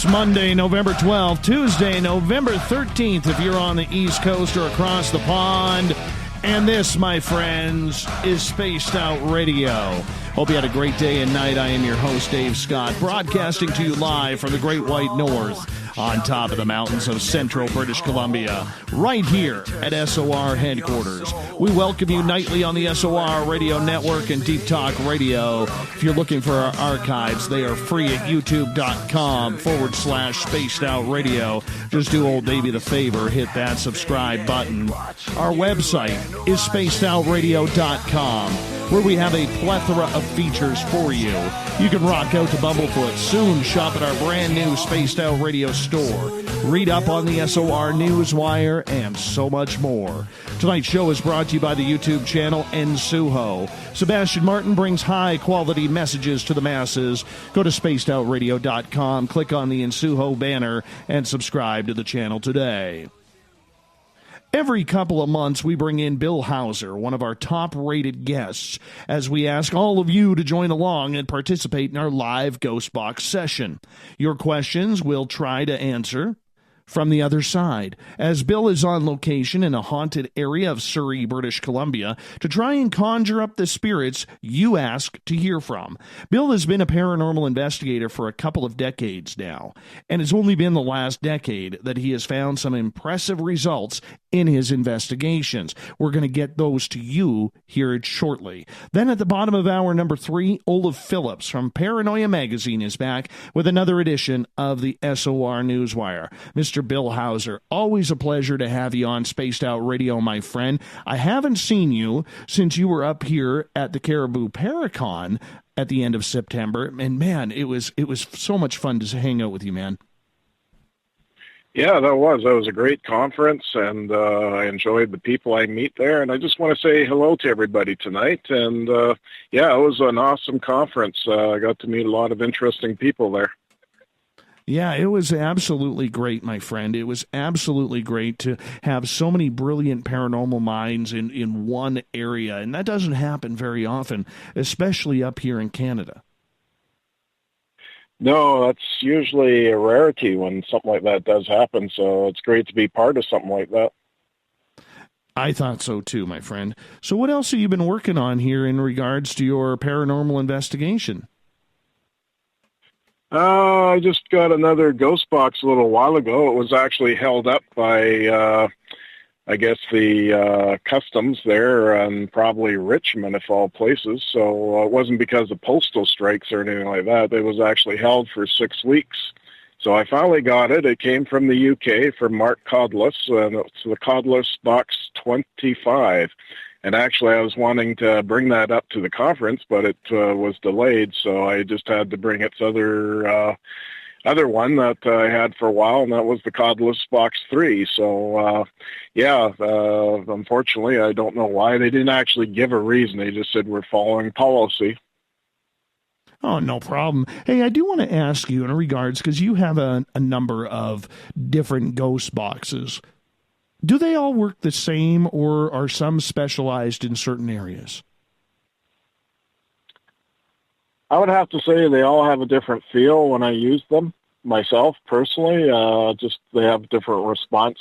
It's Monday, November 12th, Tuesday, November 13th, if you're on the East Coast or across the pond. And this, my friends, is Spaced Out Radio. Hope you had a great day and night. I am your host, Dave Scott, broadcasting to you live from the Great White North on top of the mountains of central British Columbia, right here at SOR headquarters. We welcome you nightly on the SOR Radio Network and Deep Talk Radio. If you're looking for our archives, they are free at youtube.com/Spaced Out Radio. Just do old Davey the favor, hit that subscribe button. Our website is spacedoutradio.com, where we have a plethora of features for you. You can rock out to Bumblefoot, soon shop at our brand new Spaced Out Radio store, read up on the SOR Newswire, and so much more. Tonight's show is brought to you by the YouTube channel Ensuho. Sebastian Martin brings high-quality messages to the masses. Go to spacedoutradio.com, click on the Ensuho banner, and subscribe to the channel today. Every couple of months, we bring in Bill Hauser, one of our top-rated guests, as we ask all of you to join along and participate in our live Ghost Box session. Your questions we'll try to answer from the other side, as Bill is on location in a haunted area of Surrey, British Columbia, to try and conjure up the spirits you ask to hear from. Bill has been a paranormal investigator for a couple of decades now, and it's only been the last decade that he has found some impressive results in his investigations. We're going to get those to you here shortly. Then at the bottom of hour number 3, Olaf Phillips from Paranoia Magazine is back with another edition of the SOR Newswire. Mr. Bill Hauser, always a pleasure to have you on Spaced Out Radio, my friend. I haven't seen you since you were up here at the Caribou Paracon at the end of September, and man, it was so much fun to hang out with you, man. Yeah, that was a great conference, and I enjoyed the people I meet there, and I just want to say hello to everybody tonight, and yeah, it was an awesome conference. I got to meet a lot of interesting people there. Yeah, it was absolutely great, my friend. It was absolutely great to have so many brilliant paranormal minds in one area, and that doesn't happen very often, especially up here in Canada. No, that's usually a rarity when something like that does happen, so it's great to be part of something like that. I thought so too, my friend. So what else have you been working on here in regards to your paranormal investigation? I just got another ghost box a little while ago. It was actually held up by, I guess, the customs there and probably Richmond, of all places. So it wasn't because of postal strikes or anything like that. It was actually held for 6 weeks. So I finally got it. It came from the UK from Mark Codless, and it's the Codless Box 25. And actually, I was wanting to bring that up to the conference, but it was delayed, so I just had to bring its other one that I had for a while, and that was the Codless Box 3. So, yeah, unfortunately, I don't know why. They didn't actually give a reason. They just said we're following policy. Oh, no problem. Hey, I do want to ask you in regards, because you have a number of different ghost boxes. Do they all work the same, or are some specialized in certain areas? I would have to say they all have a different feel when I use them, myself, personally. Just they have different response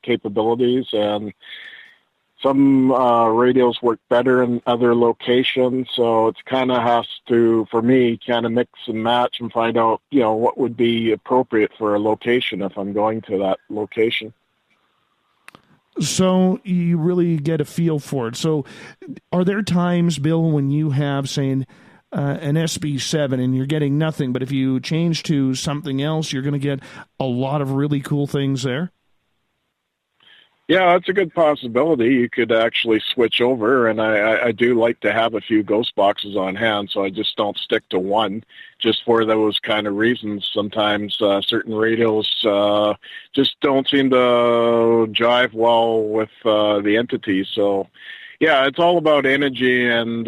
capabilities, and some radios work better in other locations, so it's kind of has to, for me, kind of mix and match and find out, what would be appropriate for a location if I'm going to that location. So you really get a feel for it. So are there times, Bill, when you have, saying, an SB7 and you're getting nothing, but if you change to something else, you're going to get a lot of really cool things there? Yeah, that's a good possibility. You could actually switch over, and I do like to have a few ghost boxes on hand, so I just don't stick to one, just for those kind of reasons. Sometimes certain radios just don't seem to jive well with the entity. So, yeah, it's all about energy and,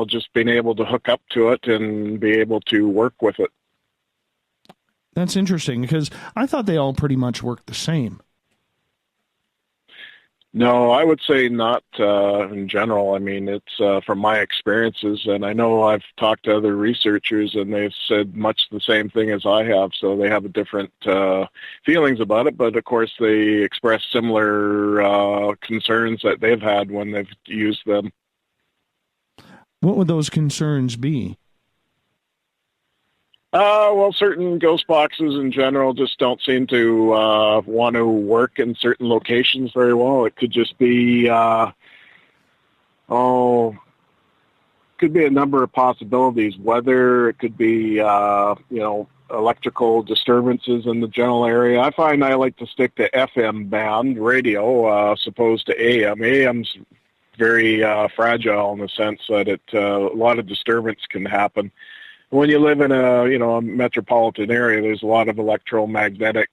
just being able to hook up to it and be able to work with it. That's interesting, because I thought they all pretty much work the same. No, I would say not in general. I mean, it's from my experiences, and I know I've talked to other researchers, and they've said much the same thing as I have, so they have a different feelings about it, but of course they express similar concerns that they've had when they've used them. What would those concerns be? Well, certain ghost boxes in general just don't seem to want to work in certain locations very well. It could just be, could be a number of possibilities. Weather, it could be, electrical disturbances in the general area. I find I like to stick to FM band radio, as opposed to AM. AM's very fragile in the sense that a lot of disturbance can happen. When you live in a metropolitan area, there's a lot of electromagnetic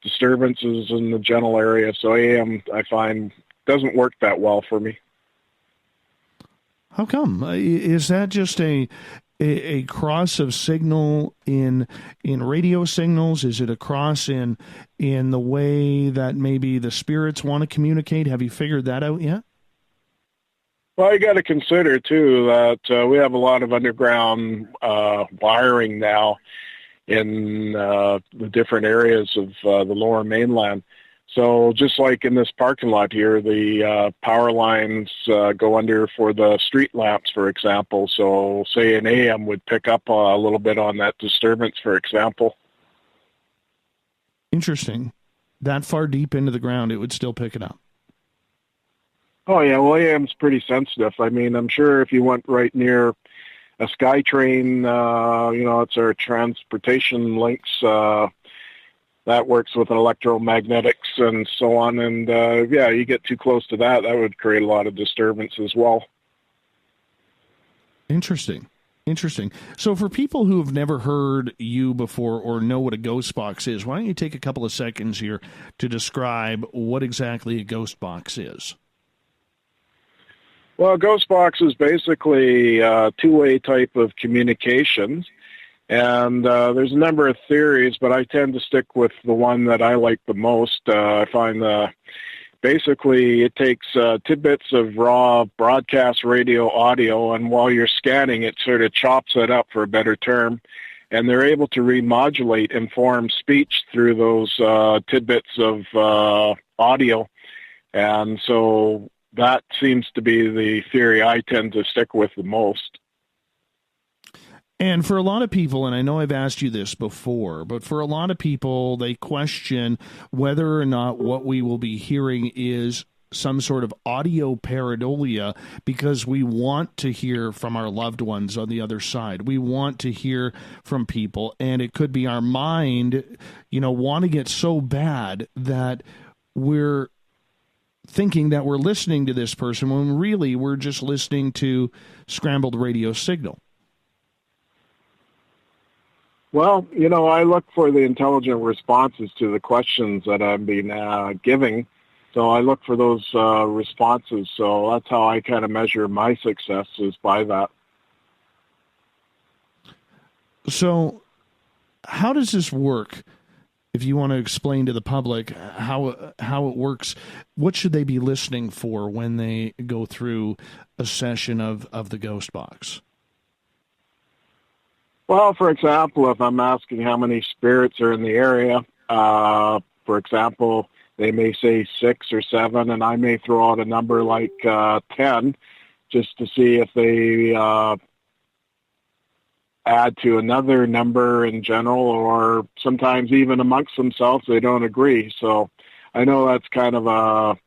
disturbances in the general area. So AM, I find, doesn't work that well for me. How come? Is that just a cross of signal in radio signals? Is it a cross in the way that maybe the spirits want to communicate? Have you figured that out yet? Well, you got to consider, too, that we have a lot of underground wiring now in the different areas of the lower mainland. So just like in this parking lot here, the power lines go under for the street lamps, for example. So say an AM would pick up a little bit on that disturbance, for example. Interesting. That far deep into the ground, it would still pick it up. Oh, yeah, well, AM's pretty sensitive. I mean, I'm sure if you went right near a SkyTrain, it's our transportation links, that works with electromagnetics and so on. And, you get too close to that, that would create a lot of disturbance as well. Interesting. So for people who have never heard you before or know what a ghost box is, why don't you take a couple of seconds here to describe what exactly a ghost box is? Well, a ghost box is basically a two-way type of communication, and there's a number of theories, but I tend to stick with the one that I like the most. I find basically it takes tidbits of raw broadcast radio audio, and while you're scanning, it sort of chops it up, for a better term, and they're able to remodulate and form speech through those tidbits of audio, and so that seems to be the theory I tend to stick with the most. And for a lot of people, and I know I've asked you this before, but for a lot of people, they question whether or not what we will be hearing is some sort of audio pareidolia, because we want to hear from our loved ones on the other side. We want to hear from people, and it could be our mind, wanting it so bad that we're thinking that we're listening to this person when really we're just listening to scrambled radio signal. Well, I look for the intelligent responses to the questions that I've been giving. So I look for those responses. So that's how I kind of measure my success, is by that. So how does this work? If you want to explain to the public how it works, what should they be listening for when they go through a session of the ghost box? Well, for example, if I'm asking how many spirits are in the area, for example, they may say 6 or 7, and I may throw out a number like 10 just to see if they add to another number in general, or sometimes even amongst themselves they don't agree. So I know that's kind of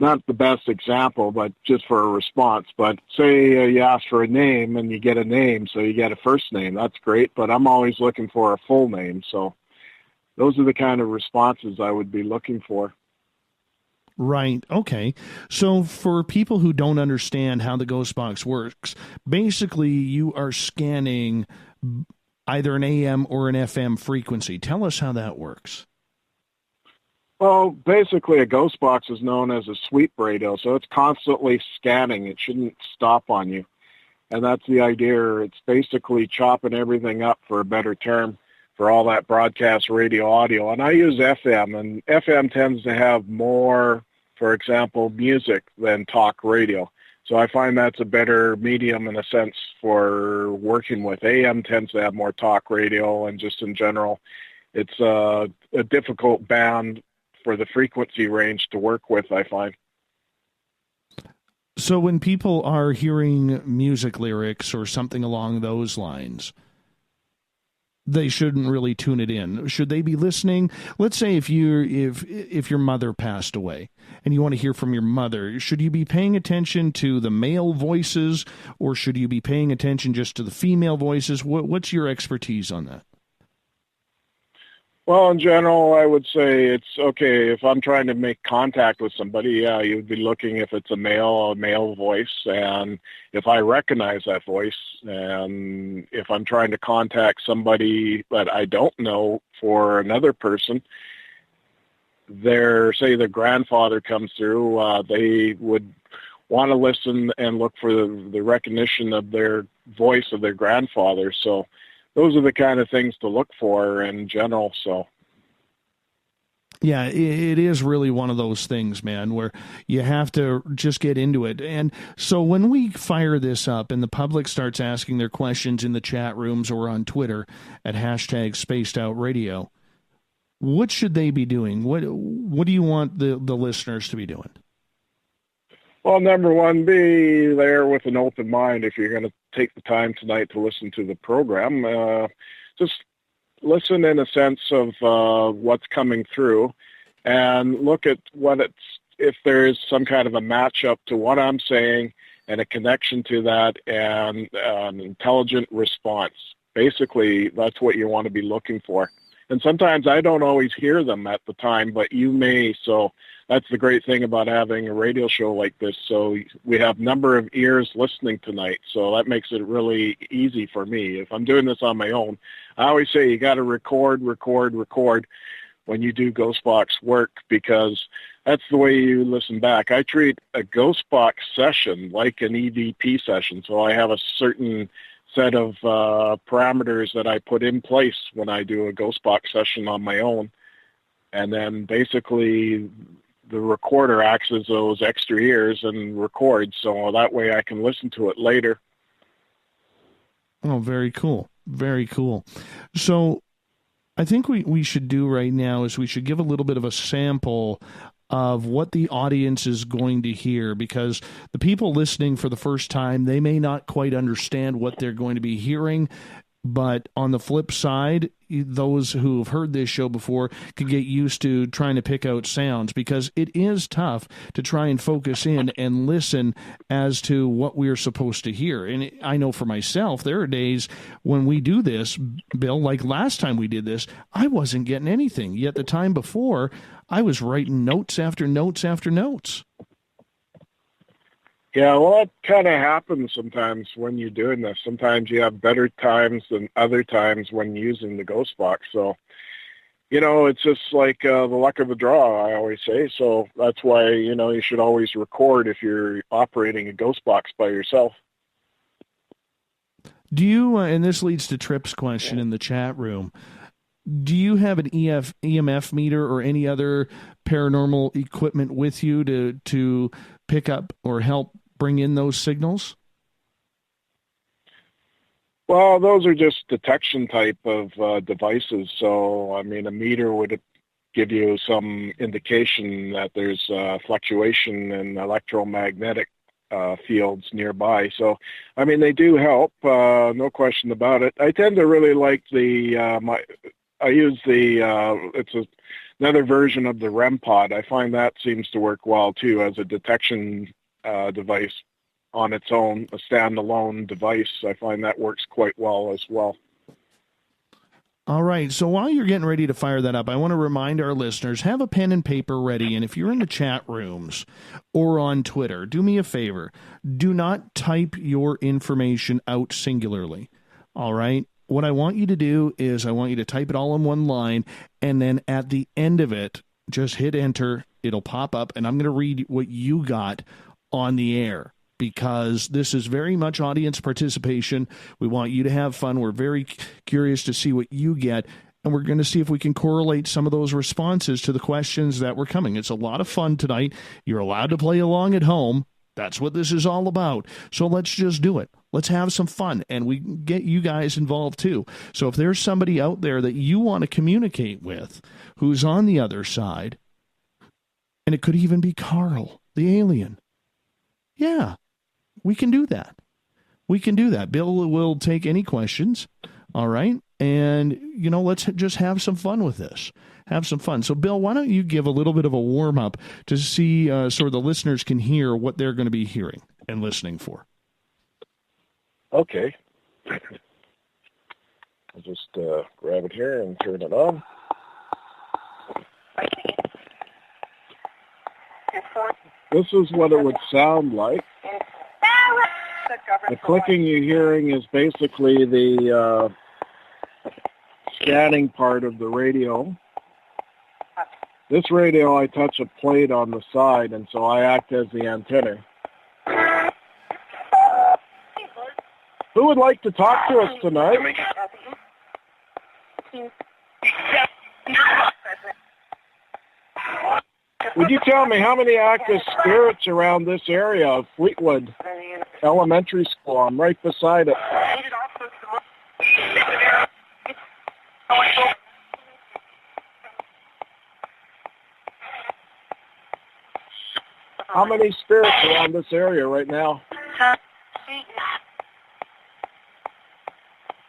not the best example, but just for a response. But say you ask for a name and you get a name, so you get a first name. That's great, but I'm always looking for a full name. So those are the kind of responses I would be looking for. Right. Okay. So for people who don't understand how the ghost box works, basically you are scanning either an AM or an FM frequency. Tell us how that works. Well, basically a ghost box is known as a sweep radio, so it's constantly scanning. It shouldn't stop on you. And that's the idea. It's basically chopping everything up, for a better term, for all that broadcast radio audio. And I use FM, and FM tends to have more, for example, music than talk radio. So I find that's a better medium in a sense for working with. AM tends to have more talk radio, and just in general, it's a difficult band for the frequency range to work with, I find. So when people are hearing music lyrics or something along those lines, they shouldn't really tune it in. Should they be listening? Let's say if your mother passed away and you want to hear from your mother, should you be paying attention to the male voices, or should you be paying attention just to the female voices? What's your expertise on that? Well, in general, I would say it's okay. If I'm trying to make contact with somebody, yeah, you'd be looking if it's a male voice, and if I recognize that voice, and if I'm trying to contact somebody that I don't know for another person, their grandfather comes through, they would want to listen and look for the recognition of their voice of their grandfather. So those are the kind of things to look for in general. So, yeah, it is really one of those things, man, where you have to just get into it. And so when we fire this up and the public starts asking their questions in the chat rooms or on Twitter at #SpacedOutRadio, what should they be doing? What do you want the listeners to be doing? Well, number one, be there with an open mind if you're going to take the time tonight to listen to the program. Just listen in a sense of what's coming through, and look at if there's some kind of a matchup to what I'm saying and a connection to that, and an intelligent response. Basically, that's what you want to be looking for. And sometimes I don't always hear them at the time, but you may. So that's the great thing about having a radio show like this. So we have number of ears listening tonight. So that makes it really easy for me. If I'm doing this on my own, I always say you got to record when you do Ghost Box work, because that's the way you listen back. I treat a Ghost Box session like an EVP session. So I have a certain set of parameters that I put in place when I do a Ghost Box session on my own. And then basically the recorder acts as those extra ears and records, so that way I can listen to it later. Oh, very cool. Very cool. So I think we should do right now is we should give a little bit of a sample of what the audience is going to hear, because the people listening for the first time, they may not quite understand what they're going to be hearing. But on the flip side, those who have heard this show before can get used to trying to pick out sounds, because it is tough to try and focus in and listen as to what we're supposed to hear. And I know for myself, there are days when we do this, Bill, like last time we did this, I wasn't getting anything. Yet the time before, I was writing notes after notes after notes. Yeah, well, that kind of happens sometimes when you're doing this. Sometimes you have better times than other times when using the Ghost Box. So, it's just like the luck of the draw, I always say. So that's why, you should always record if you're operating a Ghost Box by yourself. Do you, and this leads to Tripp's question in the chat room, do you have an EMF meter or any other paranormal equipment with you to pick up or help bring in those signals? Well, those are just detection type of devices. So, a meter would give you some indication that there's fluctuation in electromagnetic fields nearby. So, they do help, no question about it. I tend to really like I use it's another version of the REM pod. I find that seems to work well too as a detection device on its own, a standalone device. I find that works quite well as well. All right. So while you're getting ready to fire that up, I want to remind our listeners, have a pen and paper ready. And if you're in the chat rooms or on Twitter, do me a favor. Do not type your information out singularly. All right. What I want you to do is I want you to type it all in one line, and then at the end of it, just hit enter. It'll pop up, and I'm going to read what you got on the air, because this is very much audience participation. We want you to have fun. We're very curious to see what you get. and we're going to see if we can correlate some of those responses to the questions that were coming. It's a lot of fun tonight. You're allowed to play along at home. That's what this is all about. So let's just do it. Let's have some fun, and we can get you guys involved too. So if there's somebody out there that you want to communicate with who's on the other side, and it could even be Carl, the alien. Yeah, we can do that. We can do that. Bill will take any questions, all right? And, let's just have some fun with this. Have some fun. So, Bill, why don't you give a little bit of a warm-up to see so the listeners can hear what they're going to be hearing and listening for. Okay. I'll just grab it here and turn it on. This is what it would sound like. The clicking you're hearing is basically the scanning part of the radio. This radio, I touch a plate on the side, and so I act as the antenna. Who would like to talk to us tonight? Would you tell me how many active spirits around this area of Fleetwood Elementary School? I'm right beside it. How many spirits around this area right now?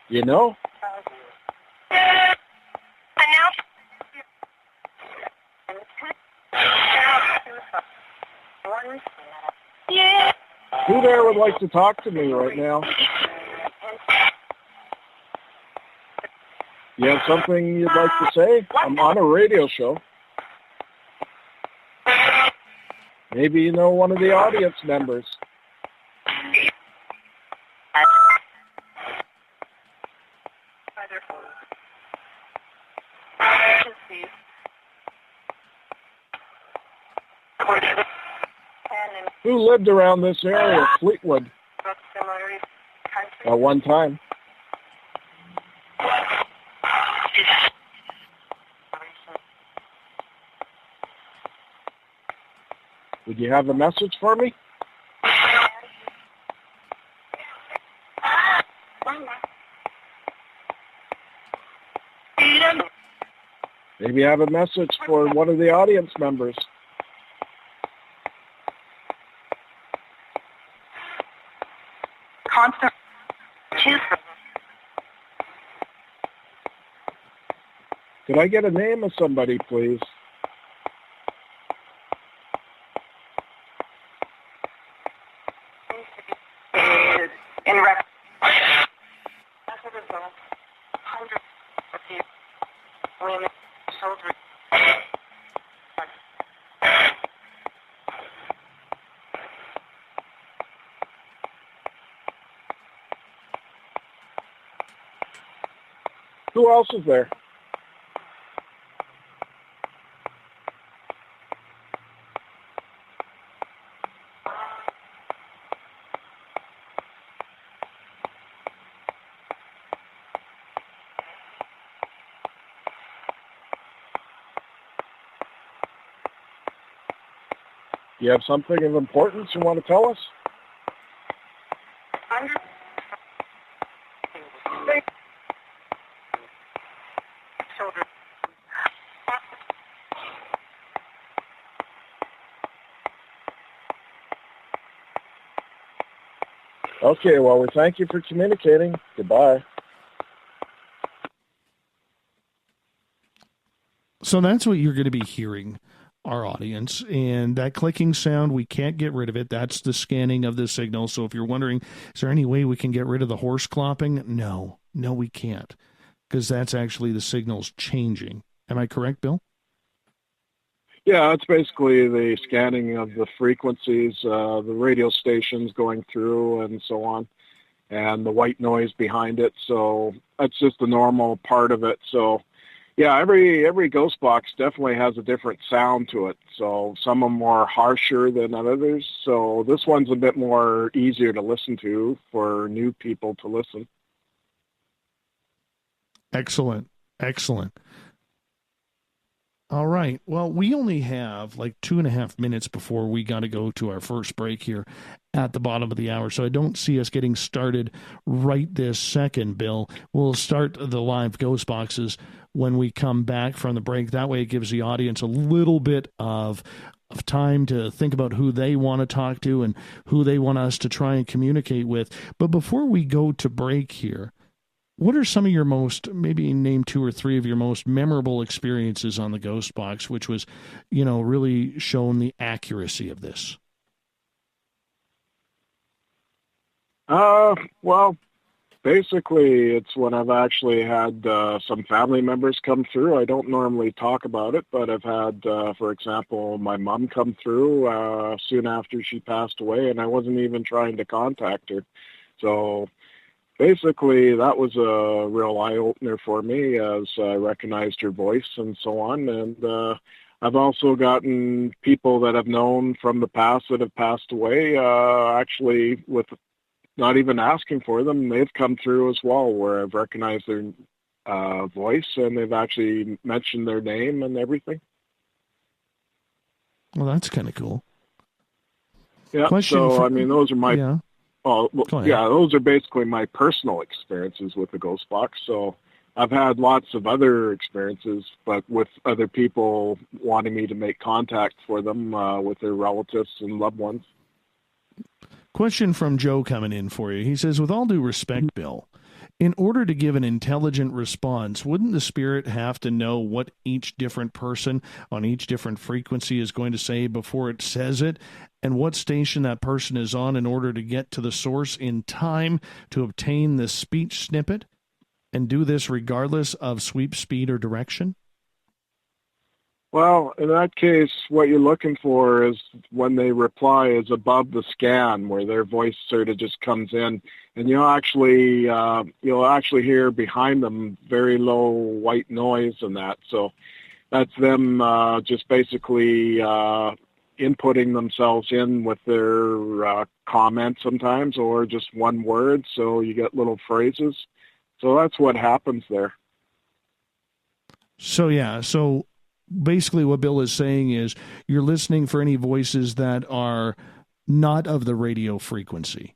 You know? Who there would like to talk to me right now? You have something you'd like to say? I'm on a radio show. Maybe you know one of the audience members. Who lived around this area, Fleetwood, at one time? Would you have a message for me? Maybe you have a message for one of the audience members. Could I get a name of somebody, please? Who else is there? Do you have something of importance you want to tell us? Okay, well, we thank you for communicating. Goodbye. So that's what you're going to be hearing, our audience. And that clicking sound, we can't get rid of it. That's the scanning of the signal. So if you're wondering, is there any way we can get rid of the horse clopping? No, we can't, because that's actually the signals changing. Am I correct, Bill? Yeah, it's basically the scanning of the frequencies, the radio stations going through and so on, and the white noise behind it. So that's just the normal part of it. So, yeah, every ghost box definitely has a different sound to it. So some are more harsher than others. So this one's a bit more easier to listen to for new people to listen. Excellent. Excellent. All right. Well, we only have like 2.5 minutes before we got to go to our first break here at the bottom of the hour. So I don't see us getting started right this second, Bill. We'll start the live ghost boxes when we come back from the break. That way it gives the audience a little bit of time to think about who they want to talk to and who they want us to try and communicate with. But before we go to break here, what are some of your most, maybe name 2 or 3 of your most memorable experiences on the Ghost Box, which was, really shown the accuracy of this? Well, basically it's when I've actually had some family members come through. I don't normally talk about it, but I've had, for example, my mom come through soon after she passed away, and I wasn't even trying to contact her. So basically, that was a real eye-opener for me as I recognized her voice and so on. And I've also gotten people that I've known from the past that have passed away, actually with not even asking for them. They've come through as well, where I've recognized their voice and they've actually mentioned their name and everything. Well, that's kind of cool. Yeah, those are my... Yeah. Oh, well, yeah, those are basically my personal experiences with the Ghost Box. So I've had lots of other experiences, but with other people wanting me to make contact for them with their relatives and loved ones. Question from Joe coming in for you. He says, with all due respect, Bill, in order to give an intelligent response, wouldn't the spirit have to know what each different person on each different frequency is going to say before it says it, and what station that person is on in order to get to the source in time to obtain the speech snippet, and do this regardless of sweep speed or direction? Well, in that case, what you're looking for is when they reply is above the scan, where their voice sort of just comes in, and you'll actually hear behind them very low white noise and that. So that's them just basically inputting themselves in with their comments sometimes, or just one word. So you get little phrases. So that's what happens there. So basically what Bill is saying is you're listening for any voices that are not of the radio frequency.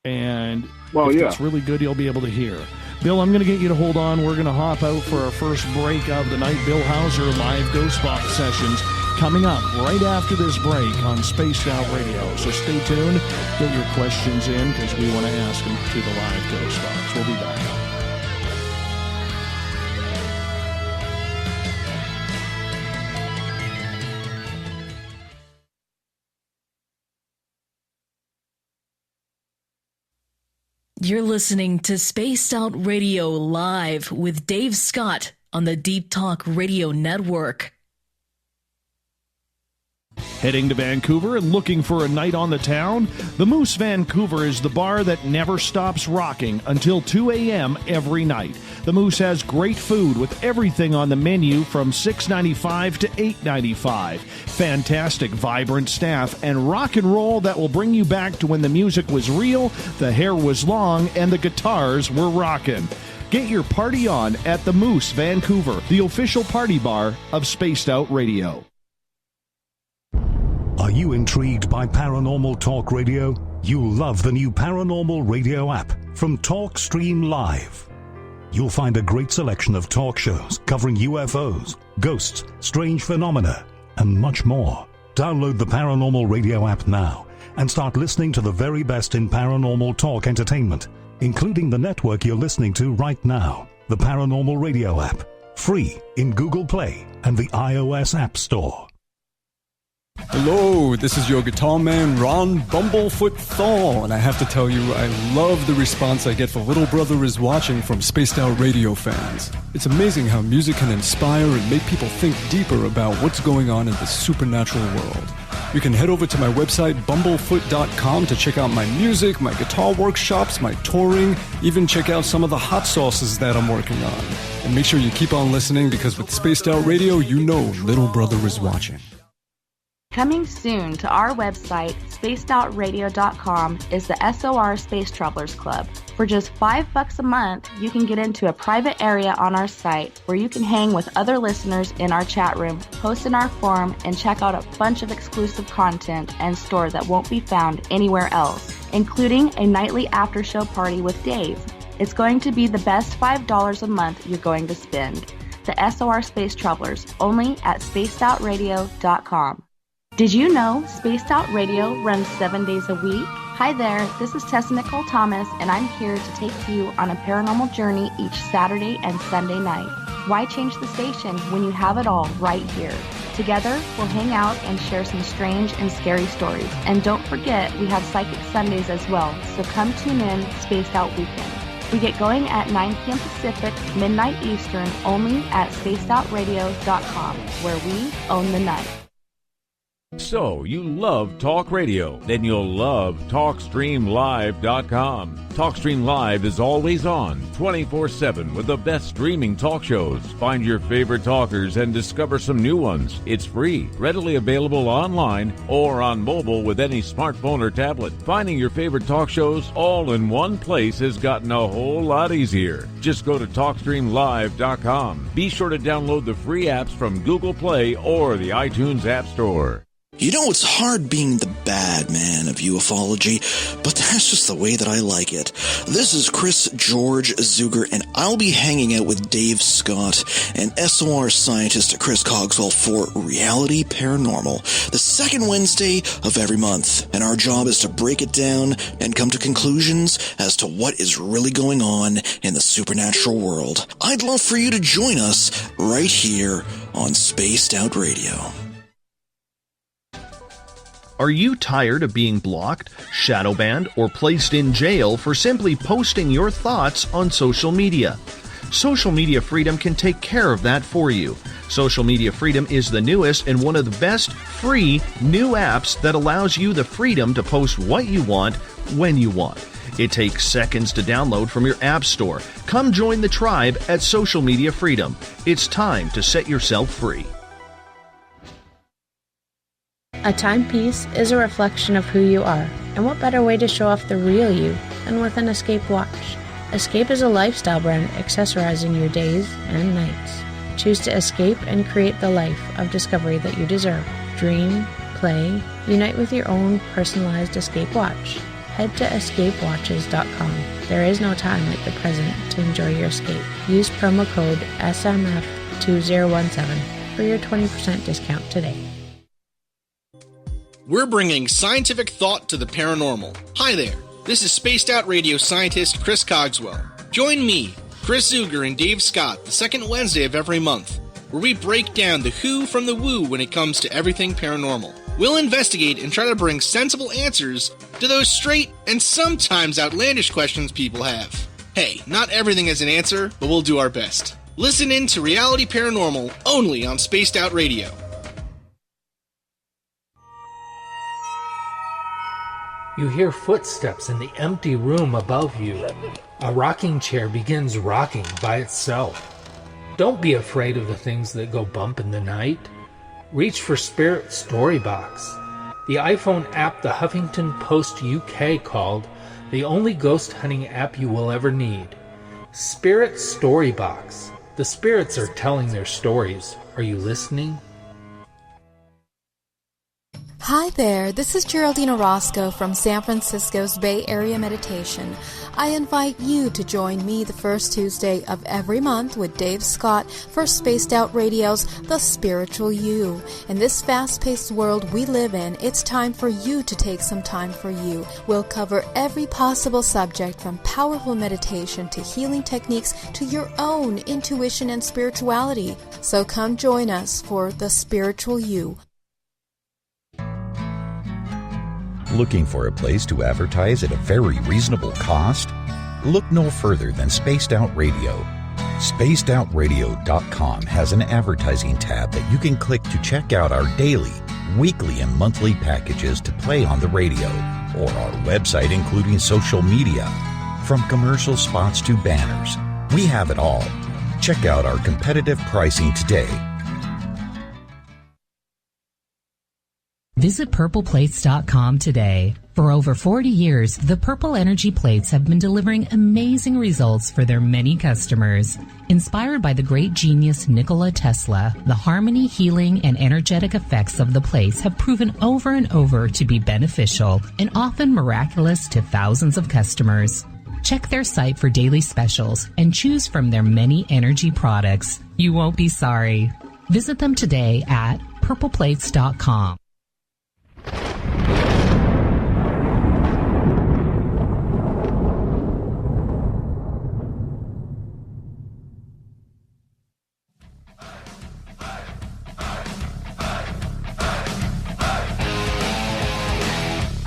And if it's really good, you'll be able to hear. Bill, I'm going to get you to hold on. We're going to hop out for our first break of the night. Bill Hauser, live Ghost Box sessions coming up right after this break on Spaced Out Radio. So stay tuned. Get your questions in because we want to ask them to the live Ghost Box. We'll be back. You're listening to Spaced Out Radio Live with Dave Scott on the Deep Talk Radio Network. Heading to Vancouver and looking for a night on the town? The Moose Vancouver is the bar that never stops rocking until 2 a.m. every night. The Moose has great food with everything on the menu from $6.95 to $8.95. Fantastic, vibrant staff and rock and roll that will bring you back to when the music was real, the hair was long, and the guitars were rocking. Get your party on at the Moose Vancouver, the official party bar of Spaced Out Radio. Are you intrigued by Paranormal Talk Radio? You'll love the new Paranormal Radio app from TalkStream Live. You'll find a great selection of talk shows covering UFOs, ghosts, strange phenomena, and much more. Download the Paranormal Radio app now and start listening to the very best in paranormal talk entertainment, including the network you're listening to right now, the Paranormal Radio app, free in Google Play and the iOS App Store. Hello, this is your guitar man, Ron Bumblefoot Thal, and I have to tell you, I love the response I get for Little Brother is Watching from Spaced Out Radio fans. It's amazing how music can inspire and make people think deeper about what's going on in the supernatural world. You can head over to my website, bumblefoot.com, to check out my music, my guitar workshops, my touring, even check out some of the hot sauces that I'm working on. And make sure you keep on listening, because with Spaced Out Radio, you know Little Brother is watching. Coming soon to our website, spacedoutradio.com, is the SOR Space Travelers Club. For just $5 a month, you can get into a private area on our site where you can hang with other listeners in our chat room, post in our forum, and check out a bunch of exclusive content and store that won't be found anywhere else, including a nightly after-show party with Dave. It's going to be the best $5 a month you're going to spend. The SOR Space Travelers, only at spacedoutradio.com. Did you know Spaced Out Radio runs 7 days a week? Hi there, this is Tessa Nicole Thomas, and I'm here to take you on a paranormal journey each Saturday and Sunday night. Why change the station when you have it all right here? Together, we'll hang out and share some strange and scary stories. And don't forget, we have Psychic Sundays as well, so come tune in Spaced Out Weekend. We get going at 9 p.m. Pacific, midnight Eastern, only at spacedoutradio.com, where we own the night. So, you love talk radio? Then you'll love TalkStreamLive.com. TalkStream Live is always on, 24/7, with the best streaming talk shows. Find your favorite talkers and discover some new ones. It's free, readily available online or on mobile with any smartphone or tablet. Finding your favorite talk shows all in one place has gotten a whole lot easier. Just go to TalkStreamLive.com. Be sure to download the free apps from Google Play or the iTunes App Store. You know, it's hard being the bad man of ufology, but that's just the way that I like it. This is Chris George Zuger, and I'll be hanging out with Dave Scott and SOR scientist Chris Cogswell for Reality Paranormal, the second Wednesday of every month. And our job is to break it down and come to conclusions as to what is really going on in the supernatural world. I'd love for you to join us right here on Spaced Out Radio. Are you tired of being blocked, shadow banned, or placed in jail for simply posting your thoughts on social media? Social Media Freedom can take care of that for you. Social Media Freedom is the newest and one of the best free new apps that allows you the freedom to post what you want when you want. It takes seconds to download from your app store. Come join the tribe at Social Media Freedom. It's time to set yourself free. A timepiece is a reflection of who you are, and what better way to show off the real you than with an Escape watch? Escape is a lifestyle brand accessorizing your days and nights. Choose to escape and create the life of discovery that you deserve. Dream, play, unite with your own personalized Escape watch. Head to escapewatches.com. There is no time like the present to enjoy your escape. Use promo code SMF2017 for your 20% discount today. We're bringing scientific thought to the paranormal. Hi there, this is Spaced Out Radio scientist Chris Cogswell. Join me, Chris Zuger, and Dave Scott the second Wednesday of every month, where we break down the who from the woo when it comes to everything paranormal. We'll investigate and try to bring sensible answers to those straight and sometimes outlandish questions people have. Hey, not everything has an answer, but we'll do our best. Listen in to Reality Paranormal only on Spaced Out Radio. You hear footsteps in the empty room above you. A rocking chair begins rocking by itself. Don't be afraid of the things that go bump in the night. Reach for Spirit Storybox, the iPhone app the Huffington Post UK called the only ghost hunting app you will ever need. Spirit Storybox. The spirits are telling their stories. Are you listening? Hi there, this is Geraldine Orozco from San Francisco's Bay Area Meditation. I invite you to join me the first Tuesday of every month with Dave Scott for Spaced Out Radio's The Spiritual You. In this fast-paced world we live in, it's time for you to take some time for you. We'll cover every possible subject from powerful meditation to healing techniques to your own intuition and spirituality. So come join us for The Spiritual You. Looking for a place to advertise at a very reasonable cost? Look no further than Spaced Out Radio. SpacedOutRadio.com has an advertising tab that you can click to check out our daily, weekly, and monthly packages to play on the radio, or our website including social media. From commercial spots to banners, we have it all. Check out our competitive pricing today. Visit purpleplates.com today. For over 40 years, the Purple Energy Plates have been delivering amazing results for their many customers. Inspired by the great genius Nikola Tesla, the harmony, healing, and energetic effects of the plates have proven over and over to be beneficial and often miraculous to thousands of customers. Check their site for daily specials and choose from their many energy products. You won't be sorry. Visit them today at purpleplates.com.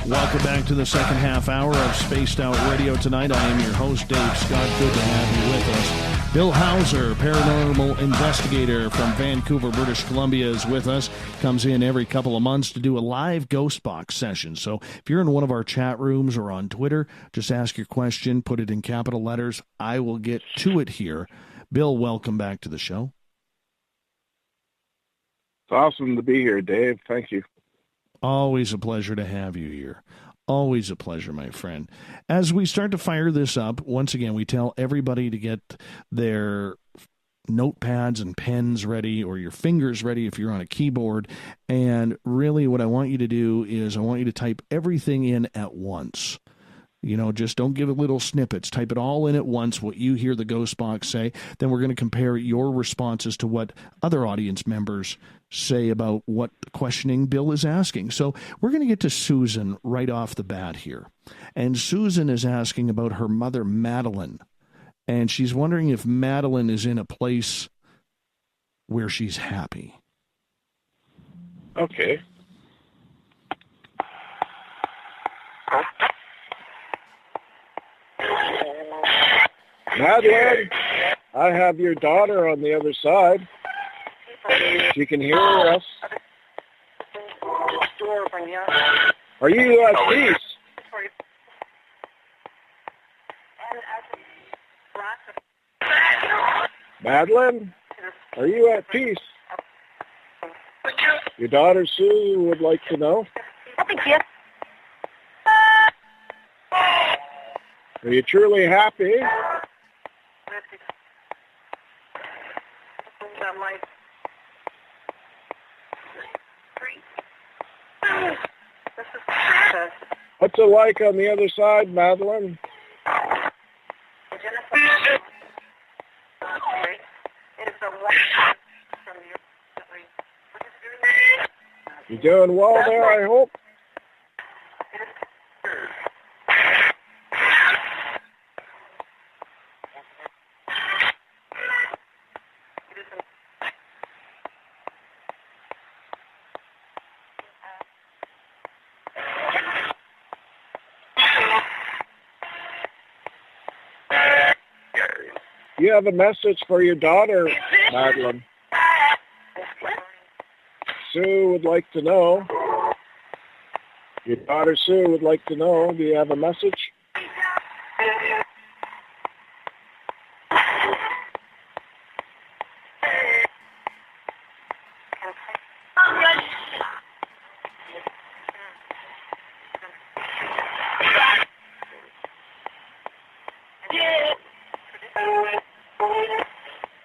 Welcome back to the second half hour of Spaced Out Radio tonight. I am your host, Dave Scott. Good to have you with us. Bill Hauser, paranormal investigator from Vancouver, British Columbia, is with us. Comes in every couple of months to do a live ghost box session. So if you're in one of our chat rooms or on Twitter, just ask your question, put it in capital letters. I will get to it here. Bill, welcome back to the show. It's awesome to be here, Dave. Thank you. Always a pleasure to have you here. Always a pleasure, my friend. As we start to fire this up, once again, we tell everybody to get their notepads and pens ready, or your fingers ready if you're on a keyboard. And really what I want you to do is I want you to type everything in at once. You know, just don't give it little snippets. Type it all in at once, what you hear the ghost box say. Then we're going to compare your responses to what other audience members say about what questioning Bill is asking. So we're going to get to Susan right off the bat here. And Susan is asking about her mother, Madeline. And she's wondering if Madeline is in a place where she's happy. Okay. Madeline, I have your daughter on the other side. She can hear us. Are you at peace? Madeline, are you at peace? Your daughter Sue would like to know. Are you truly happy? What's it like on the other side, Madeline? You doing well there, I hope? You have a message for your daughter, Madeline. Sue would like to know. Your daughter Sue would like to know. Do you have a message?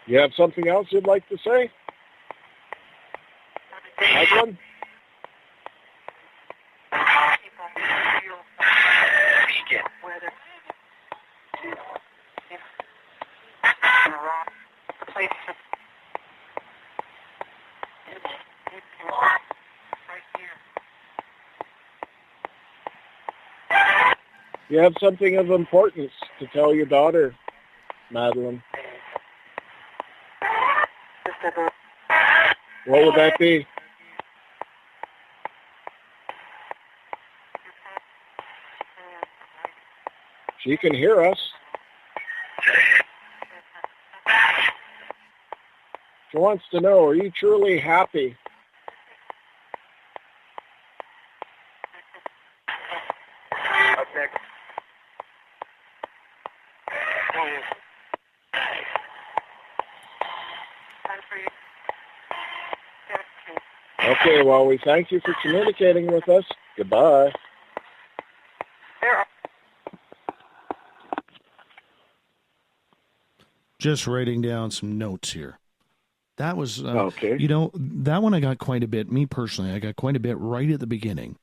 You have something else you'd like to say? Madeline? You have something of importance to tell your daughter, Madeline. What would that be? She can hear us. She wants to know, are you truly happy? Okay, well, we thank you for communicating with us. Goodbye. Just writing down some notes here. That was, okay. That one I got quite a bit. Me personally, I got quite a bit right at the beginning.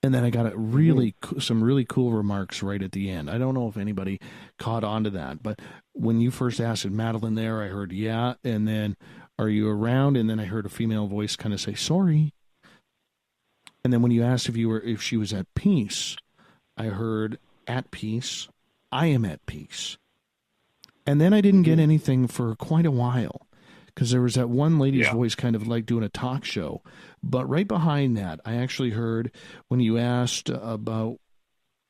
And then I got some really cool remarks right at the end. I don't know if anybody caught on to that, but when you first asked Madeline there, I heard, yeah, and then, are you around? And then I heard a female voice kind of say, sorry. And then when you asked if she was at peace, I heard, at peace, I am at peace. And then I didn't get anything for quite a while, because there was that one lady's voice kind of like doing a talk show. But right behind that, I actually heard when you asked about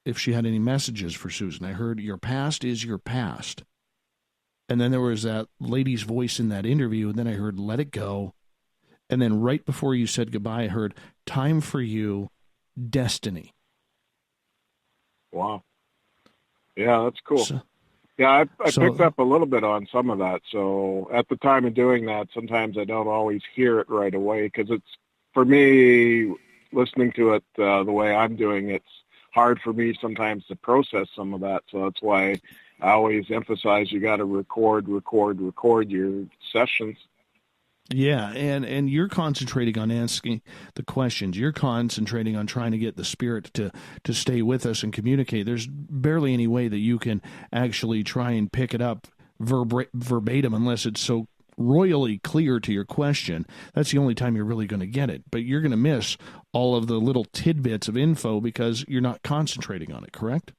if she had any messages for Susan, I heard, your past is your past. And then there was that lady's voice in that interview, and then I heard, let it go. And then right before you said goodbye, I heard, time for you, destiny. Wow. Yeah, that's cool. Yeah, I picked up a little bit on some of that. So at the time of doing that, sometimes I don't always hear it right away, because it's, for me, listening to it the way I'm doing, it's hard for me sometimes to process some of that. So that's why I always emphasize you got to record your sessions. Yeah, and you're concentrating on asking the questions. You're concentrating on trying to get the spirit to stay with us and communicate. There's barely any way that you can actually try and pick it up verbatim unless it's so royally clear to your question. That's the only time you're really going to get it. But you're going to miss all of the little tidbits of info because you're not concentrating on it, correct?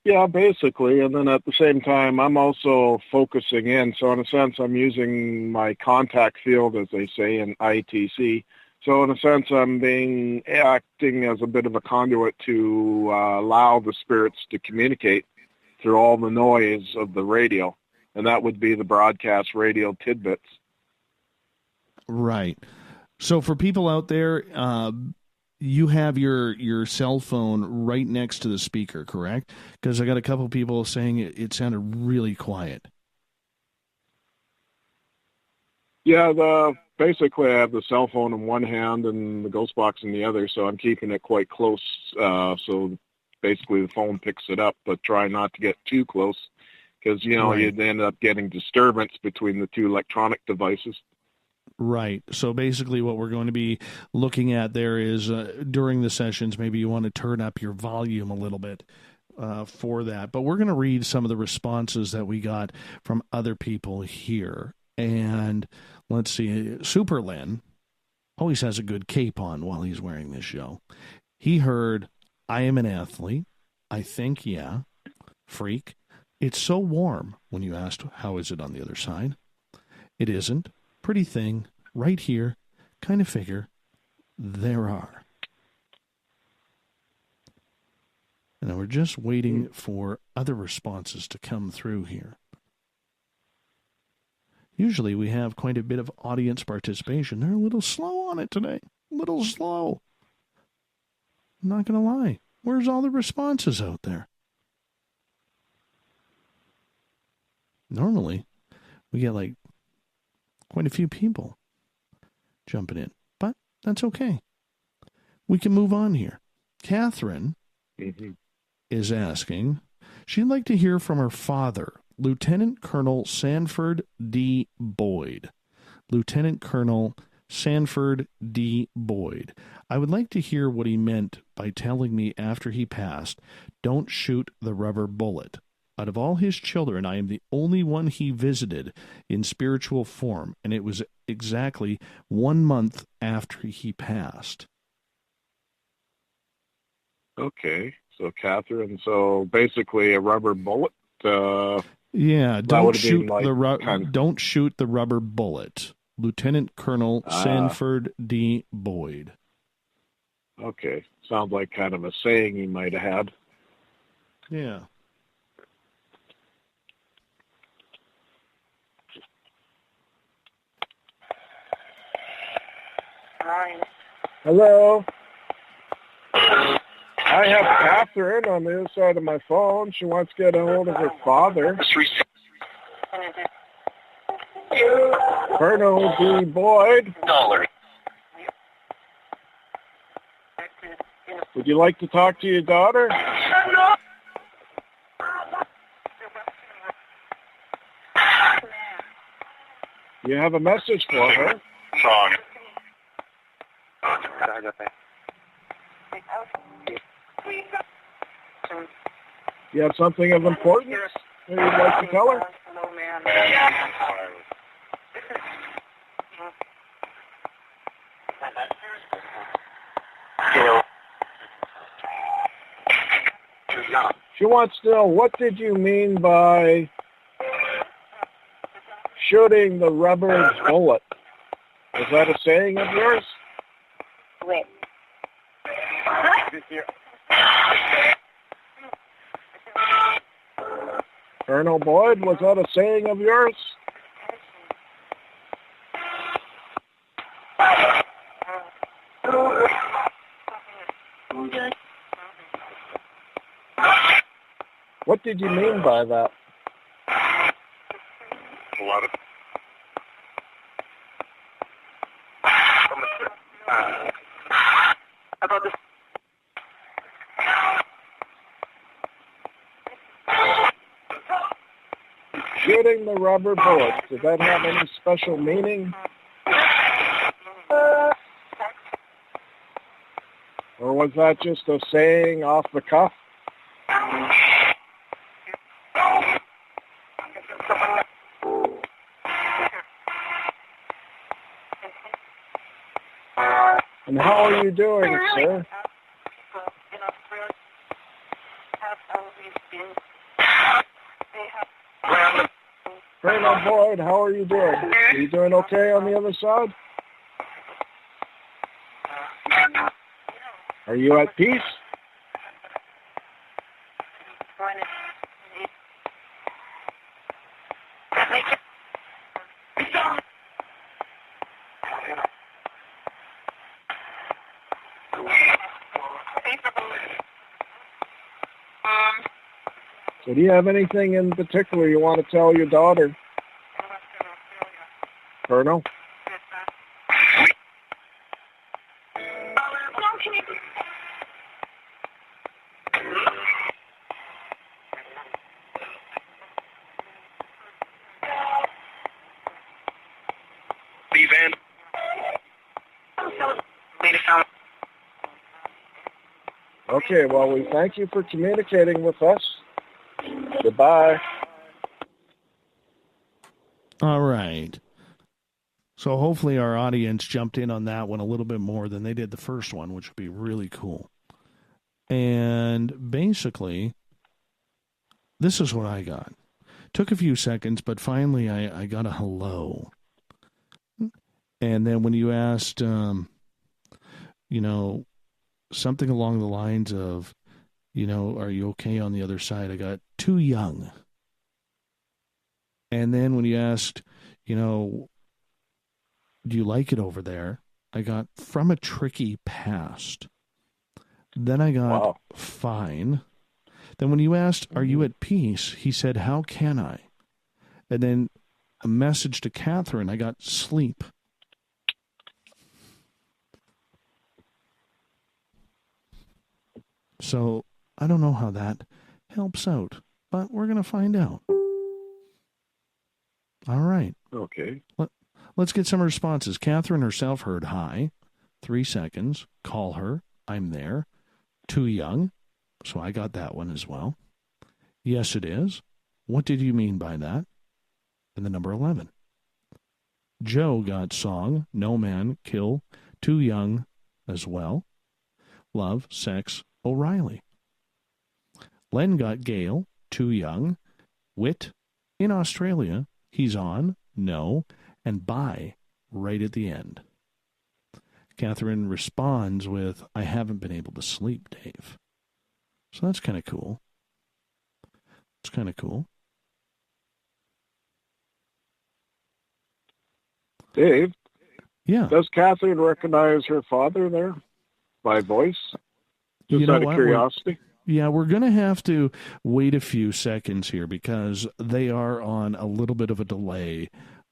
Yeah, basically. And then at the same time, I'm also focusing in. So in a sense, I'm using my contact field, as they say, in ITC. So in a sense, I'm acting as a bit of a conduit to allow the spirits to communicate through all the noise of the radio. And that would be the broadcast radio tidbits. Right. So for people out there, you have your cell phone right next to the speaker, correct? Because I got a couple people saying it sounded really quiet. Yeah, basically I have the cell phone in one hand and the ghost box in the other, so I'm keeping it quite close. So basically the phone picks it up, but try not to get too close, because, Right. you'd end up getting disturbance between the two electronic devices. Right. So basically what we're going to be looking at there is during the sessions, maybe you want to turn up your volume a little bit for that. But we're going to read some of the responses that we got from other people here. And let's see, Super Len always has a good cape on while he's wearing this show. He heard, I am an athlete. I think, yeah. Freak. It's so warm when you asked, how is it on the other side? It isn't. Pretty thing, right here, kind of figure, there are. And we're just waiting for other responses to come through here. Usually we have quite a bit of audience participation. They're a little slow on it today. A little slow. I'm not going to lie. Where's all the responses out there? Normally, we get like quite a few people jumping in, but that's okay. We can move on here. Catherine is asking, she'd like to hear from her father, Lieutenant Colonel Sanford D. Boyd. Lieutenant Colonel Sanford D. Boyd. I would like to hear what he meant by telling me after he passed, don't shoot the rubber bullet. Out of all his children, I am the only one he visited in spiritual form, and it was exactly 1 month after he passed. Okay, so Catherine, so basically a rubber bullet. Yeah, don't shoot don't shoot the rubber bullet. Lieutenant Colonel Sanford D. Boyd. Okay, sounds like kind of a saying he might have had. Yeah. Hello. I have Catherine on the other side of my phone. She wants to get a hold of her father. Colonel D. Boyd. Would you like to talk to your daughter? You have a message for her. Song. You have something of importance that you'd like to tell her? She wants to know, what did you mean by shooting the rubber bullet? Is that a saying of yours? Wait. Colonel Boyd, was that a saying of yours? What did you mean by that? A lot of... about this. Shooting the rubber bullets, does that have any special meaning? Or was that just a saying off the cuff? And how are you doing, sir? Colonel Boyd, how are you doing? Are you doing okay on the other side? Are you at peace? So do you have anything in particular you want to tell your daughter? Colonel? Okay, well, we thank you for communicating with us. Goodbye. All right. So hopefully our audience jumped in on that one a little bit more than they did the first one, which would be really cool. And basically, this is what I got. Took a few seconds, but finally I got a hello. And then when you asked, something along the lines of, are you okay on the other side? I got too young. And then when you asked, do you like it over there? I got from a tricky past. Then I got fine. Then when you asked, are you at peace? He said, how can I? And then a message to Catherine, I got sleep. So I don't know how that helps out, but we're going to find out. All right. Okay. Let's get some responses. Catherine herself heard hi. 3 seconds. Call her. I'm there. Too young. So I got that one as well. Yes, it is. What did you mean by that? And the number 11. Joe got song, no man, kill, too young as well. Love, sex, O'Reilly. Len got Gale, too young. Wit, in Australia, he's on, no, and bye, right at the end. Catherine responds with, I haven't been able to sleep, Dave. So that's kind of cool. It's kind of cool. Dave? Yeah. Does Catherine recognize her father there by voice? Just out of curiosity. We're going to have to wait a few seconds here because they are on a little bit of a delay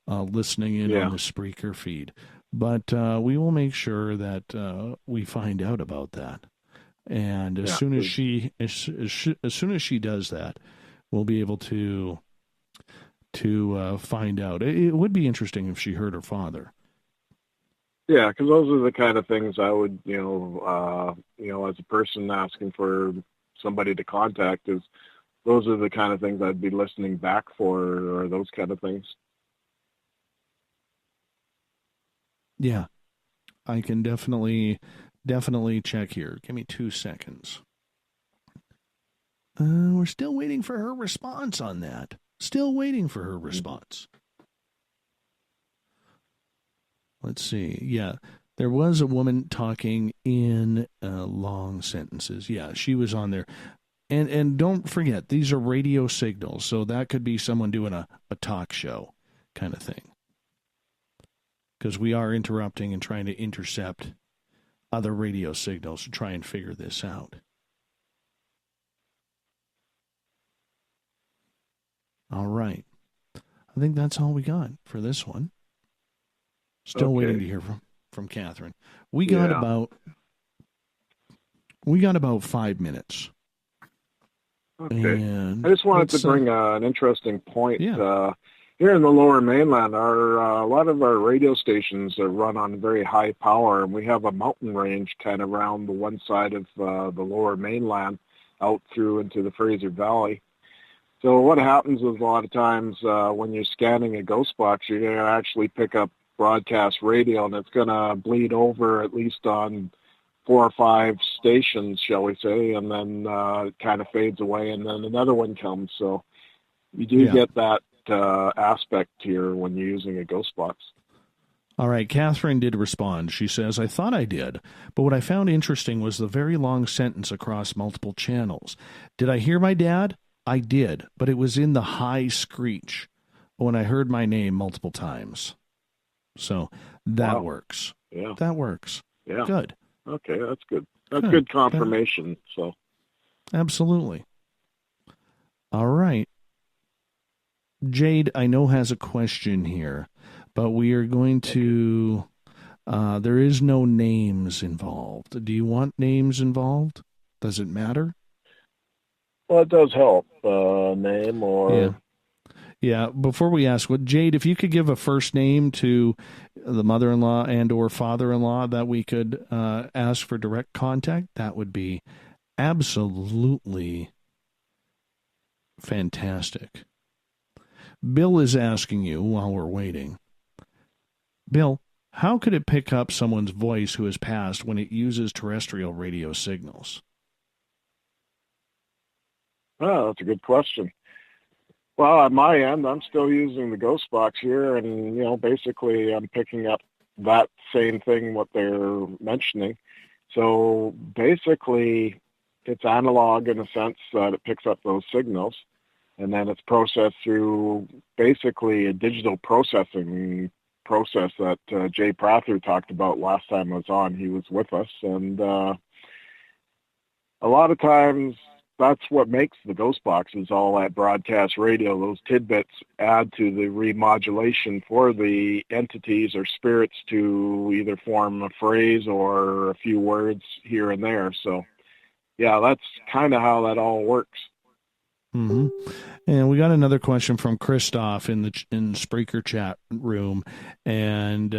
listening in on the Spreaker feed. But we will make sure that we find out about that. And as soon as she does that, we'll be able to find out. It would be interesting if she heard her father. Yeah, because those are the kind of things I would, as a person asking for somebody to contact, those are the kind of things I'd be listening back for, or those kind of things. Yeah, I can definitely check here. Give me 2 seconds. We're still waiting for her response on that. Still waiting for her response. Let's see. Yeah, there was a woman talking in long sentences. Yeah, she was on there. And don't forget, these are radio signals, so that could be someone doing a talk show kind of thing. Because we are interrupting and trying to intercept other radio signals to try and figure this out. All right. I think that's all we got for this one. Still waiting to hear from Catherine. We got about 5 minutes. Okay. And I just wanted to bring an interesting point. Yeah. Here in the Lower Mainland, a lot of our radio stations are run on very high power, and we have a mountain range kind of around the one side of the Lower Mainland out through into the Fraser Valley. So what happens is a lot of times when you're scanning a ghost box, you're going to actually pick up broadcast radio, and it's going to bleed over at least on 4 or 5 stations, shall we say, and then it kind of fades away, and then another one comes. So you do get that aspect here when you're using a ghost box. All right, Catherine did respond. She says, I thought I did, but what I found interesting was the very long sentence across multiple channels. Did I hear my dad? I did, but it was in the high screech when I heard my name multiple times. So that works. Yeah. That works. Yeah. Good. Okay, that's good. That's good confirmation. So, absolutely. All right. Jade, I know, has a question here, but we are going to, there is no names involved. Do you want names involved? Does it matter? Well, it does help, name or... Yeah, before we ask, Jade, if you could give a first name to the mother-in-law and or father-in-law that we could ask for direct contact, that would be absolutely fantastic. Bill is asking you while we're waiting. Bill, how could it pick up someone's voice who has passed when it uses terrestrial radio signals? Oh, that's a good question. Well, at my end, I'm still using the ghost box here, and, basically I'm picking up that same thing, what they're mentioning. So basically it's analog in a sense that it picks up those signals, and then it's processed through basically a digital processing process that Jay Prather talked about last time I was on. He was with us, and a lot of times that's what makes the ghost boxes, all that broadcast radio. Those tidbits add to the remodulation for the entities or spirits to either form a phrase or a few words here and there. So, yeah, that's kind of how that all works. Mm-hmm. And we got another question from Christoph in Spreaker chat room. And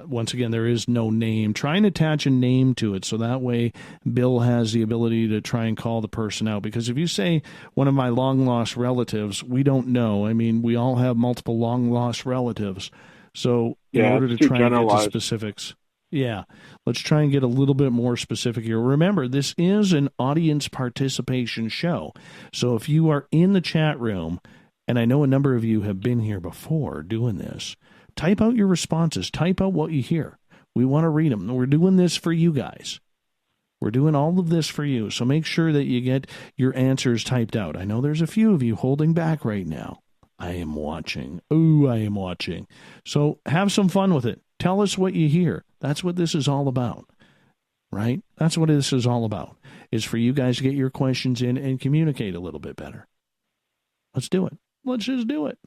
once again, there is no name. Try and attach a name to it so that way Bill has the ability to try and call the person out. Because if you say one of my long-lost relatives, we don't know. I mean, we all have multiple long-lost relatives. So in order to try and get to specifics... Yeah, let's try and get a little bit more specific here. Remember, this is an audience participation show. So if you are in the chat room, and I know a number of you have been here before doing this, type out your responses. Type out what you hear. We want to read them. We're doing this for you guys. We're doing all of this for you. So make sure that you get your answers typed out. I know there's a few of you holding back right now. I am watching. Ooh, I am watching. So have some fun with it. Tell us what you hear. That's what this is all about, right? That's what this is all about, is for you guys to get your questions in and communicate a little bit better. Let's do it. Let's just do it.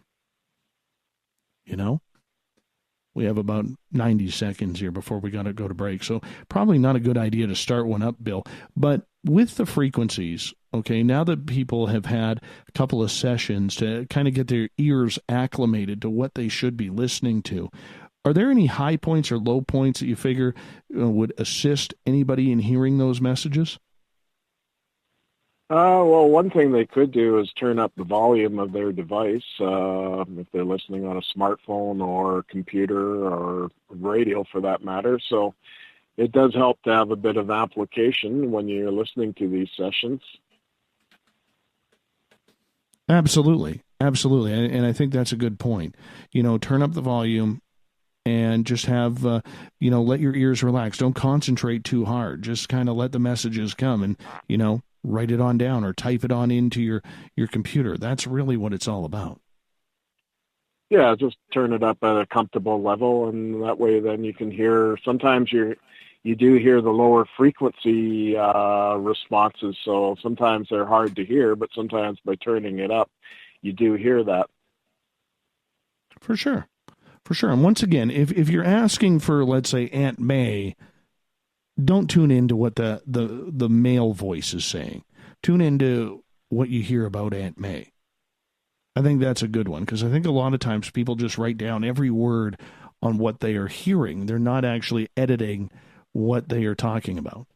You know? We have about 90 seconds here before we got to go to break. So probably not a good idea to start one up, Bill. But with the frequencies, okay, now that people have had a couple of sessions to kind of get their ears acclimated to what they should be listening to, are there any high points or low points that you figure would assist anybody in hearing those messages? Well, one thing they could do is turn up the volume of their device if they're listening on a smartphone or computer or radio for that matter. So it does help to have a bit of amplification when you're listening to these sessions. Absolutely. Absolutely. And I think that's a good point. Turn up the volume and just have, let your ears relax. Don't concentrate too hard. Just kind of let the messages come and, write it on down or type it on into your computer. That's really what it's all about. Yeah, just turn it up at a comfortable level, and that way then you can hear. Sometimes you do hear the lower frequency responses, so sometimes they're hard to hear, but sometimes by turning it up, you do hear that. For sure. And once again, if you're asking for, let's say, Aunt May, don't tune into what the male voice is saying. Tune into what you hear about Aunt May. I think that's a good one, because I think a lot of times people just write down every word on what they are hearing. They're not actually editing what they are talking about.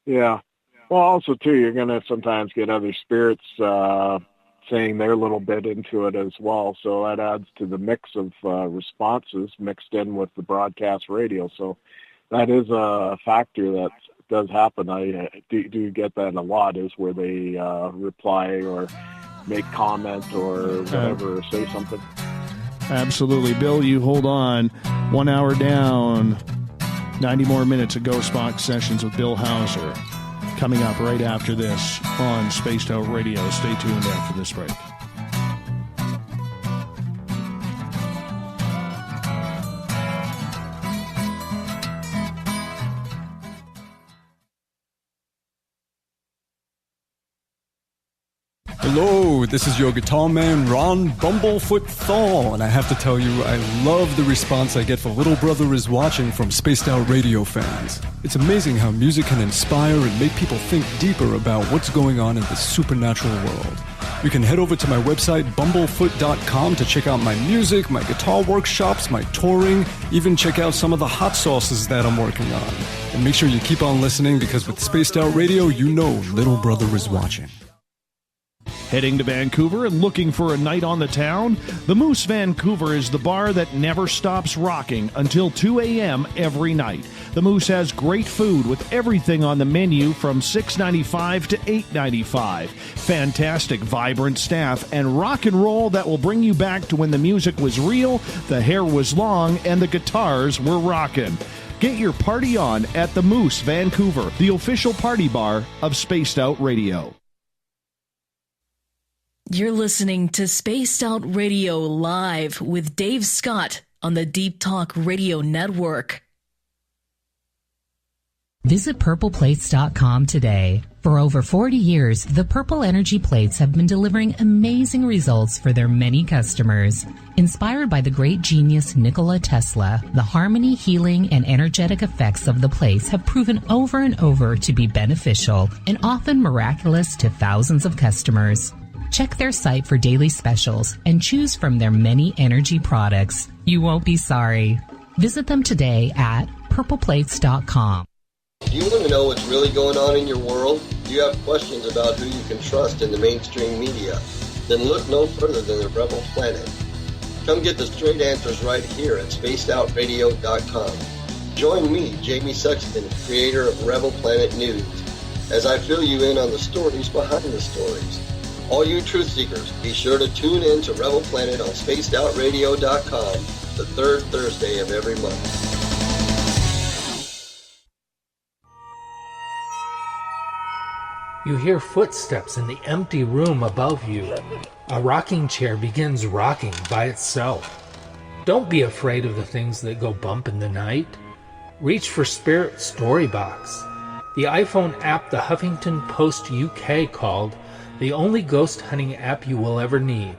Yeah. Well, also, too, you're going to sometimes get other spirits saying their little bit into it as well. So that adds to the mix of responses mixed in with the broadcast radio. So that is a factor that does happen. I do get that a lot, is where they reply or make comment or whatever, or say something. Absolutely. Bill, you hold on. 1 hour down. 90 more minutes of Ghost Box Sessions with Bill Hauser. Coming up right after this on Spaced Out Radio. Stay tuned after this break. Hello, this is your guitar man, Ron Bumblefoot Thal, and I have to tell you, I love the response I get for Little Brother Is Watching from Spaced Out Radio fans. It's amazing how music can inspire and make people think deeper about what's going on in the supernatural world. You can head over to my website, bumblefoot.com, to check out my music, my guitar workshops, my touring, even check out some of the hot sauces that I'm working on. And make sure you keep on listening, because with Spaced Out Radio, you know Little Brother is watching. Heading to Vancouver and looking for a night on the town? The Moose Vancouver is the bar that never stops rocking until 2 a.m. every night. The Moose has great food with everything on the menu from $6.95 to $8.95. Fantastic, vibrant staff and rock and roll that will bring you back to when the music was real, the hair was long, and the guitars were rocking. Get your party on at the Moose Vancouver, the official party bar of Spaced Out Radio. You're listening to Spaced Out Radio Live with Dave Scott on the Deep Talk Radio Network. Visit purpleplates.com today. For over 40 years, the Purple Energy Plates have been delivering amazing results for their many customers. Inspired by the great genius Nikola Tesla, the harmony, healing, and energetic effects of the plates have proven over and over to be beneficial and often miraculous to thousands of customers. Check their site for daily specials and choose from their many energy products. You won't be sorry. Visit them today at purpleplates.com. Do you want to know what's really going on in your world? Do you have questions about who you can trust in the mainstream media? Then look no further than the Rebel Planet. Come get the straight answers right here at spacedoutradio.com. Join me, Jamie Sexton, creator of Rebel Planet News, as I fill you in on the stories behind the stories. All you truth seekers, be sure to tune in to Rebel Planet on spacedoutradio.com the third Thursday of every month. You hear footsteps in the empty room above you. A rocking chair begins rocking by itself. Don't be afraid of the things that go bump in the night. Reach for Spirit Storybox, the iPhone app the Huffington Post UK called the only ghost hunting app you will ever need.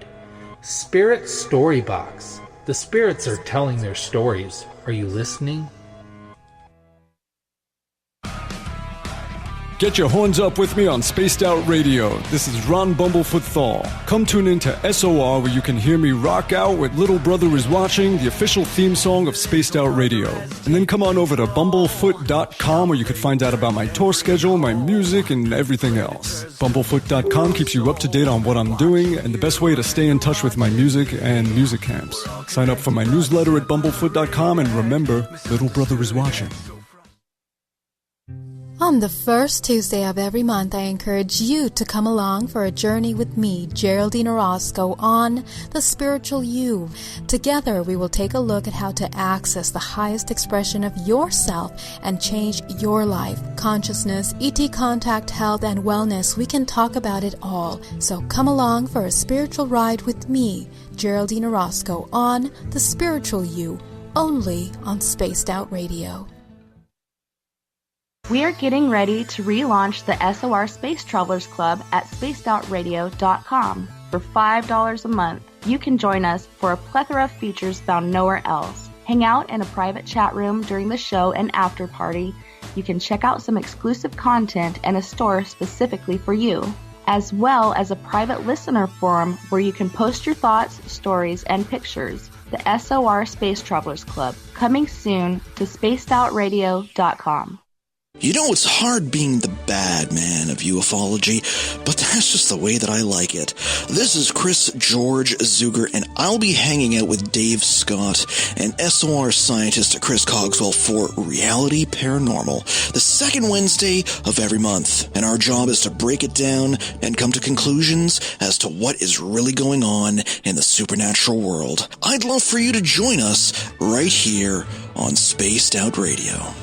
Spirit Storybox. The spirits are telling their stories. Are you listening? Get your horns up with me on Spaced Out Radio. This is Ron Bumblefoot Thal. Come tune in to SOR where you can hear me rock out with Little Brother Is Watching, the official theme song of Spaced Out Radio. And then come on over to bumblefoot.com where you can find out about my tour schedule, my music, and everything else. Bumblefoot.com keeps you up to date on what I'm doing and the best way to stay in touch with my music and music camps. Sign up for my newsletter at bumblefoot.com and remember, Little Brother Is Watching. On the first Tuesday of every month, I encourage you to come along for a journey with me, Geraldine Orozco, on The Spiritual You. Together, we will take a look at how to access the highest expression of yourself and change your life. Consciousness, ET contact, health, and wellness, we can talk about it all. So come along for a spiritual ride with me, Geraldine Orozco, on The Spiritual You, only on Spaced Out Radio. We are getting ready to relaunch the SOR Space Travelers Club at spacedoutradio.com. For $5 a month, you can join us for a plethora of features found nowhere else. Hang out in a private chat room during the show and after party. You can check out some exclusive content and a store specifically for you, as well as a private listener forum where you can post your thoughts, stories, and pictures. The SOR Space Travelers Club, coming soon to spacedoutradio.com. You know, it's hard being the bad man of ufology, but that's just the way that I like it. This is Chris George Zuger, and I'll be hanging out with Dave Scott and SOR scientist Chris Cogswell for Reality Paranormal, the second Wednesday of every month. And our job is to break it down and come to conclusions as to what is really going on in the supernatural world. I'd love for you to join us right here on Spaced Out Radio.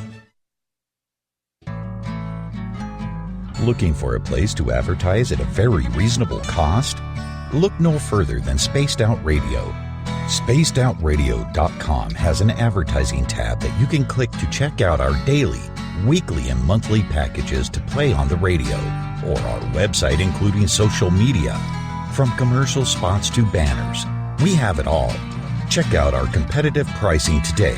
Looking for a place to advertise at a very reasonable cost? Look no further than Spaced Out Radio. SpacedOutRadio.com has an advertising tab that you can click to check out our daily, weekly, and monthly packages to play on the radio, or our website including social media. From commercial spots to banners, we have it all. Check out our competitive pricing today.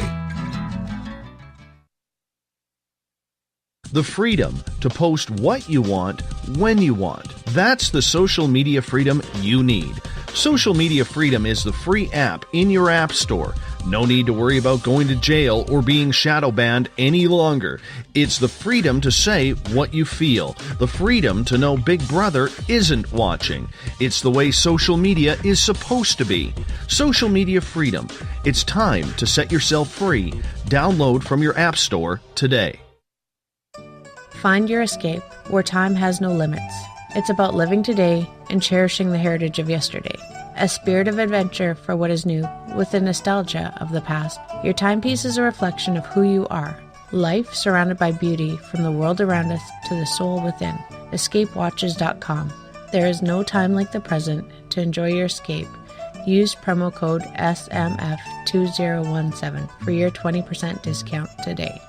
The freedom to post what you want, when you want. That's the social media freedom you need. Social Media Freedom is the free app in your app store. No need to worry about going to jail or being shadow banned any longer. It's the freedom to say what you feel. The freedom to know Big Brother isn't watching. It's the way social media is supposed to be. Social Media Freedom. It's time to set yourself free. Download from your app store today. Find your escape where time has no limits. It's about living today and cherishing the heritage of yesterday. A spirit of adventure for what is new, with the nostalgia of the past. Your timepiece is a reflection of who you are. Life surrounded by beauty from the world around us to the soul within. EscapeWatches.com. There is no time like the present to enjoy your escape. Use promo code SMF2017 for your 20% discount today.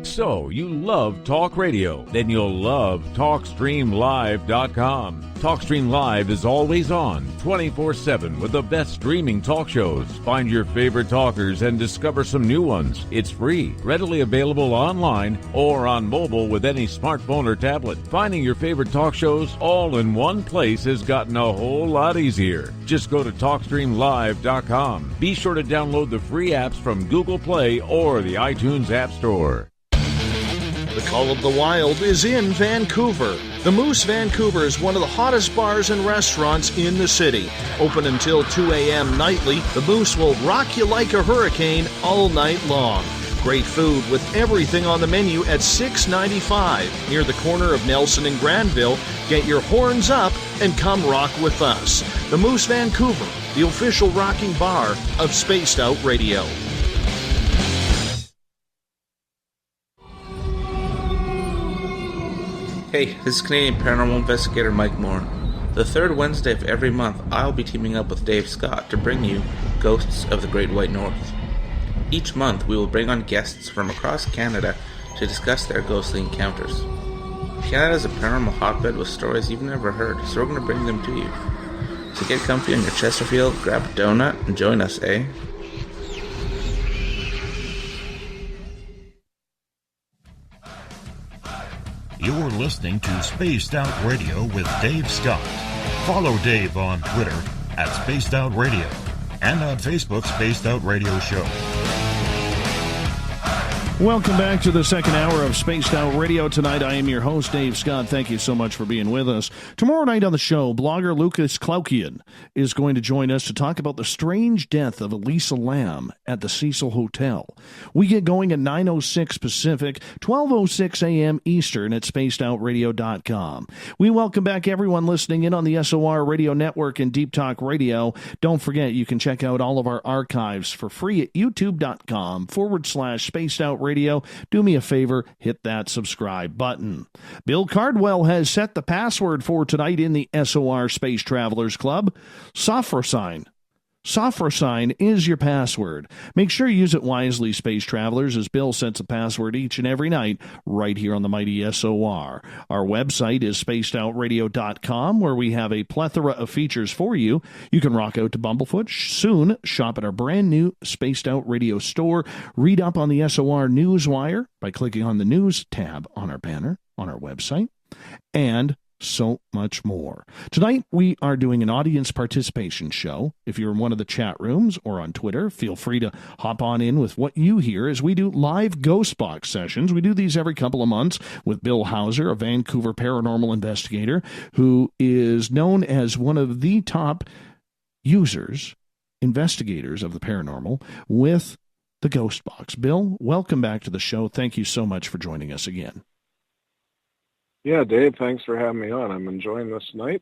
So, you love talk radio? Then you'll love TalkStreamLive.com. TalkStream Live is always on, 24/7, with the best streaming talk shows. Find your favorite talkers and discover some new ones. It's free, readily available online or on mobile with any smartphone or tablet. Finding your favorite talk shows all in one place has gotten a whole lot easier. Just go to TalkStreamLive.com. Be sure to download the free apps from Google Play or the iTunes App Store. The Call of the Wild is in Vancouver. The Moose Vancouver is one of the hottest bars and restaurants in the city. Open until 2 a.m. nightly, the Moose will rock you like a hurricane all night long. Great food with everything on the menu at $6.95 near the corner of Nelson and Granville. Get your horns up and come rock with us. The Moose Vancouver, the official rocking bar of Spaced Out Radio. Hey, this is Canadian Paranormal Investigator Mike Moore. The third Wednesday of every month, I'll be teaming up with Dave Scott to bring you Ghosts of the Great White North. Each month, we will bring on guests from across Canada to discuss their ghostly encounters. Canada is a paranormal hotbed with stories you've never heard, so we're going to bring them to you. So get comfy on your Chesterfield, grab a donut, and join us, eh? You're listening to Spaced Out Radio with Dave Scott. Follow Dave on Twitter at Spaced Out Radio and on Facebook, Spaced Out Radio Show. Welcome back to the second hour of Spaced Out Radio. Tonight, I am your host, Dave Scott. Thank you so much for being with us. Tomorrow night on the show, blogger Lucas Klaukian is going to join us to talk about the strange death of Elisa Lam at the Cecil Hotel. We get going at 9:06 Pacific, 12:06 a.m. Eastern at spacedoutradio.com. We welcome back everyone listening in on the SOR Radio Network and Deep Talk Radio. Don't forget, you can check out all of our archives for free at youtube.com/Spaced Out Radio. Do me a favor, hit that subscribe button. Bill Cardwell has set the password for tonight in the SOR Space Travelers Club. Sophrosine. Sophrosine is your password. Make sure you use it wisely, Space Travelers, as Bill sets a password each and every night right here on the mighty SOR. Our website is spacedoutradio.com, where we have a plethora of features for you. You can rock out to Bumblefoot, soon shop at our brand new Spaced Out Radio store, read up on the SOR Newswire by clicking on the News tab on our banner on our website, and so much more. Tonight, we are doing an audience participation show. If you're in one of the chat rooms or on Twitter, feel free to hop on in with what you hear as we do live Ghost Box sessions. We do these every couple of months with Bill Hauser, a Vancouver paranormal investigator, who is known as one of the top investigators of the paranormal with the Ghost Box. Bill, welcome back to the show. Thank you so much for joining us again. Yeah, Dave, thanks for having me on. I'm enjoying this night.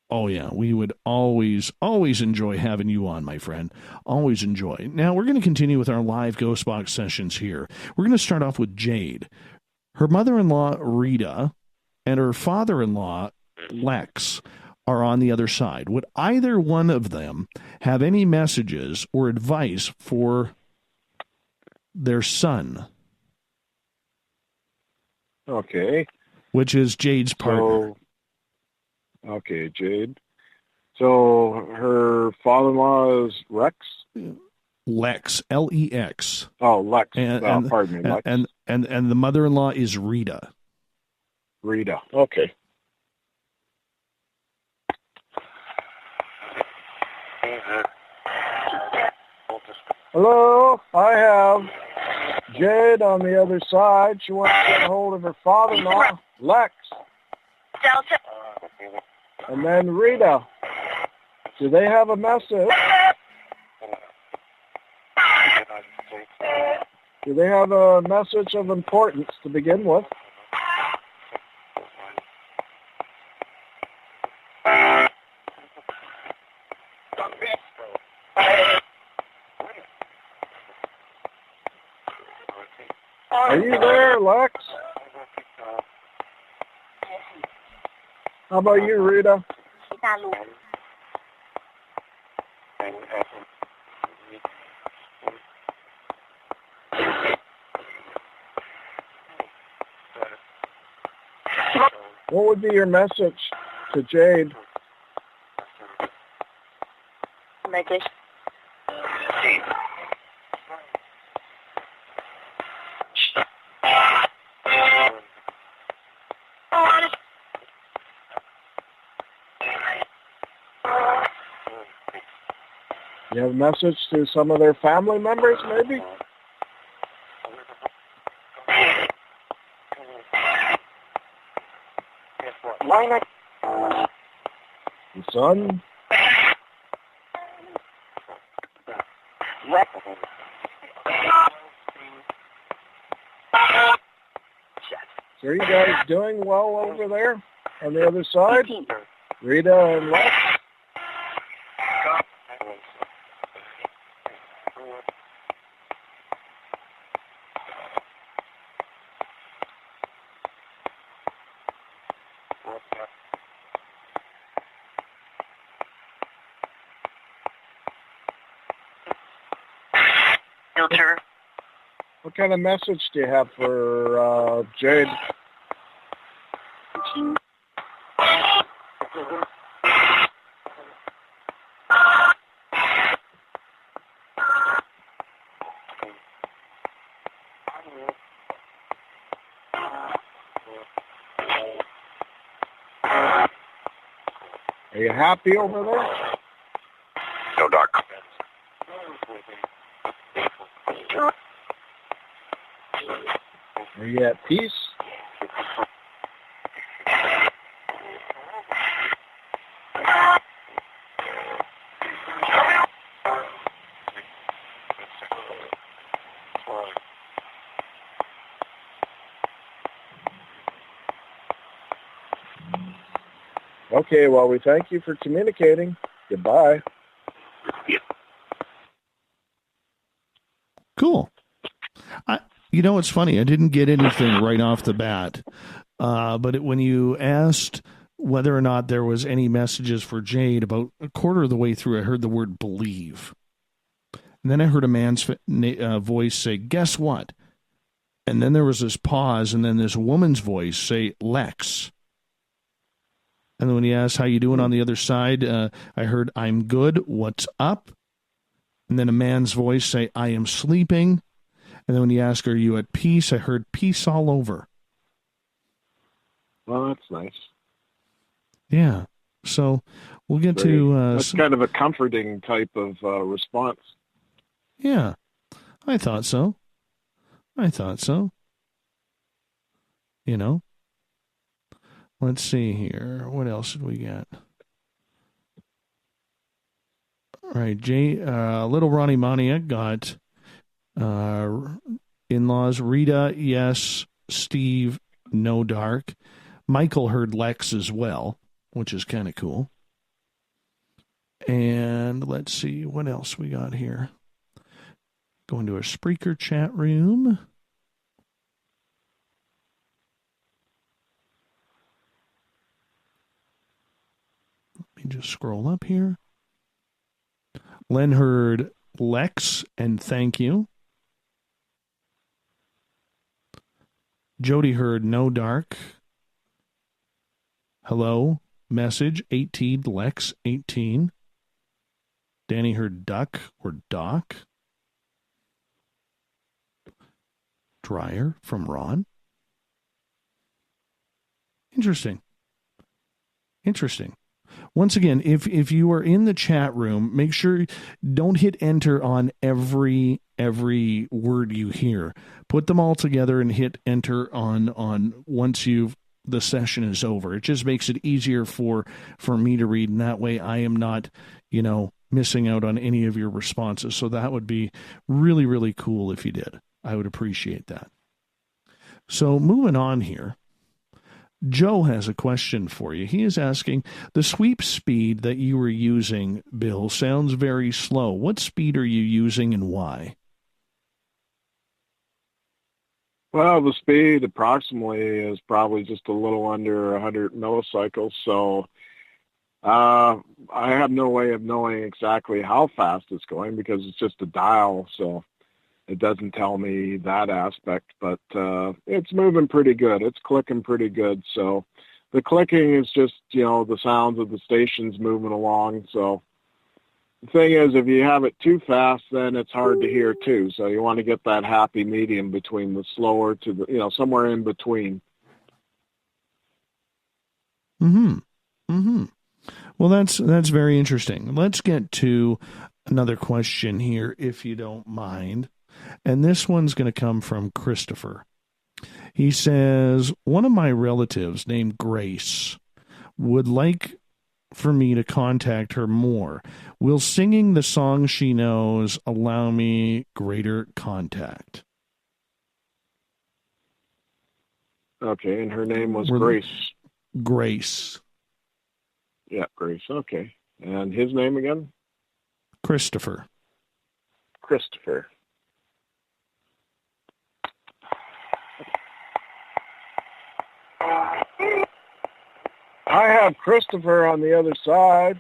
Oh, yeah, we would always enjoy having you on, my friend. Always enjoy. Now, we're going to continue with our live Ghost Box sessions here. We're going to start off with Jade. Her mother-in-law, Rita, and her father-in-law, Lex, are on the other side. Would either one of them have any messages or advice for their son? Okay. Which is Jade's partner. Okay, Jade. So her father-in-law is Rex? Lex, L-E-X. Oh, Lex. And, pardon me, Lex. And the mother-in-law is Rita. Rita. Okay. Hello, I have Jade on the other side. She wants to get a hold of her father-in-law, Lex. Delta. And then Rita. Do they have a message? Do they have a message of importance to begin with? Are you there, Lex? How about you, Rita? What would be your message to Jade? You have a message to some of their family members, maybe? The son? So are you guys doing well over there on the other side? Rita and Lex? Filter. What kind of message do you have for Jade? you happy over there? No, Doc. Are you at peace? Okay, well, we thank you for communicating. Goodbye. Cool. It's funny. I didn't get anything right off the bat, but when you asked whether or not there was any messages for Jade, about a quarter of the way through, I heard the word believe. And then I heard a man's voice say, guess what? And then there was this pause, and then this woman's voice say, Lex. And then when he asked, how you doing on the other side, I heard, I'm good, what's up? And then a man's voice say, I am sleeping. And then when he asked, are you at peace? I heard peace all over. Well, that's nice. Yeah. So we'll get to... that's kind of a comforting type of response. Yeah. I thought so. Let's see here. What else did we get? All right, little Ronnie Mania got in-laws. Rita, yes. Steve, no dark. Michael heard Lex as well, which is kind of cool. And let's see what else we got here. Going to our Spreaker chat room. Let me just scroll up here. Len heard Lex and thank you. Jody heard no dark. Hello, message 18 Lex 18. Danny heard duck or doc. Dryer from Ron. Interesting. Once again, if you are in the chat room, make sure don't hit enter on every word you hear. Put them all together and hit enter on once the session is over. It just makes it easier for me to read, and that way I am not, missing out on any of your responses. So that would be really, really cool if you did. I would appreciate that. So moving on here. Joe has a question for you. He is asking, the sweep speed that you were using, Bill, sounds very slow. What speed are you using and why? Well, the speed approximately is probably just a little under 100 millicycles. So I have no way of knowing exactly how fast it's going because it's just a dial. So it doesn't tell me that aspect, but it's moving pretty good. It's clicking pretty good. So the clicking is just, the sounds of the stations moving along. So the thing is, if you have it too fast, then it's hard to hear too. So you want to get that happy medium between the slower to the, somewhere in between. Well, that's very interesting. Let's get to another question here, if you don't mind. And this one's going to come from Christopher. He says, one of my relatives named Grace would like for me to contact her more. Will singing the song she knows allow me greater contact? Okay, and her name was Grace. Grace. Yeah, Grace. Okay. And his name again? Christopher. I have Christopher on the other side.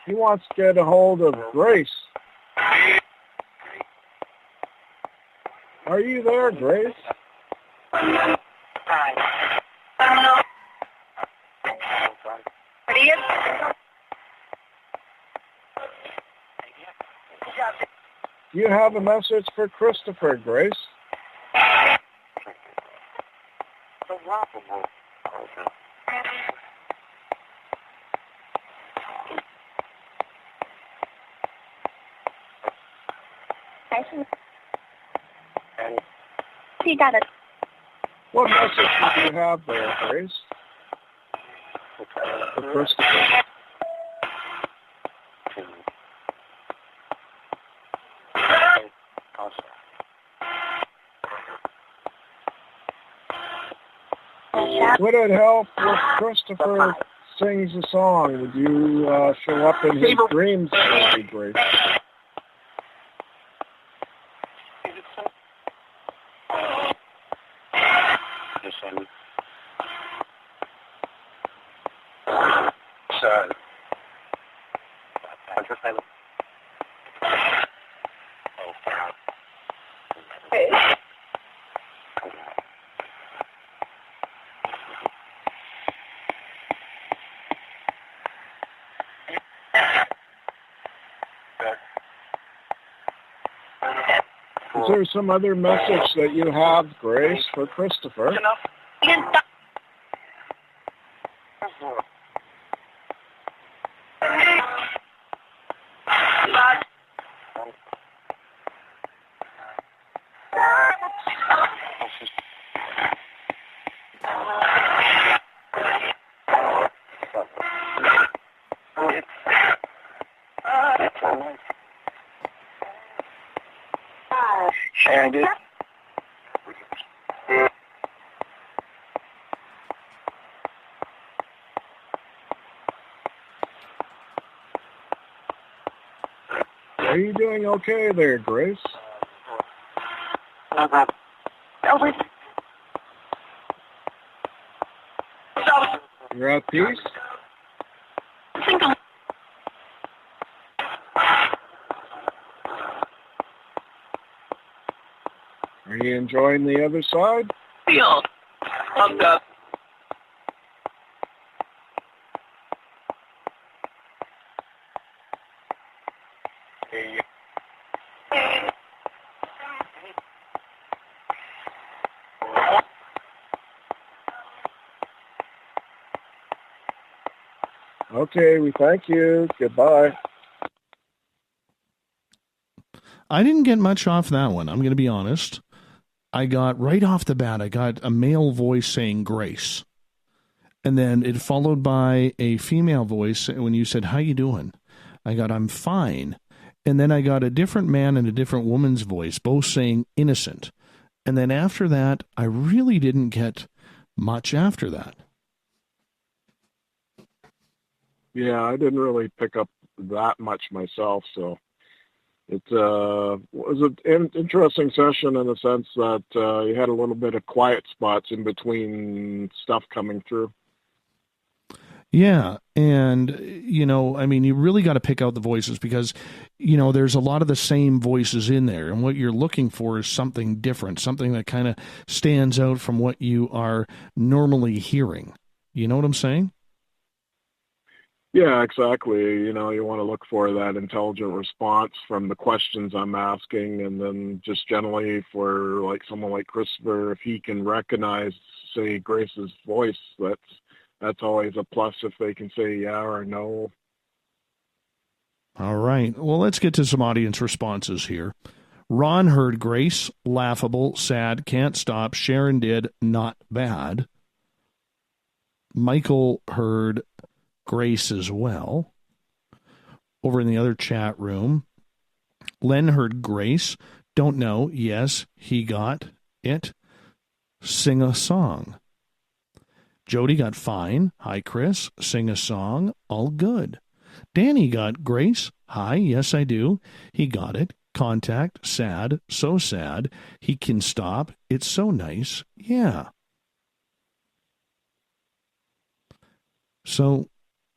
He wants to get a hold of Grace. Are you there, Grace? You have a message for Christopher, Grace. He got it. What message do you have there, Grace? For Christopher. Would it help if Christopher sings a song? Would you show up in his dreams? That would be great. Is there some other message that you have, Grace, for Christopher? Are you doing okay there, Grace? You're at peace? Are you enjoying the other side? Yeah. Okay, we thank you. Goodbye. I didn't get much off that one. I'm going to be honest. I got right off the bat, I got a male voice saying Grace. And then it followed by a female voice when you said, how you doing? I got, I'm fine. And then I got a different man and a different woman's voice, both saying innocent. And then after that, I really didn't get much after that. Yeah, I didn't really pick up that much myself, so it was an interesting session in the sense that you had a little bit of quiet spots in between stuff coming through. Yeah, and, you really got to pick out the voices because, there's a lot of the same voices in there, and what you're looking for is something different, something that kind of stands out from what you are normally hearing. You know what I'm saying? Yeah, exactly. You want to look for that intelligent response from the questions I'm asking, and then just generally for like someone like Christopher, if he can recognize, say, Grace's voice, that's always a plus if they can say yeah or no. All right. Well, let's get to some audience responses here. Ron heard Grace, laughable, sad, can't stop. Sharon did, not bad. Michael heard Grace as well. Over in the other chat room, Len heard Grace. Don't know. Yes, he got it. Sing a song. Jody got fine. Hi, Chris. Sing a song. All good. Danny got Grace. Hi. Yes, I do. He got it. Contact. Sad. So sad. He can stop. It's so nice. Yeah. So,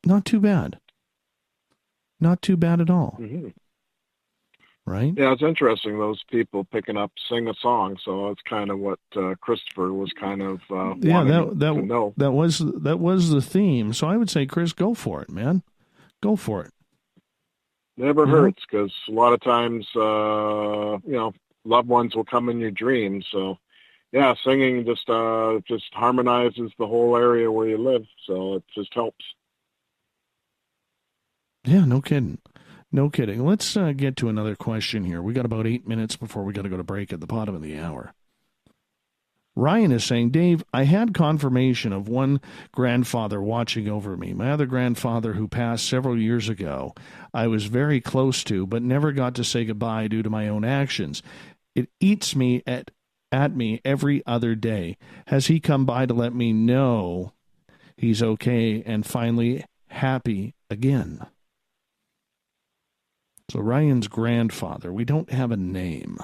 not too bad. Not too bad at all. Mm-hmm. Right? Yeah, it's interesting, those people picking up Sing a Song, so that's kind of what Christopher was kind of wanting to know. That was the theme, so I would say, Chris, go for it, man. Go for it. Never hurts, because a lot of times, loved ones will come in your dreams, so yeah, singing just harmonizes the whole area where you live, so it just helps. Yeah, no kidding. No kidding. Let's get to another question here. We got about 8 minutes before we got to go to break at the bottom of the hour. Ryan is saying, Dave, I had confirmation of one grandfather watching over me. My other grandfather, who passed several years ago, I was very close to, but never got to say goodbye due to my own actions. It eats me at me every other day. Has he come by to let me know he's okay and finally happy again? So Ryan's grandfather, we don't have a name.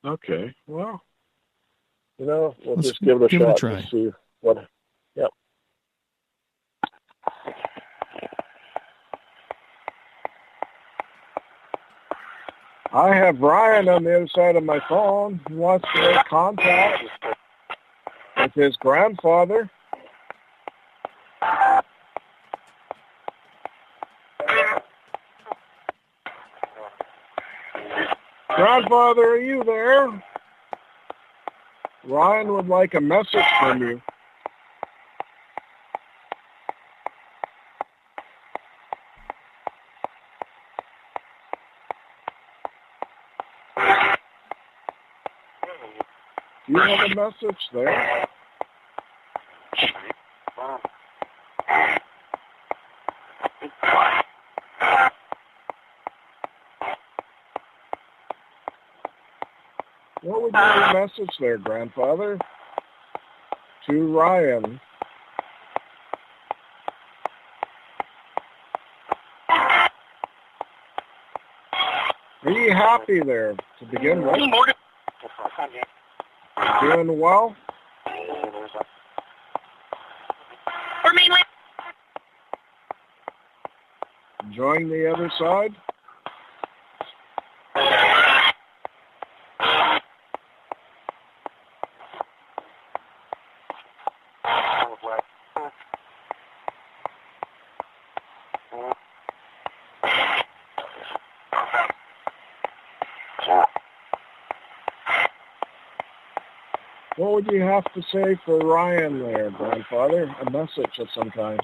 Okay, well, we'll Let's just give it a shot a try. to see what. Yep. I have Ryan on the other side of my phone. He wants to make contact with his grandfather. Grandfather, are you there? Ryan would like a message from you. Do you have a message there? What would be your message there, grandfather? To Ryan. Are you happy there to begin with? Doing well? Enjoying the other side? What would you have to say for Ryan there, grandfather? A message of some kind.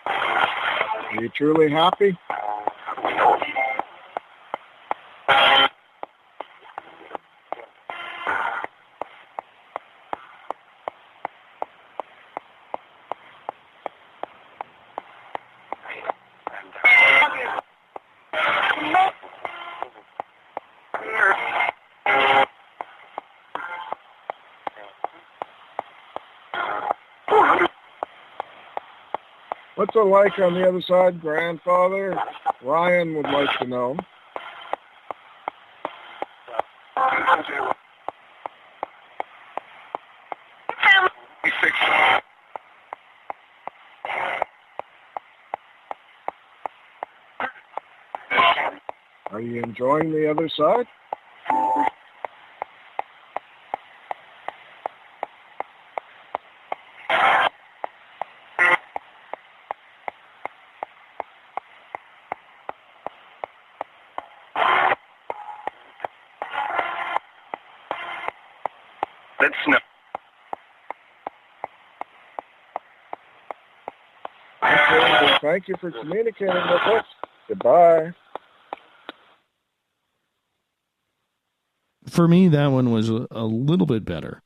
Are you truly happy? What's it like on the other side, grandfather? Ryan would like to know. Are you enjoying the other side? Let's know. Okay, thank you for communicating with us. Goodbye. For me, that one was a little bit better.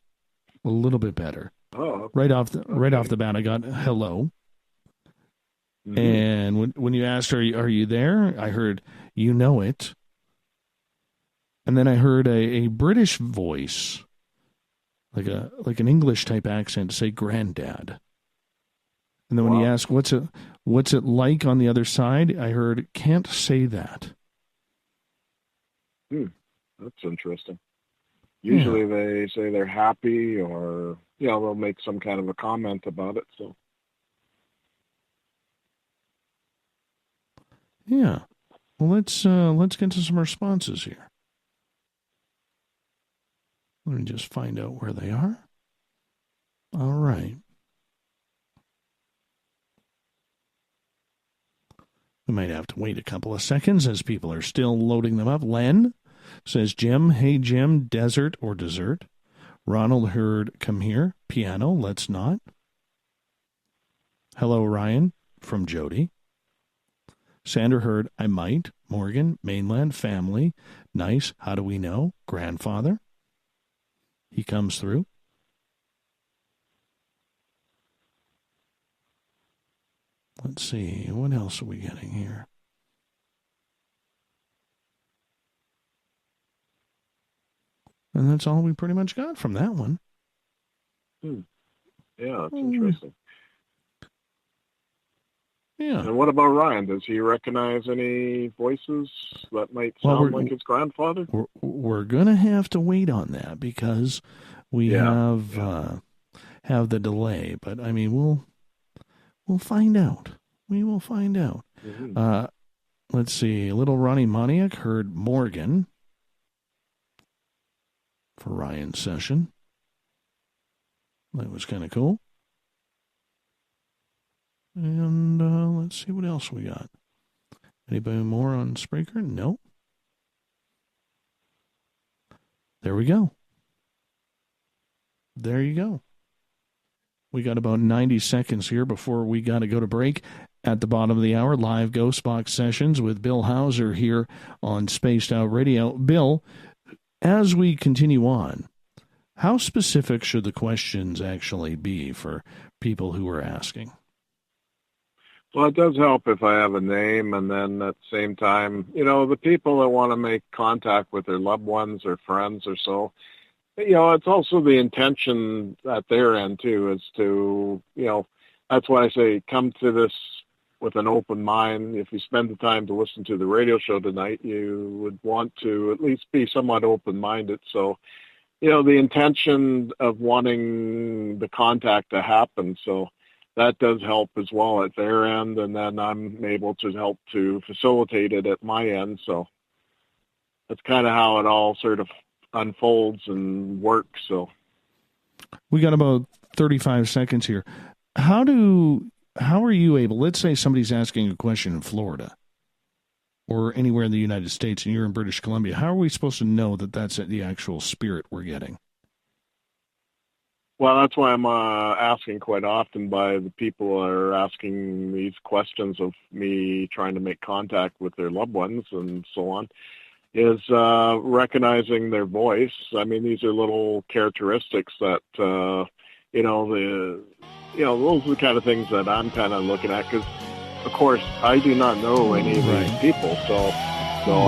A little bit better. Oh, right off the bat, I got hello. Mm-hmm. And when you asked, are you there? I heard, you know it. And then I heard a British voice, like an English type accent, say granddad. And then when you ask what's it like on the other side, I heard can't say that. That's interesting. Usually they say they're happy, or they'll make some kind of a comment about it. So yeah, well let's get to some responses here. Let me just find out where they are. All right. We might have to wait a couple of seconds as people are still loading them up. Len says, Jim, hey Jim, desert or dessert? Ronald heard, come here, piano, let's not. Hello, Ryan. from Jody. Sandra heard, I might. Morgan, mainland, family. Nice. How do we know? Grandfather. He comes through. Let's see. What else are we getting here? And that's all we pretty much got from that one. Yeah, that's interesting. Yeah. And what about Ryan? Does he recognize any voices that might sound like his grandfather? We're going to have to wait on that because we have the delay. But, I mean, we'll find out. We will find out. Mm-hmm. Let's see. Little Ronnie Moniak heard Morgan for Ryan's session. That was kind of cool. And let's see what else we got. Anybody more on Spreaker? No. There we go. There you go. We got about 90 seconds here before we got to go to break. At the bottom of the hour, live Ghost Box sessions with Bill Hauser here on Spaced Out Radio. Bill, as we continue on, how specific should the questions actually be for people who are asking? Well, it does help if I have a name, and then at the same time, the people that want to make contact with their loved ones or friends or so, it's also the intention at their end, too, is to, that's why I say come to this with an open mind. If you spend the time to listen to the radio show tonight, you would want to at least be somewhat open-minded. So, the intention of wanting the contact to happen, so that does help as well at their end, and then I'm able to help to facilitate it at my end. So that's kind of how it all sort of unfolds and works. So we got about 35 seconds here. How are you able, let's say somebody's asking a question in Florida or anywhere in the United States and you're in British Columbia, how are we supposed to know that that's the actual spirit we're getting? Well, that's why I'm asking quite often by the people who are asking these questions of me trying to make contact with their loved ones and so on, is recognizing their voice. I mean, these are little characteristics that, those are the kind of things that I'm kind of looking at because, of course, I do not know any of these people, so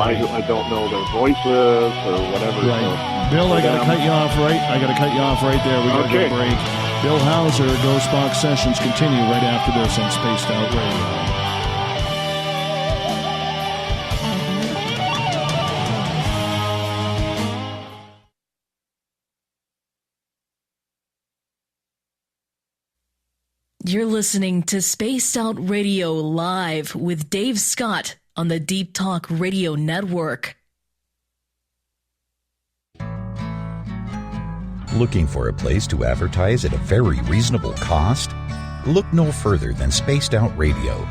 I don't know their voices or whatever. Right. So, Bill, I got to cut you off right there. We got to go break. Bill Hauser, Ghost Box Sessions continue right after this on Spaced Out Radio. You're listening to Spaced Out Radio Live with Dave Scott on the Deep Talk Radio Network. Looking for a place to advertise at a very reasonable cost? Look no further than Spaced Out Radio.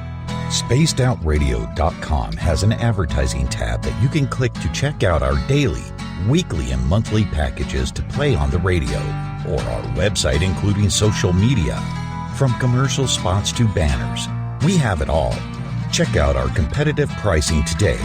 SpacedOutRadio.com has an advertising tab that you can click to check out our daily, weekly, and monthly packages to play on the radio, or our website including social media. From commercial spots to banners, we have it all. Check out our competitive pricing today.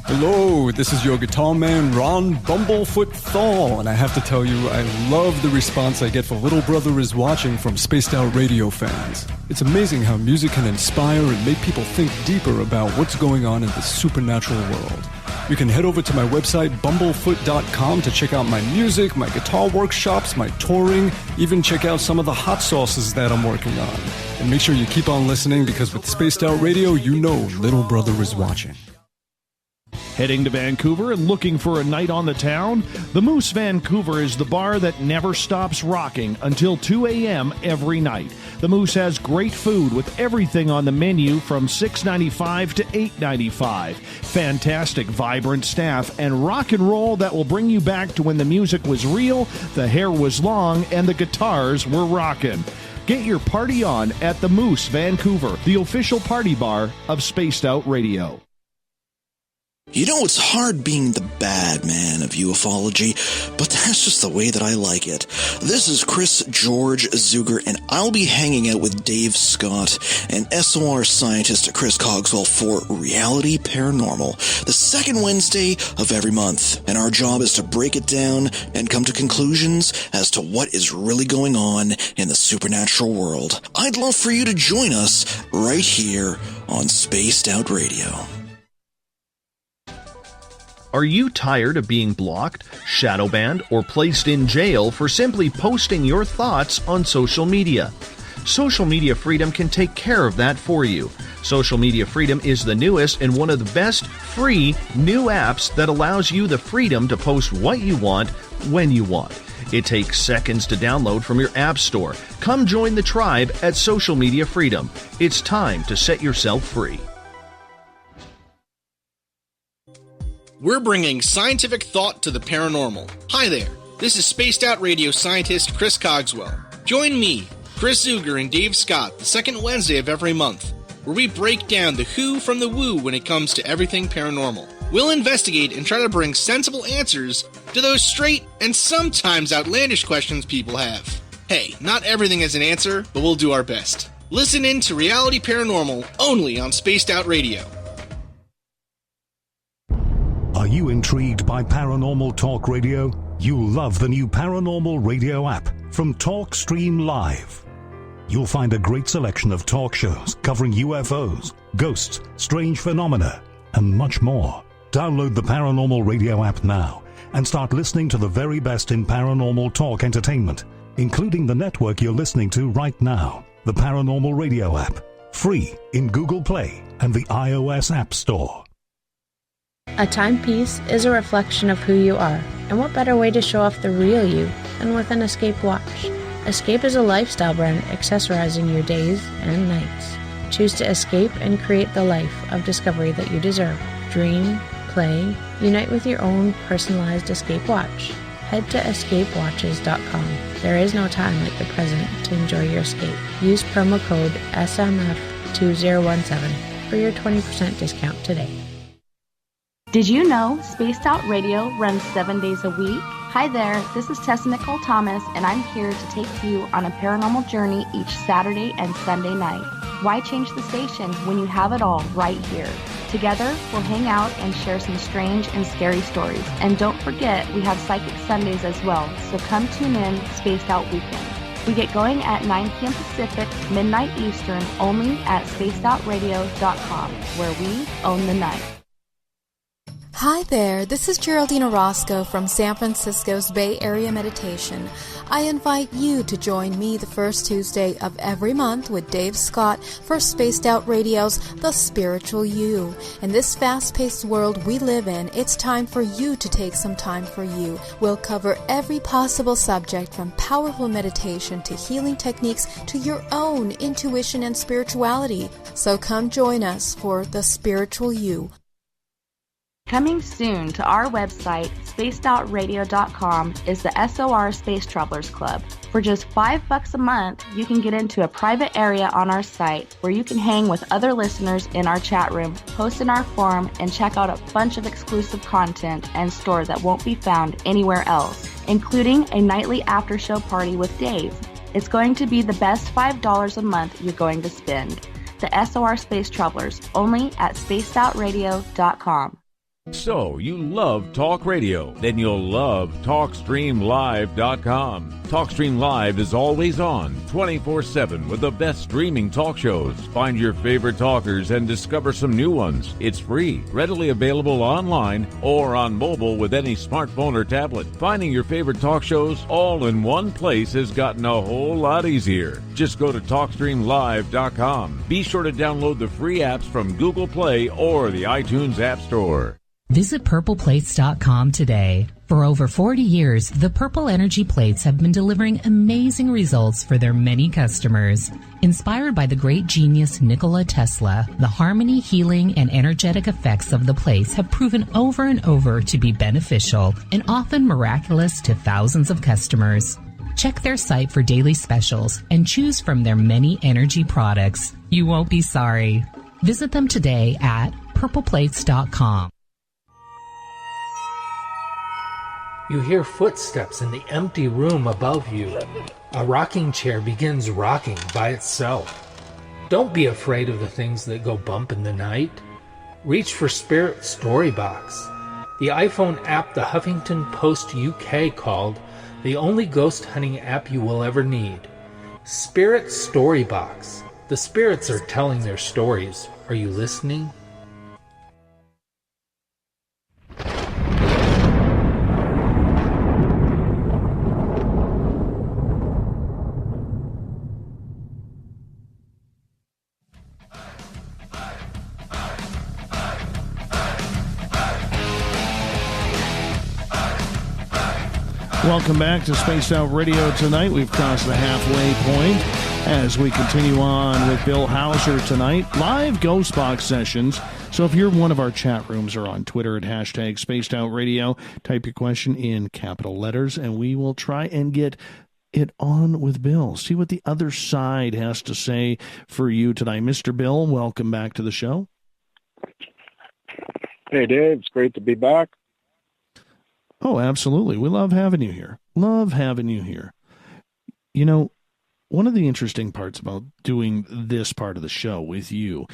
Hello, this is your guitar man, Ron Bumblefoot THAL, and I have to tell you, I love the response I get for Little Brother is Watching from Spaced Out Radio fans. It's amazing how music can inspire and make people think deeper about what's going on in the supernatural world. You can head over to my website, bumblefoot.com, to check out my music, my guitar workshops, my touring, even check out some of the hot sauces that I'm working on. And make sure you keep on listening because with Spaced Out Radio, you know Little Brother is watching. Heading to Vancouver and looking for a night on the town? The Moose Vancouver is the bar that never stops rocking until 2 a.m. every night. The Moose has great food with everything on the menu from $6.95 to $8.95. Fantastic, vibrant staff and rock and roll that will bring you back to when the music was real, the hair was long, and the guitars were rocking. Get your party on at the Moose Vancouver, the official party bar of Spaced Out Radio. You know, it's hard being the bad man of ufology, but that's just the way that I like it. This is Chris George Zuger, and I'll be hanging out with Dave Scott and SOR scientist Chris Cogswell for Reality Paranormal, the second Wednesday of every month. And our job is to break it down and come to conclusions as to what is really going on in the supernatural world. I'd love for you to join us right here on Spaced Out Radio. Are you tired of being blocked, shadow banned, or placed in jail for simply posting your thoughts on social media? Social Media Freedom can take care of that for you. Social Media Freedom is the newest and one of the best free new apps that allows you the freedom to post what you want, when you want. It takes seconds to download from your app store. Come join the tribe at Social Media Freedom. It's time to set yourself free. We're bringing scientific thought to the paranormal. Hi there, this is Spaced Out Radio scientist Chris Cogswell. Join me, Chris Zuger, and Dave Scott the second Wednesday of every month, where we break down the who from the woo when it comes to everything paranormal. We'll investigate and try to bring sensible answers to those straight and sometimes outlandish questions people have. Hey, not everything is an answer, but we'll do our best. Listen in to Reality Paranormal only on Spaced Out Radio. Are you intrigued by Paranormal Talk Radio? You'll love the new Paranormal Radio app from TalkStream Live. You'll find a great selection of talk shows covering UFOs, ghosts, strange phenomena, and much more. Download the Paranormal Radio app now and start listening to the very best in paranormal talk entertainment, including the network you're listening to right now, the Paranormal Radio app, free in Google Play and the iOS App Store. A timepiece is a reflection of who you are, and what better way to show off the real you than with an Escape watch? Escape is a lifestyle brand accessorizing your days and nights. Choose to escape and create the life of discovery that you deserve. Dream, play, unite with your own personalized Escape watch. Head to escapewatches.com. There is no time like the present to enjoy your escape. Use promo code SMF2017 for your 20% discount today. Did you know Spaced Out Radio runs 7 days a week? Hi there, this is Tessa Nicole Thomas, and I'm here to take you on a paranormal journey each Saturday and Sunday night. Why change the station when you have it all right here? Together, we'll hang out and share some strange and scary stories. And don't forget, we have Psychic Sundays as well, so come tune in Spaced Out Weekend. We get going at 9 p.m. Pacific, midnight Eastern, only at spacedoutradio.com, where we own the night. Hi there, this is Geraldine Orozco from San Francisco's Bay Area Meditation. I invite you to join me the first Tuesday of every month with Dave Scott for Spaced Out Radio's The Spiritual You. In this fast-paced world we live in, it's time for you to take some time for you. We'll cover every possible subject from powerful meditation to healing techniques to your own intuition and spirituality. So come join us for The Spiritual You. Coming soon to our website, spacedoutradio.com, is the SOR Space Travelers Club. For just $5 a month, you can get into a private area on our site where you can hang with other listeners in our chat room, post in our forum, and check out a bunch of exclusive content and store that won't be found anywhere else, including a nightly after-show party with Dave. It's going to be the best $5 a month you're going to spend. The SOR Space Travelers, only at spacedoutradio.com. So, you love talk radio? Then you'll love TalkStreamLive.com. TalkStream Live is always on, 24/7, with the best streaming talk shows. Find your favorite talkers and discover some new ones. It's free, readily available online or on mobile with any smartphone or tablet. Finding your favorite talk shows all in one place has gotten a whole lot easier. Just go to TalkStreamLive.com. Be sure to download the free apps from Google Play or the iTunes App Store. Visit purpleplates.com today. For over 40 years, the Purple Energy Plates have been delivering amazing results for their many customers. Inspired by the great genius Nikola Tesla, the harmony, healing, and energetic effects of the plates have proven over and over to be beneficial and often miraculous to thousands of customers. Check their site for daily specials and choose from their many energy products. You won't be sorry. Visit them today at purpleplates.com. You hear footsteps in the empty room above you. A rocking chair begins rocking by itself. Don't be afraid of the things that go bump in the night. Reach for Spirit Storybox, the iPhone app the Huffington Post UK called the only ghost hunting app you will ever need. Spirit Storybox. The spirits are telling their stories. Are you listening? Welcome back to Spaced Out Radio tonight. We've crossed the halfway point as we continue on with Bill Hauser tonight. Live Ghost Box sessions. So if you're one of our chat rooms or on Twitter at hashtag Spaced Out Radio, type your question in capital letters and we will try and get it on with Bill. See what the other side has to say for you tonight. Mr. Bill, welcome back to the show. Hey, Dave. It's great to be back. Oh, absolutely. We love having you here. Love having you here. You know, one of the interesting parts about doing this part of the show with you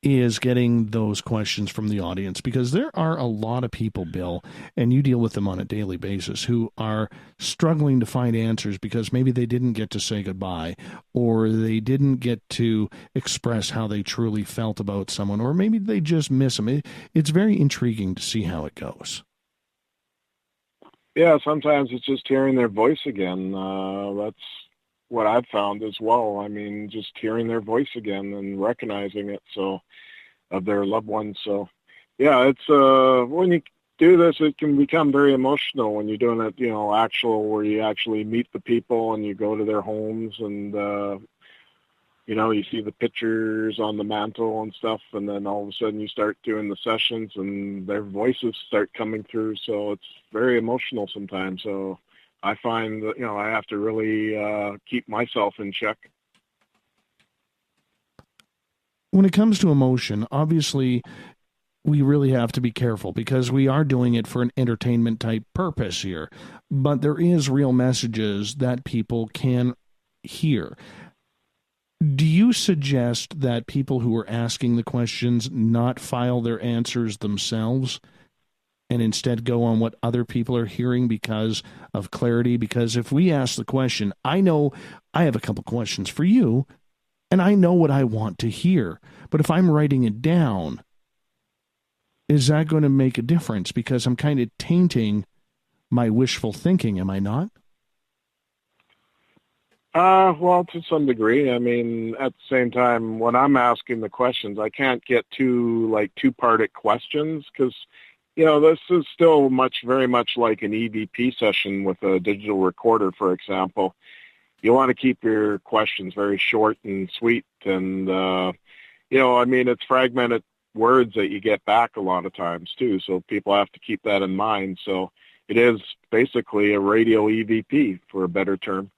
is getting those questions from the audience, because there are a lot of people, Bill, and you deal with them on a daily basis, who are struggling to find answers because maybe they didn't get to say goodbye, or they didn't get to express how they truly felt about someone, or maybe they just miss them. It's very intriguing to see how it goes. Yeah, sometimes it's just hearing their voice again. That's what I've found as well. I mean, just hearing their voice again and recognizing it, so, of their loved ones. So, yeah, it's when you do this, it can become very emotional when you're doing it, where you actually meet the people and you go to their homes and, you see the pictures on the mantle and stuff, and then all of a sudden you start doing the sessions and their voices start coming through. So it's very emotional sometimes. So I find that, I have to really keep myself in check. When it comes to emotion, obviously, we really have to be careful because we are doing it for an entertainment type purpose here. But there is real messages that people can hear. Do you suggest that people who are asking the questions not file their answers themselves and instead go on what other people are hearing because of clarity? Because if we ask the question, I know I have a couple questions for you, and I know what I want to hear. But if I'm writing it down, is that going to make a difference? Because I'm kind of tainting my wishful thinking, am I not? Well, to some degree. I mean, at the same time, when I'm asking the questions, I can't get two-parted questions because, this is still very much like an EVP session with a digital recorder, for example. You want to keep your questions very short and sweet. And, it's fragmented words that you get back a lot of times, too. So people have to keep that in mind. So it is basically a radio EVP, for a better term.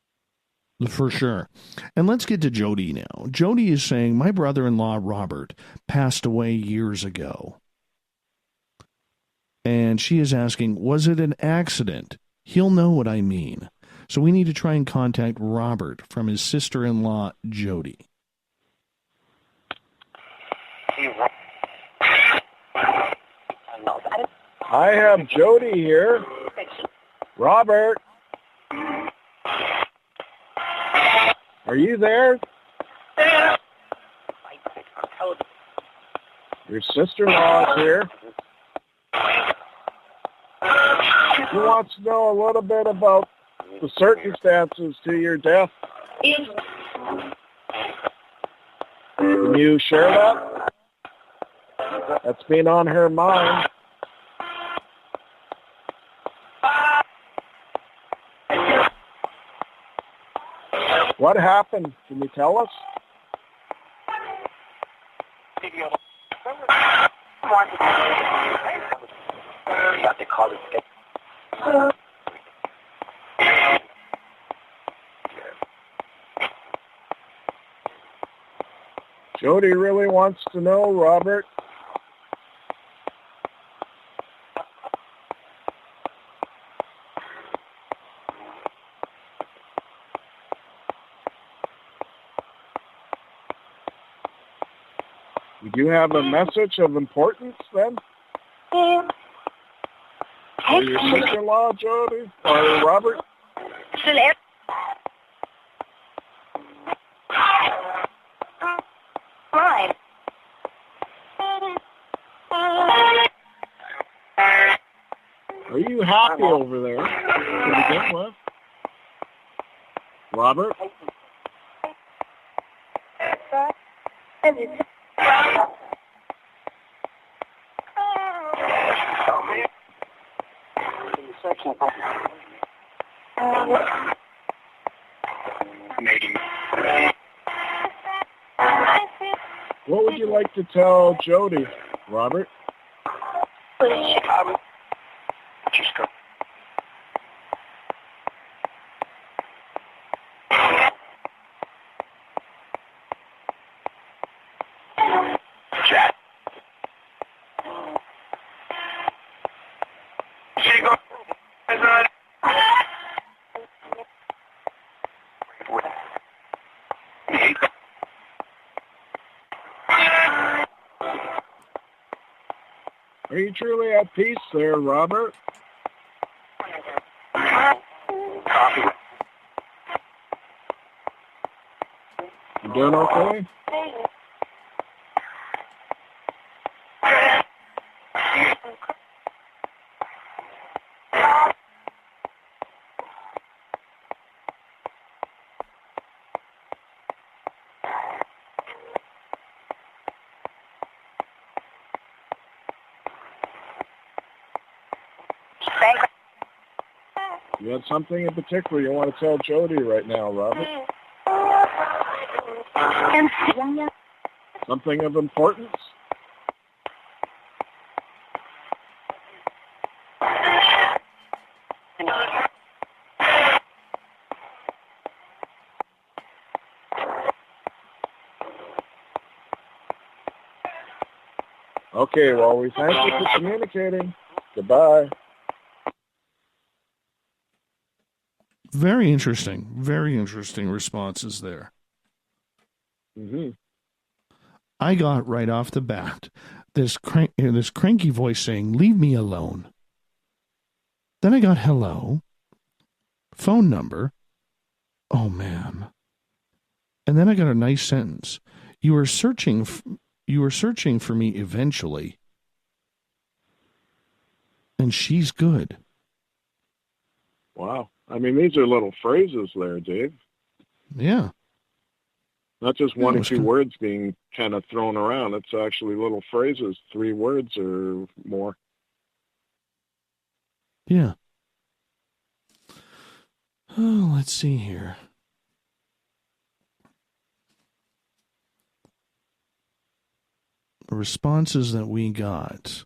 For sure. And let's get to Jody now. Jody is saying, my brother-in-law, Robert, passed away years ago. And she is asking, was it an accident? He'll know what I mean. So we need to try and contact Robert from his sister-in-law, Jody. I have Jody here. Robert. Are you there? Your sister-in-law is here. She wants to know a little bit about the circumstances to your death. Can you share that? That's been on her mind. What happened? Can you tell us? Jody really wants to know, Robert. Do you have a message of importance then? For your sister-in-law, Jody? Or Robert? Fine. Are you happy over there to begin with? Robert? What would you like to tell Jody, Robert? Are you truly at peace there, Robert? You doing okay? You have something in particular you want to tell Jody right now, Robert? Something of importance? Okay, well, we thank you for communicating. Goodbye. Very interesting responses there. Mm-hmm. I got right off the bat this cranky voice saying, "Leave me alone." Then I got hello, phone number. Oh man! And then I got a nice sentence. You were searching for me eventually, and she's good. Wow. I mean, these are little phrases there, Dave. Yeah. Not just one or two words being kind of thrown around. It's actually little phrases, 3 words or more. Yeah. Oh, let's see here. The responses that we got.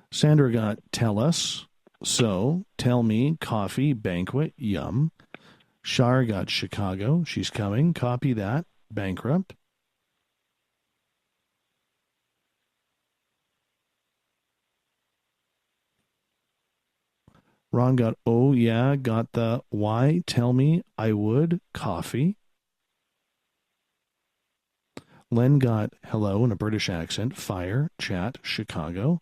Sandra got tell us, so, tell me, coffee, banquet, yum. Shar got Chicago, she's coming, copy that, bankrupt. Ron got, oh yeah, got the why, tell me, I would, coffee. Len got hello in a British accent, fire, chat, Chicago.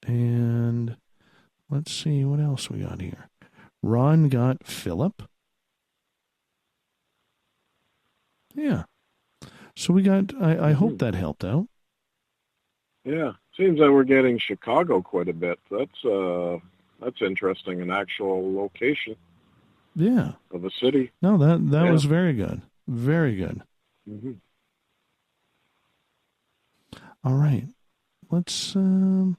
And let's see what else we got here. Ron got Philip. Yeah. So we got, I hope that helped out. Yeah. Seems that we're getting Chicago quite a bit. That's interesting, an actual location. Yeah. Of a city. No, that was very good. Very good. Mm-hmm. All right. Let's a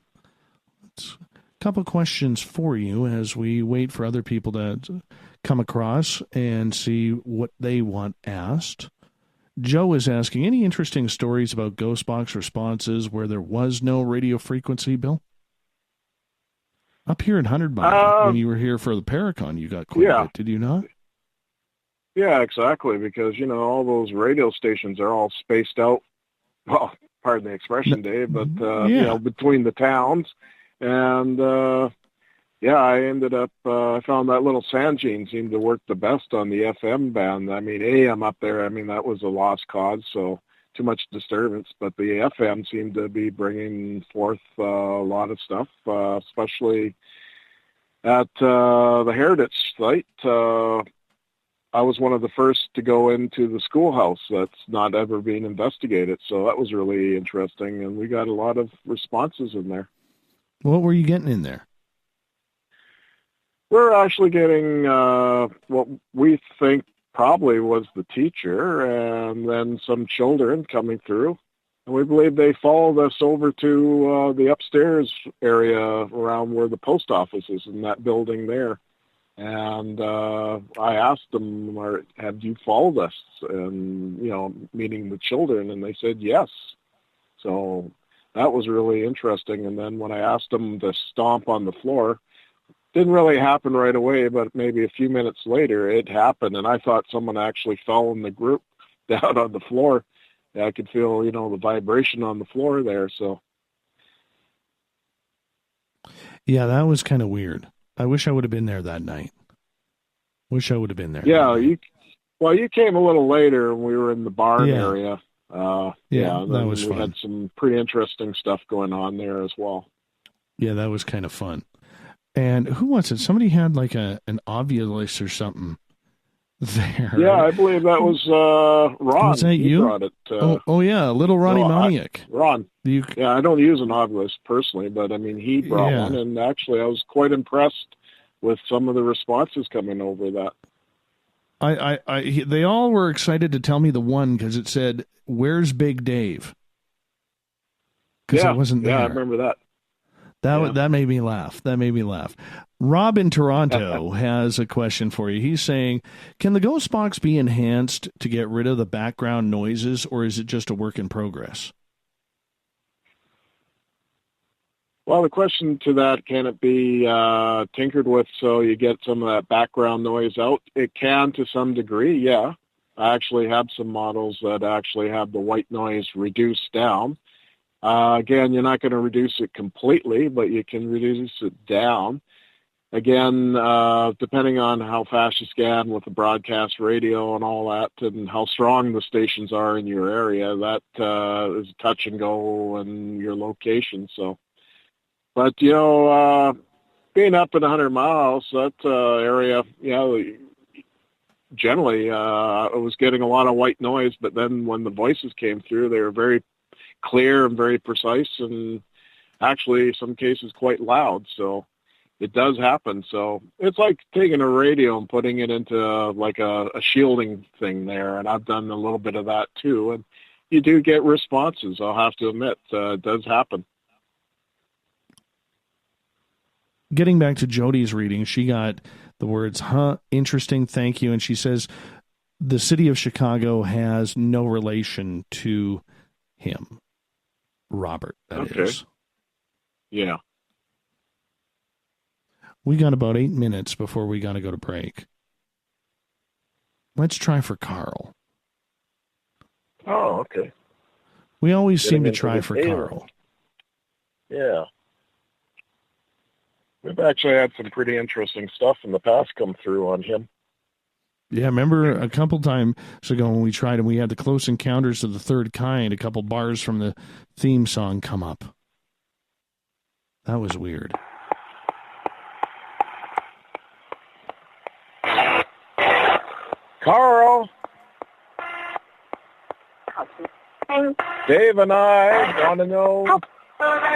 couple questions for you as we wait for other people to come across and see what they want asked. Joe is asking, any interesting stories about ghost box responses where there was no radio frequency, Bill? Up here in Hundred Mile, when you were here for the Paracon, you got quite a bit, did you not? Yeah, exactly, because, all those radio stations are all spaced out, well, pardon the expression, Dave, but, between the towns. And, yeah, I ended up, I found that little sand gene seemed to work the best on the FM band. I mean, AM up there, I mean, that was a lost cause, so too much disturbance. But the FM seemed to be bringing forth a lot of stuff, especially at the Heritage site. I was one of the first to go into the schoolhouse that's not ever been investigated, so that was really interesting, and we got a lot of responses in there. What were you getting in there? We're actually getting what we think probably was the teacher, and then some children coming through. And we believe they followed us over to the upstairs area around where the post office is, in that building there. And I asked them, have you followed us? And, you know, meeting the children, and they said yes. So that was really interesting. And then when I asked them to stomp on the floor, didn't really happen right away, but maybe a few minutes later it happened, and I thought someone actually fell in the group down on the floor. I could feel, you know, the vibration on the floor there. So, yeah, that was kind of weird. I wish I would have been there that night. Wish I would have been there. Yeah, you came a little later, and we were in the barn area. Yeah, that was fun. We had some pretty interesting stuff going on there as well. Yeah, that was kind of fun. And who was it? Somebody had like an Ovulus or something there. Yeah, I believe that was Ron. Was that he you? Brought it, oh, yeah, little Ronnie Moniak. Ron. Yeah, I don't use an Ovulus personally, but I mean, he brought one, and actually I was quite impressed with some of the responses coming over that. They all were excited to tell me the one because it said, "Where's Big Dave?" Because I wasn't there. Yeah, I remember that. That made me laugh. That made me laugh. Rob in Toronto has a question for you. He's saying, can the ghost box be enhanced to get rid of the background noises, or is it just a work in progress? Well, the question to that, can it be tinkered with so you get some of that background noise out? It can to some degree, yeah. I actually have some models that actually have the white noise reduced down. Again, you're not going to reduce it completely, but you can reduce it down. Again, depending on how fast you scan with the broadcast radio and all that, and how strong the stations are in your area, that is touch and go and your location. So, but you know, being up at 100 miles, that area, you know, generally, I was getting a lot of white noise. But then when the voices came through, they were very clear and very precise, and actually in some cases quite loud. So it does happen. So it's like taking a radio and putting it into like a shielding thing there, and I've done a little bit of that too, and you do get responses. I'll have to admit, it does happen. Getting back to Jody's reading, she got the words, interesting, thank you, and she says the city of Chicago has no relation to him. Robert, that is. Yeah. We got about 8 minutes before we got to go to break. Let's try for Carl. Oh, okay. We always seem to try for Carl. Yeah. We've actually had some pretty interesting stuff in the past come through on him. Yeah, remember a couple times ago when we tried and we had the Close Encounters of the Third Kind, a couple bars from the theme song come up. That was weird. Carl! Dave and I want to know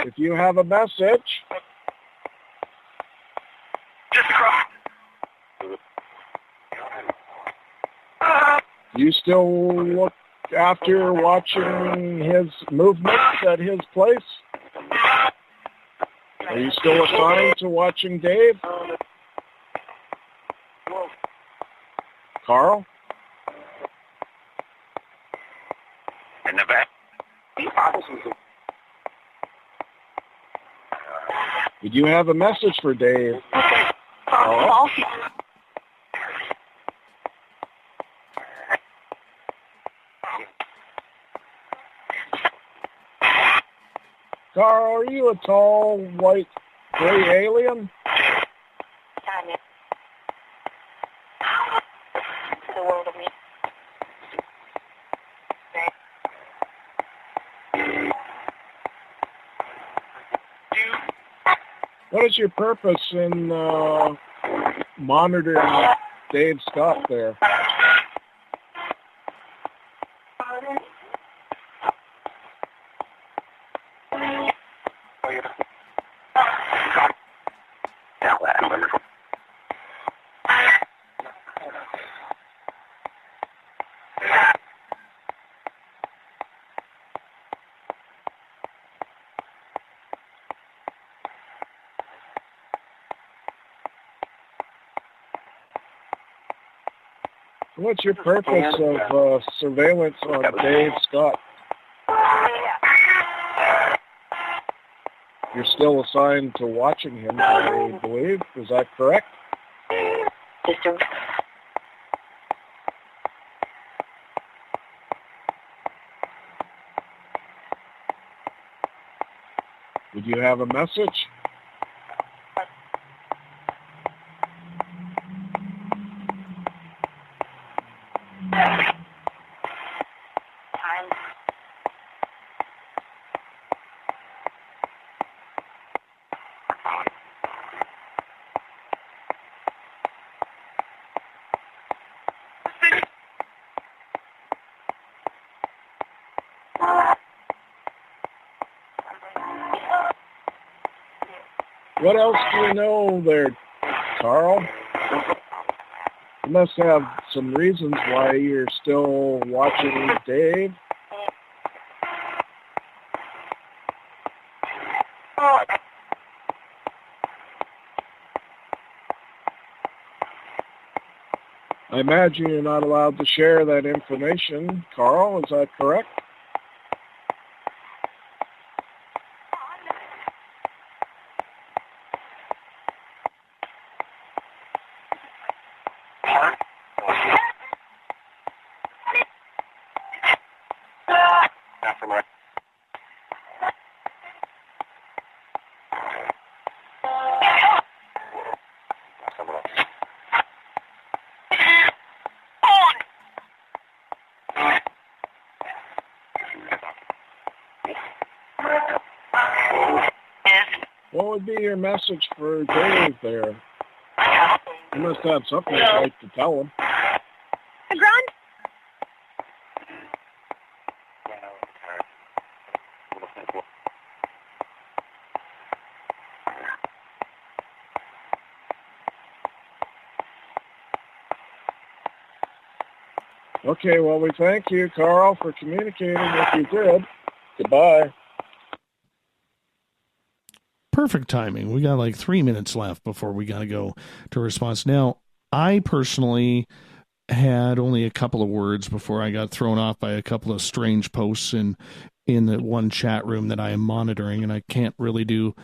if you have a message. You still look after watching his movements at his place? Are you still assigned to watching Dave? Carl? In the back. Did you have a message for Dave? Oh. Carl, are you a tall, white, gray alien? the world of me. What is your purpose in monitoring Dave Scott there? What's your purpose of surveillance on Dave Scott? You're still assigned to watching him, I believe. Is that correct? Did you have a message? What else do you know there, Carl? You must have some reasons why you're still watching Dave. I imagine you're not allowed to share that information, Carl. Is that correct? What would be your message for Dave there? You must have something you'd like to tell him. Okay, well, we thank you, Carl, for communicating if you did. Goodbye. Perfect timing. We got like 3 minutes left before we got to go to response. Now, I personally had only a couple of words before I got thrown off by a couple of strange posts in the one chat room that I am monitoring, and I can't really do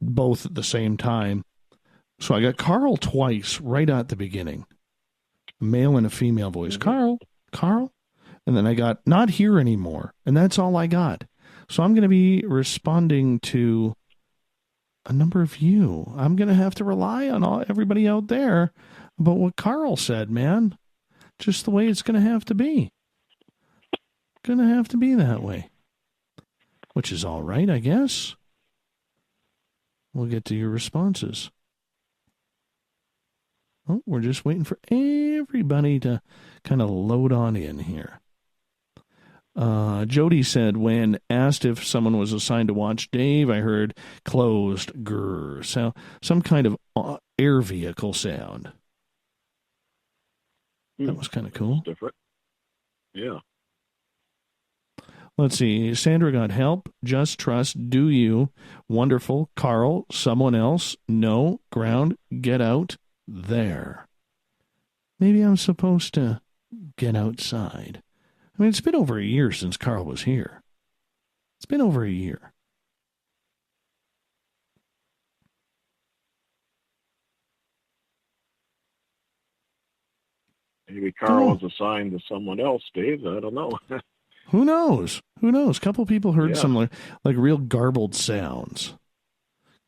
both at the same time. So I got Carl twice right at the beginning. A male and a female voice. Carl. And then I got not here anymore. And that's all I got. So I'm going to be responding to a number of you. I'm going to have to rely on everybody out there about what Carl said, man. Just the way it's going to have to be. Going to have to be that way. Which is all right, I guess. We'll get to your responses. Oh, we're just waiting for everybody to kind of load on in here. Jody said, when asked if someone was assigned to watch Dave, I heard closed grrr. So some kind of air vehicle sound. That was kind of cool. Different. Yeah. Let's see. Sandra got help. Just trust. Do you? Wonderful. Carl. Someone else. No. Ground. Get out. There. Maybe I'm supposed to get outside. I mean, it's been over a year since Carl was here. It's been over a year. Maybe Carl was assigned to someone else, Dave. I don't know. Who knows? Who knows? A couple people heard some like real garbled sounds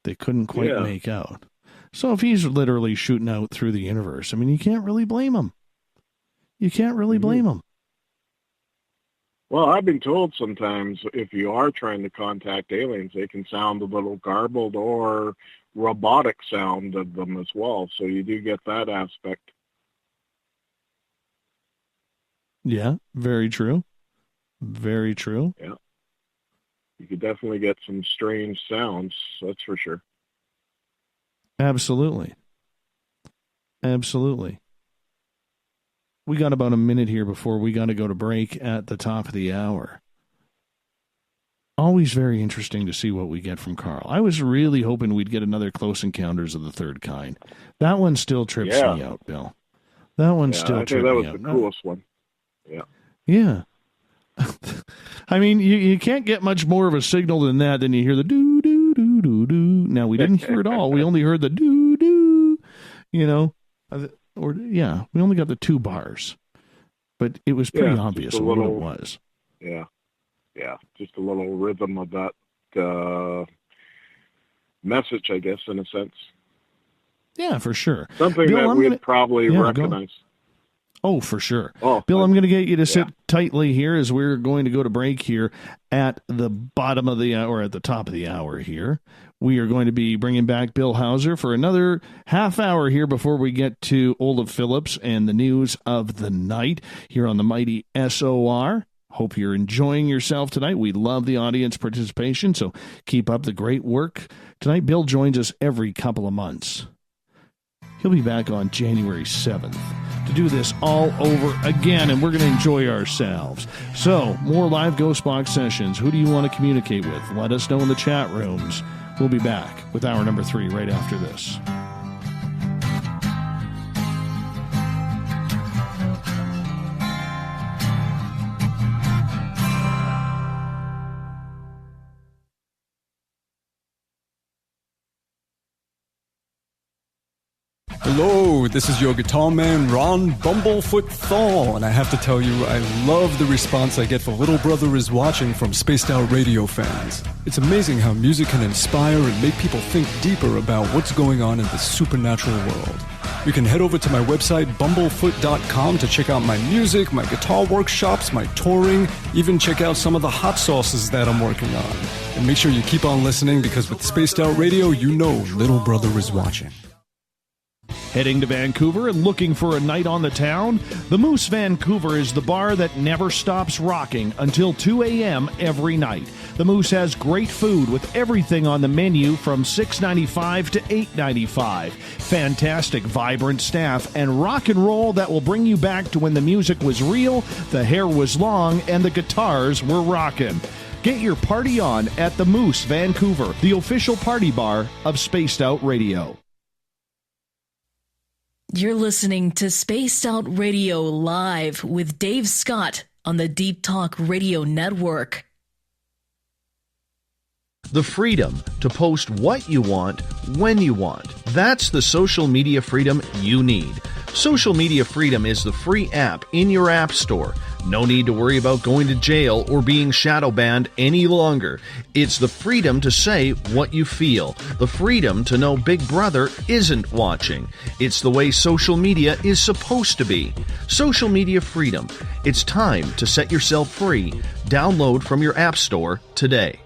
they couldn't quite make out. So if he's literally shooting out through the universe, I mean, you can't really blame him. you can't really blame them. Well, I've been told sometimes if you are trying to contact aliens, they can sound a little garbled or robotic sound of them as well. So you do get that aspect. Yeah, very true. Very true. Yeah. You could definitely get some strange sounds, that's for sure. Absolutely. Absolutely. We got about a minute here before we got to go to break at the top of the hour. Always very interesting to see what we get from Carl. I was really hoping we'd get another Close Encounters of the Third Kind. That one still trips me out, Bill. That one still trips me out. I think that was the coolest one. Yeah. Yeah. I mean, you can't get much more of a signal than that. Then you hear the doo-doo-doo-doo-doo. Now, we didn't hear it all. We only heard the doo-doo, you know. We only got the 2 bars. But it was pretty obvious what it was. Yeah. Yeah, just a little rhythm of that message, I guess, in a sense. Yeah, for sure. Something Bill, that we'd probably recognize. Oh, for sure. Bill, I'm going to get you to sit tightly here as we're going to go to break here at the bottom of the hour, or at the top of the hour here. We are going to be bringing back Bill Hauser for another half hour here before we get to Olaf Phillips and the news of the night here on the mighty SOR. Hope you're enjoying yourself tonight. We love the audience participation, so keep up the great work. Tonight, Bill joins us every couple of months. He'll be back on January 7th to do this all over again, and we're going to enjoy ourselves. So, more live Ghost Box sessions. Who do you want to communicate with? Let us know in the chat rooms. We'll be back with hour number 3 right after this. Hello, this is your guitar man, Ron Bumblefoot Thal, and I have to tell you, I love the response I get for Little Brother is Watching from Spaced Out Radio fans. It's amazing how music can inspire and make people think deeper about what's going on in the supernatural world. You can head over to my website, bumblefoot.com, to check out my music, my guitar workshops, my touring, even check out some of the hot sauces that I'm working on. And make sure you keep on listening, because with Spaced Out Radio, you know Little Brother is watching. Heading to Vancouver and looking for a night on the town? The Moose Vancouver is the bar that never stops rocking until 2 a.m. every night. The Moose has great food with everything on the menu from $6.95 to $8.95. Fantastic, vibrant staff and rock and roll that will bring you back to when the music was real, the hair was long, and the guitars were rocking. Get your party on at the Moose Vancouver, the official party bar of Spaced Out Radio. You're listening to Spaced Out Radio Live with Dave Scott on the Deep Talk Radio Network. The freedom to post what you want, when you want. That's the social media freedom you need. Social Media Freedom is the free app in your app store. No need to worry about going to jail or being shadow banned any longer. It's the freedom to say what you feel. The freedom to know Big Brother isn't watching. It's the way social media is supposed to be. Social Media Freedom. It's time to set yourself free. Download from your app store today.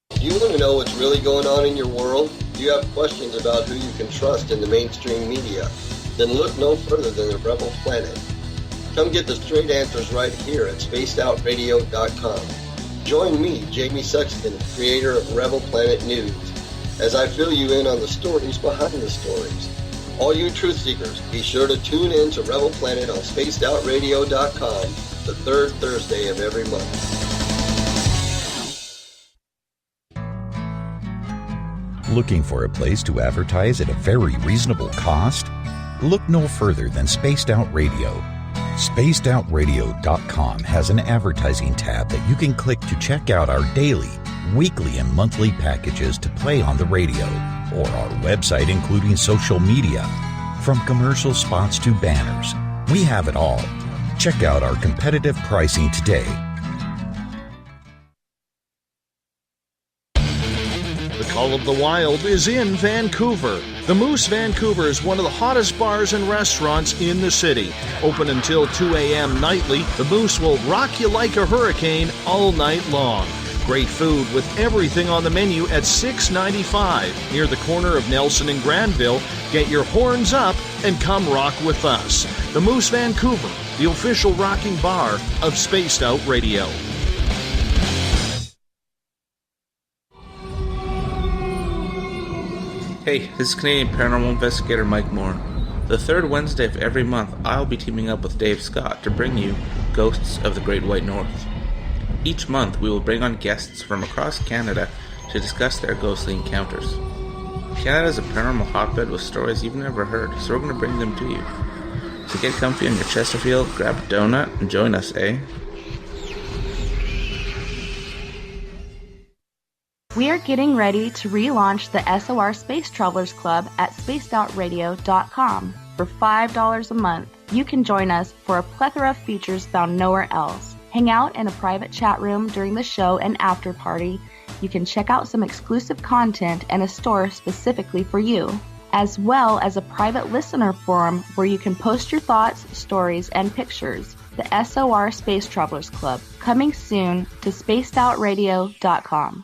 Do you want to know what's really going on in your world? Do you have questions about who you can trust in the mainstream media? Then look no further than the Rebel Planet. Come get the straight answers right here at spacedoutradio.com. Join me, Jamie Sexton, creator of Rebel Planet News, as I fill you in on the stories behind the stories. All you truth seekers, be sure to tune in to Rebel Planet on spacedoutradio.com the third Thursday of every month. Looking for a place to advertise at a very reasonable cost? Look no further than Spaced Out Radio. SpacedOutRadio.com has an advertising tab that you can click to check out our daily, weekly, and monthly packages to play on the radio, or our website including social media. From commercial spots to banners, we have it all. Check out our competitive pricing today. The Call of the Wild is in Vancouver. The Moose Vancouver is one of the hottest bars and restaurants in the city. Open until 2 a.m. nightly, the Moose will rock you like a hurricane all night long. Great food with everything on the menu at $6.95 near the corner of Nelson and Granville. Get your horns up and come rock with us. The Moose Vancouver, the official rocking bar of Spaced Out Radio. Hey, this is Canadian Paranormal Investigator Mike Moore. The third Wednesday of every month, I'll be teaming up with Dave Scott to bring you Ghosts of the Great White North. Each month, we will bring on guests from across Canada to discuss their ghostly encounters. Canada is a paranormal hotbed with stories you've never heard, so we're going to bring them to you. So get comfy on your Chesterfield, grab a donut, and join us, eh? We are getting ready to relaunch the SOR Space Travelers Club at spacedoutradio.com. For $5 a month, you can join us for a plethora of features found nowhere else. Hang out in a private chat room during the show and after party. You can check out some exclusive content and a store specifically for you, as well as a private listener forum where you can post your thoughts, stories, and pictures. The SOR Space Travelers Club, coming soon to spacedoutradio.com.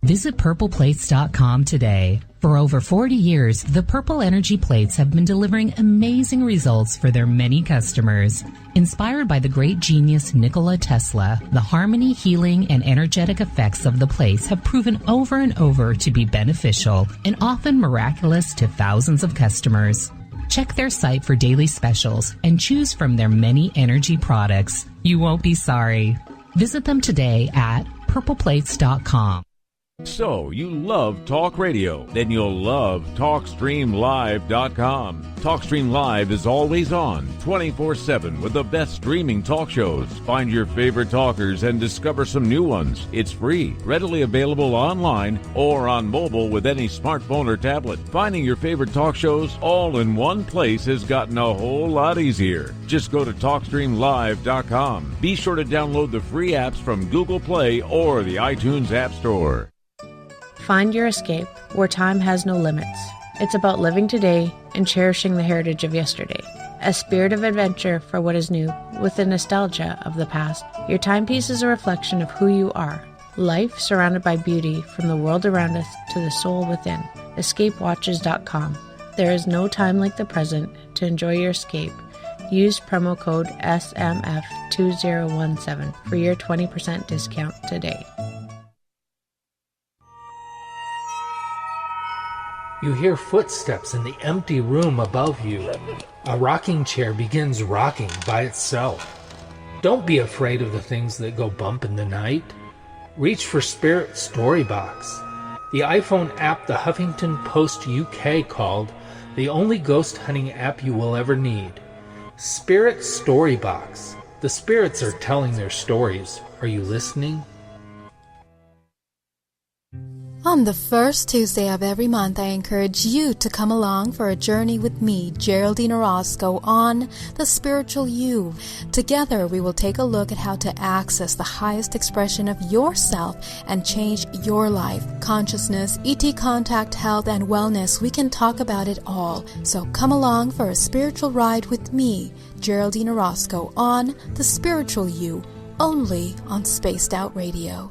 Visit purpleplates.com today. For over 40 years, the Purple Energy Plates have been delivering amazing results for their many customers. Inspired by the great genius Nikola Tesla, the harmony, healing, and energetic effects of the plates have proven over and over to be beneficial and often miraculous to thousands of customers. Check their site for daily specials and choose from their many energy products. You won't be sorry. Visit them today at purpleplates.com. So, you love talk radio? Then you'll love TalkStreamLive.com. TalkStream Live is always on, 24/7 with the best streaming talk shows. Find your favorite talkers and discover some new ones. It's free, readily available online or on mobile with any smartphone or tablet. Finding your favorite talk shows all in one place has gotten a whole lot easier. Just go to TalkStreamLive.com. Be sure to download the free apps from Google Play or the iTunes App Store. Find your escape where time has no limits. It's about living today and cherishing the heritage of yesterday. A spirit of adventure for what is new with the nostalgia of the past. Your timepiece is a reflection of who you are. Life surrounded by beauty from the world around us to the soul within. EscapeWatches.com. There is no time like the present to enjoy your escape. Use promo code SMF2017 for your 20% discount today. You hear footsteps in the empty room above you. A rocking chair begins rocking by itself. Don't be afraid of the things that go bump in the night. Reach for Spirit Storybox, the iPhone app the Huffington Post UK called the only ghost hunting app you will ever need. Spirit Storybox. The spirits are telling their stories. Are you listening? On the first Tuesday of every month, I encourage you to come along for a journey with me, Geraldine Orozco, on The Spiritual You. Together, we will take a look at how to access the highest expression of yourself and change your life. Consciousness, ET contact, health, and wellness, we can talk about it all. So come along for a spiritual ride with me, Geraldine Orozco, on The Spiritual You, only on Spaced Out Radio.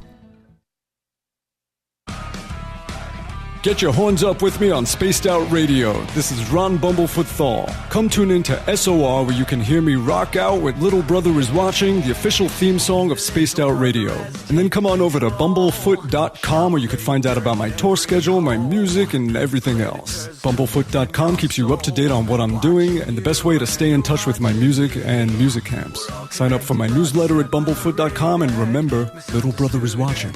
Get your horns up with me on Spaced Out Radio. This is Ron Bumblefoot THAL. Come tune in to SOR where you can hear me rock out with Little Brother is Watching, the official theme song of Spaced Out Radio. And then come on over to bumblefoot.com where you can find out about my tour schedule, my music, and everything else. Bumblefoot.com keeps you up to date on what I'm doing and the best way to stay in touch with my music and music camps. Sign up for my newsletter at bumblefoot.com and remember, Little Brother is watching.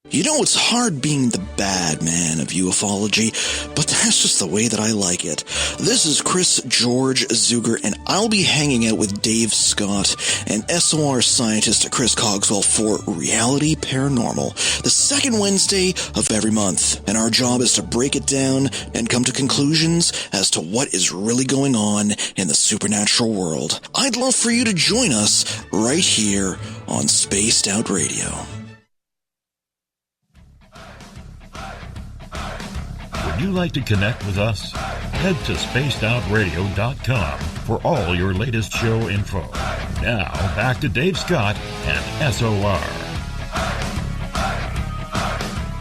You know, it's hard being the bad man of ufology, but that's just the way that I like it. This is Chris George Zuger, and I'll be hanging out with Dave Scott and SOR scientist Chris Cogswell for Reality Paranormal, the second Wednesday of every month. And our job is to break it down and come to conclusions as to what is really going on in the supernatural world. I'd love for you to join us right here on Spaced Out Radio. you like to connect with us? Head to spacedoutradio.com for all your latest show info. Now, back to Dave Scott and SOR.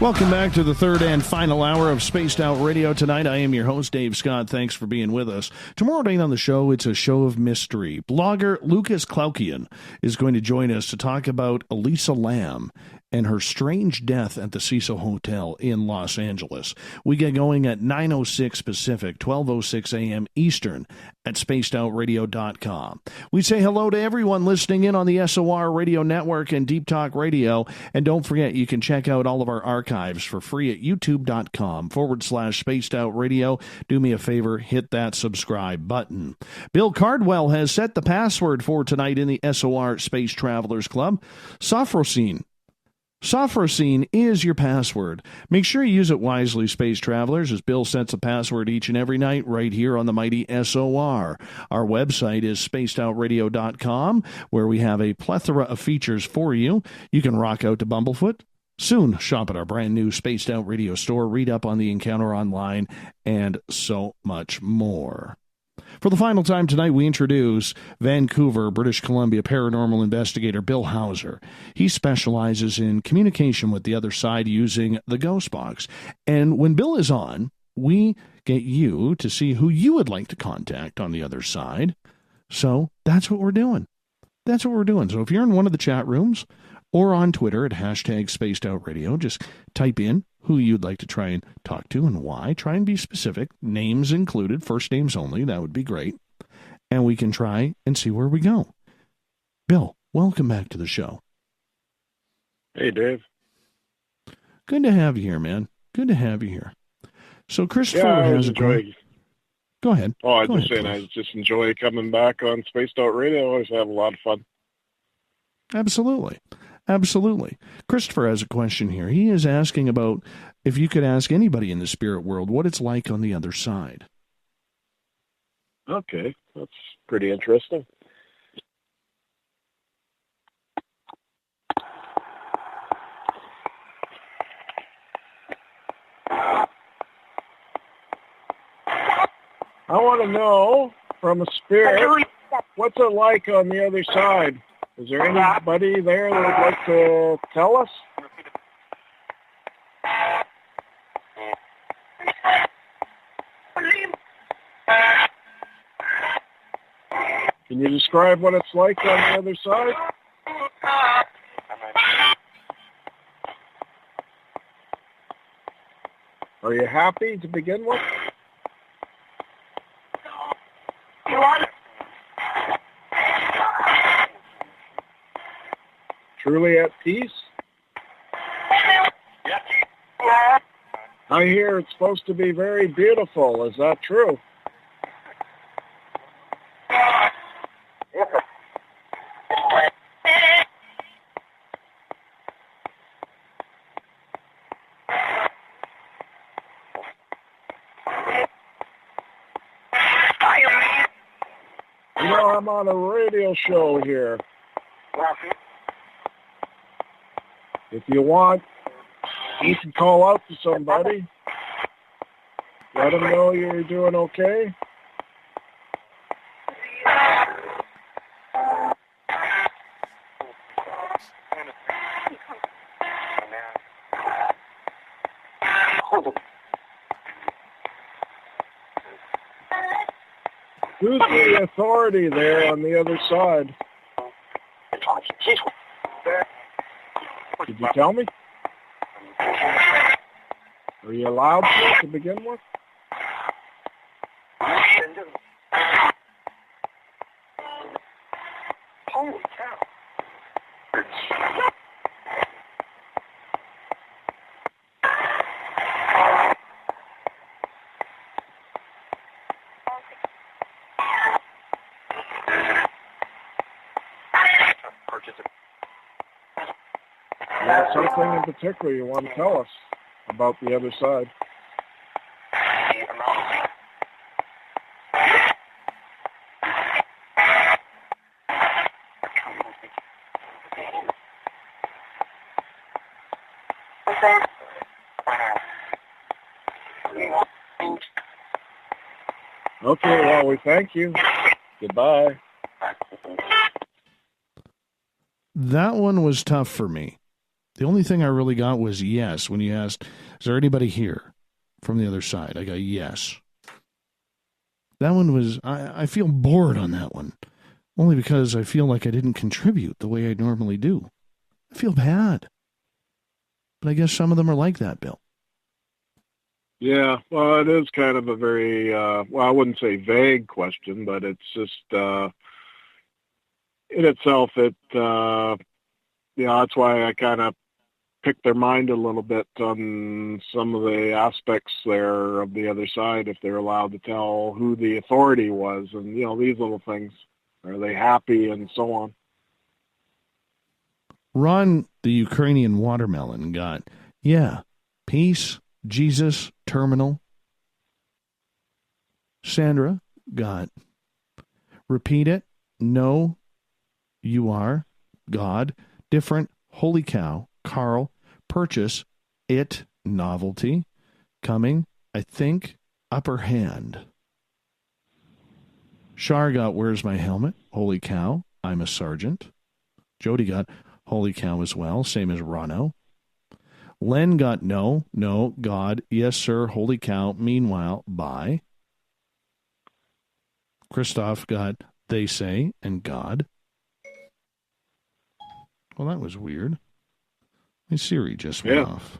Welcome back to the third and final hour of Spaced Out Radio tonight. I am your host, Dave Scott. Thanks for being with us. Tomorrow night on the show, it's a show of mystery. Blogger Lucas Klaukian is going to join us to talk about Elisa Lam and her strange death at the Cecil Hotel in Los Angeles. We get going at 9:06 Pacific, 12:06 a.m. Eastern at spacedoutradio.com. We say hello to everyone listening in on the SOR Radio Network and Deep Talk Radio. And don't forget, you can check out all of our archives for free at youtube.com/spacedoutradio. Do me a favor, hit that subscribe button. Bill Cardwell has set the password for tonight in the SOR Space Travelers Club. Sophrosine. Sophrosine is your password. Make sure you use it wisely, Space Travelers, as Bill sets a password each and every night right here on the mighty SOR. Our website is spacedoutradio.com, where we have a plethora of features for you. You can rock out to Bumblefoot. Soon, shop at our brand new Spaced Out Radio store, read up on the encounter online, and so much more. For the final time tonight, we introduce Vancouver, British Columbia paranormal investigator Bill Hauser. He specializes in communication with the other side using the Ghost Box. And when Bill is on, we get you to see who you would like to contact on the other side. So that's what we're doing. That's what we're doing. So if you're in one of the chat rooms or on Twitter at #SpacedOutRadio, just type in who you'd like to try and talk to and why. Try and be specific. Names included, first names only. That would be great. And we can try and see where we go. Bill, welcome back to the show. Hey, Dave. Good to have you here, man. Good to have you here. So Christopher has a question. Go ahead. Oh, I was just saying, I just enjoy coming back on Spaced Out Radio. I always have a lot of fun. Absolutely. Absolutely. Christopher has a question here. He is asking about if you could ask anybody in the spirit world what it's like on the other side. Okay, that's pretty interesting. I want to know from a spirit, what's it like on the other side? Is there anybody there that would like to tell us? Can you describe what it's like on the other side? Are you happy to begin with? Truly at peace? I hear it's supposed to be very beautiful. Is that true? You know, I'm on a radio show here. If you want, you can call out to somebody. Let them know you're doing okay. Who's the authority there on the other side? Did you tell me? Are you allowed to begin with? Holy cow. Something in particular you want to tell us about the other side? Okay, well, we thank you. Goodbye. That one was tough for me. The only thing I really got was yes. When you asked, is there anybody here from the other side? I got yes. That one was, I feel bored on that one. Only because I feel like I didn't contribute the way I normally do. I feel bad. But I guess some of them are like that, Bill. Yeah, well, it is kind of a very, well, I wouldn't say vague question, but it's just, in itself, that's why I kind of picked their mind a little bit on some of the aspects there of the other side, if they're allowed to tell who the authority was, and, these little things. Are they happy, and so on. Ron, the Ukrainian watermelon, got, peace, Jesus, terminal. Sandra got, repeat it, no, you are, God, different, holy cow, Carl, purchase, it, novelty, coming, I think, upper hand. Shar got, where's my helmet? Holy cow, I'm a sergeant. Jody got, holy cow as well, same as Rono. Len got, no, God, yes, sir, holy cow, meanwhile, bye. Christoph got, they say, and God. Well, that was weird. My Siri just went off.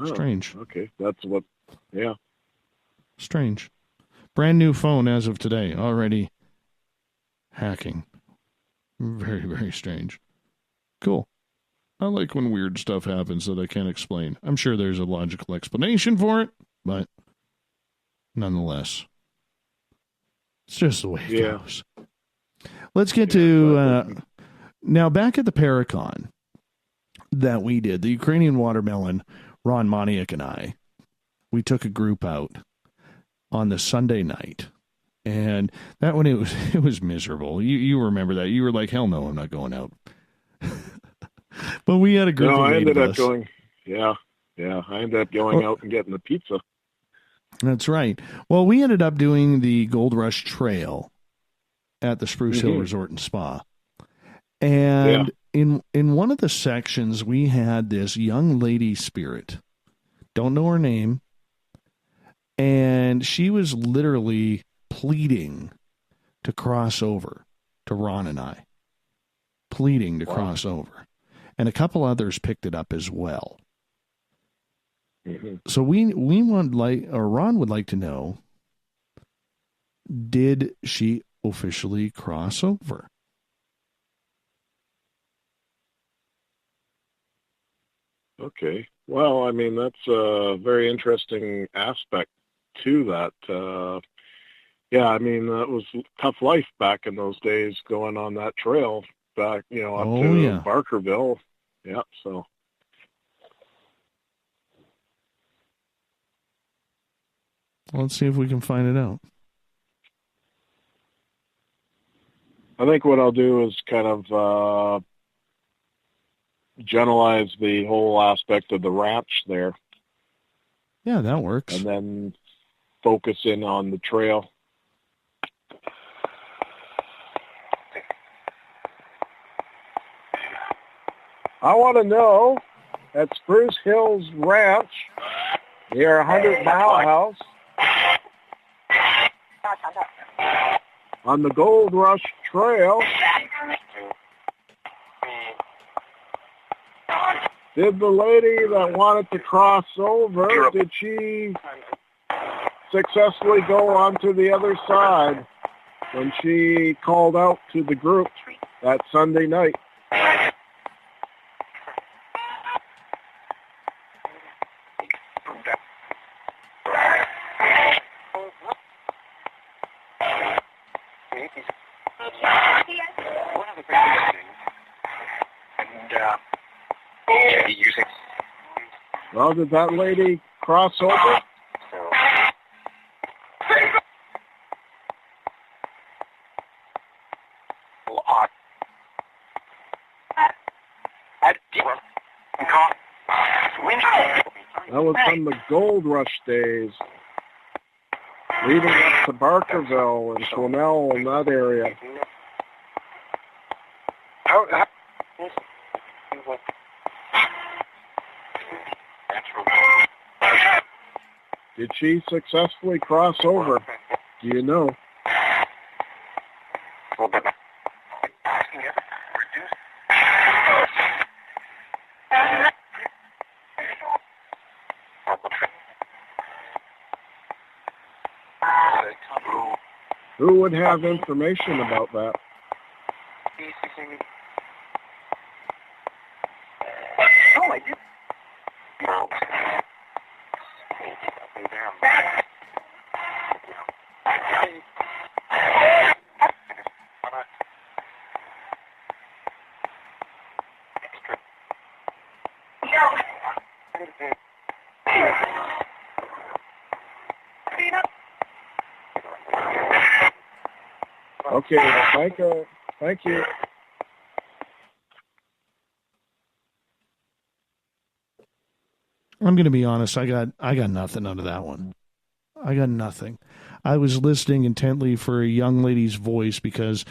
Strange. Okay, that's what, Strange. Brand new phone as of today, already hacking. Very, very strange. Cool. I like when weird stuff happens that I can't explain. I'm sure there's a logical explanation for it, but nonetheless, it's just the way it goes. Let's get to, now back at the Paracon that we did, the Ukrainian watermelon, Ron Moniak and I, we took a group out on the Sunday night. And that one, it was miserable. You remember that. You were like, hell no, I'm not going out. But we had a group of I ended up us. going, I ended up going out and getting the pizza. That's right. Well, we ended up doing the Gold Rush Trail at the Spruce Hill Resort and Spa. And in one of the sections, we had this young lady spirit. Don't know her name. And she was literally pleading to cross over to Ron and I. Pleading to cross over. And a couple others picked it up as well. So we want Ron would like to know, did she officially cross over? Okay. Well, I mean, that's a very interesting aspect to that. I mean, that was tough life back in those days, going on that trail back, up to Barkerville. Yeah, so. Let's see if we can find it out. I think what I'll do is kind of generalize the whole aspect of the ranch there. Yeah, that works. And then focus in on the trail. I want to know, at Spruce Hills Ranch, near 100 Mile House, on the Gold Rush Trail, did the lady that wanted to cross over, did she successfully go onto the other side when she called out to the group that Sunday night? Well, did that lady cross over? That was from the Gold Rush days. leading up to Barkerville and Flamel in that area. Did she successfully cross over? Do you know? Who would have information about that? Oh, I did. Okay, thank you. I'm going to be honest. I got nothing out of that one. I got nothing. I was listening intently for a young lady's voice because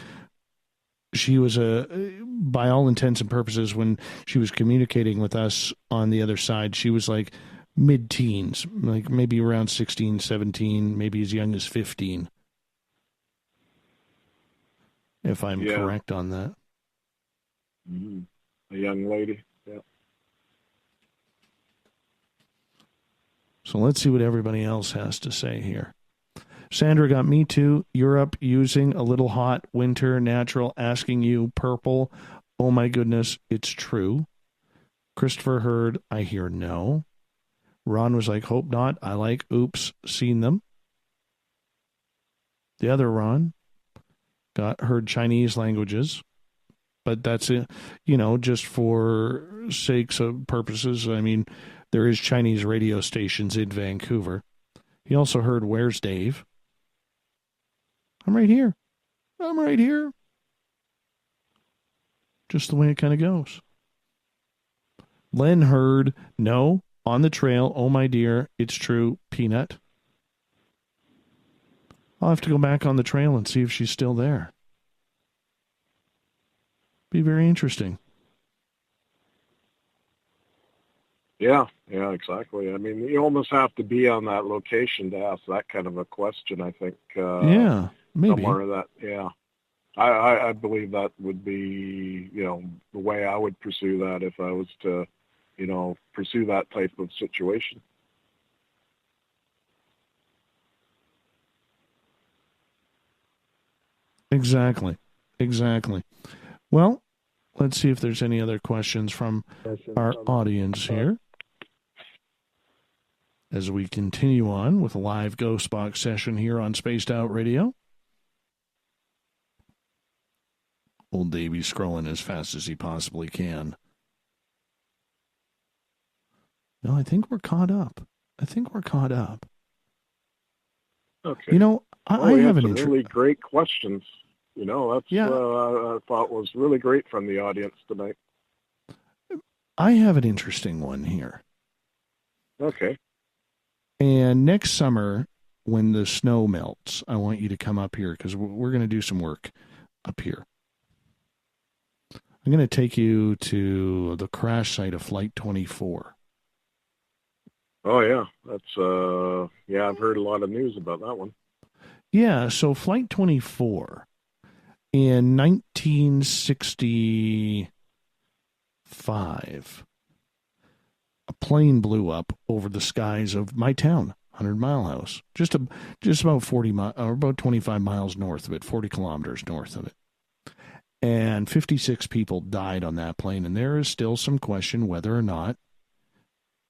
she was by all intents and purposes, when she was communicating with us on the other side, she was like mid-teens, like maybe around 16, 17, maybe as young as 15. If I'm correct on that. Mm-hmm. A young lady, yeah. So let's see what everybody else has to say here. Sandra got me too. Europe using a little hot winter natural, asking you purple. Oh my goodness, it's true. Christopher heard, I hear no. Ron was like, hope not. I like oops, seen them. The other Ron heard Chinese languages, but that's it, just for sakes of purposes. I mean, there is Chinese radio stations in Vancouver. He also heard, where's Dave? I'm right here. Just the way it kind of goes. Len heard, no, on the trail. Oh my dear, it's true. Peanut. I'll have to go back on the trail and see if she's still there. Be very interesting. Yeah, exactly. I mean, you almost have to be on that location to ask that kind of a question, I think. Yeah, maybe. Somewhere that, yeah. I believe that would be, the way I would pursue that if I was to, pursue that type of situation. Exactly. Well, let's see if there's any other questions from our audience here as we continue on with a live Ghost Box session here on Spaced Out Radio. Old Davy's scrolling as fast as he possibly can. No, I think we're caught up. Okay. I have an really great questions. That's I thought was really great from the audience tonight. I have an interesting one here. Okay. And next summer, when the snow melts, I want you to come up here because we're going to do some work up here. I'm going to take you to the crash site of Flight 24. Oh, yeah. That's, I've heard a lot of news about that one. Yeah, so Flight 24, in 1965, a plane blew up over the skies of my town, 100 Mile House, just about 25 miles north of it, 40 kilometers north of it. And 56 people died on that plane, and there is still some question whether or not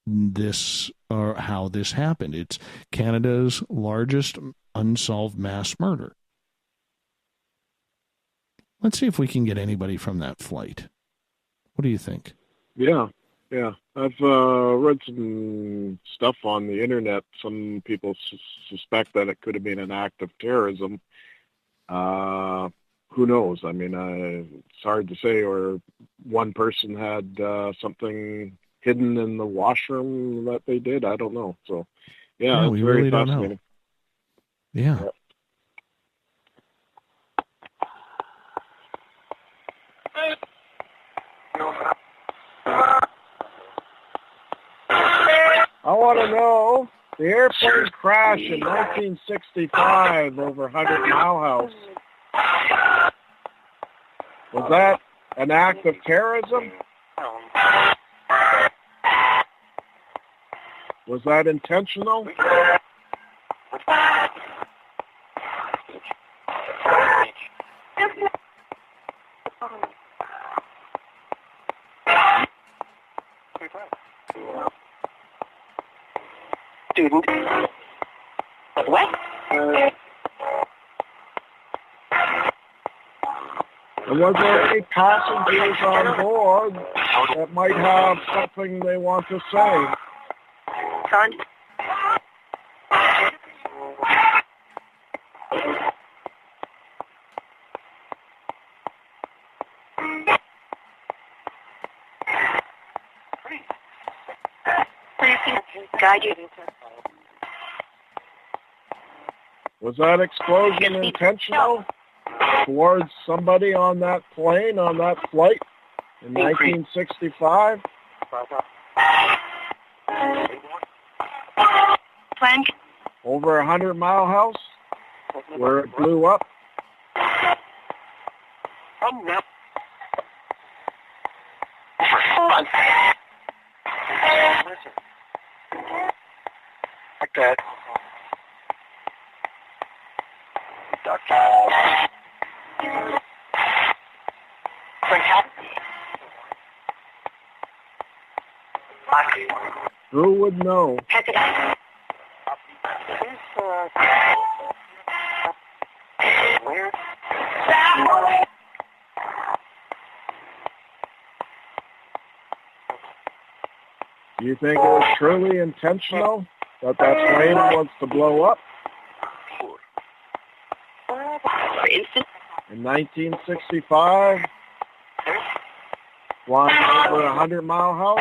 this or how this happened. It's Canada's largest unsolved mass murder. Let's see if we can get anybody from that flight. What do you think? Yeah. I've read some stuff on the internet. Some people suspect that it could have been an act of terrorism. Who knows? I mean, it's hard to say. Or one person had something hidden in the washroom that they did. I don't know. So, yeah, it's we very really fascinating. Yeah. I want to know, the airplane crash in 1965 over 100 Mile House. Was that an act of terrorism? Was that intentional? Student. What? And was there any passengers on board that might have something they want to say? Son? Guide you. Was that explosion intentional towards somebody on that plane, on that flight in 1965? Plan. Over 100 Mile House, where it blew up? No. Like that. Who would know? Do you think it was truly intentional that plane was to blow up? In 1965, flying over 100 Mile House?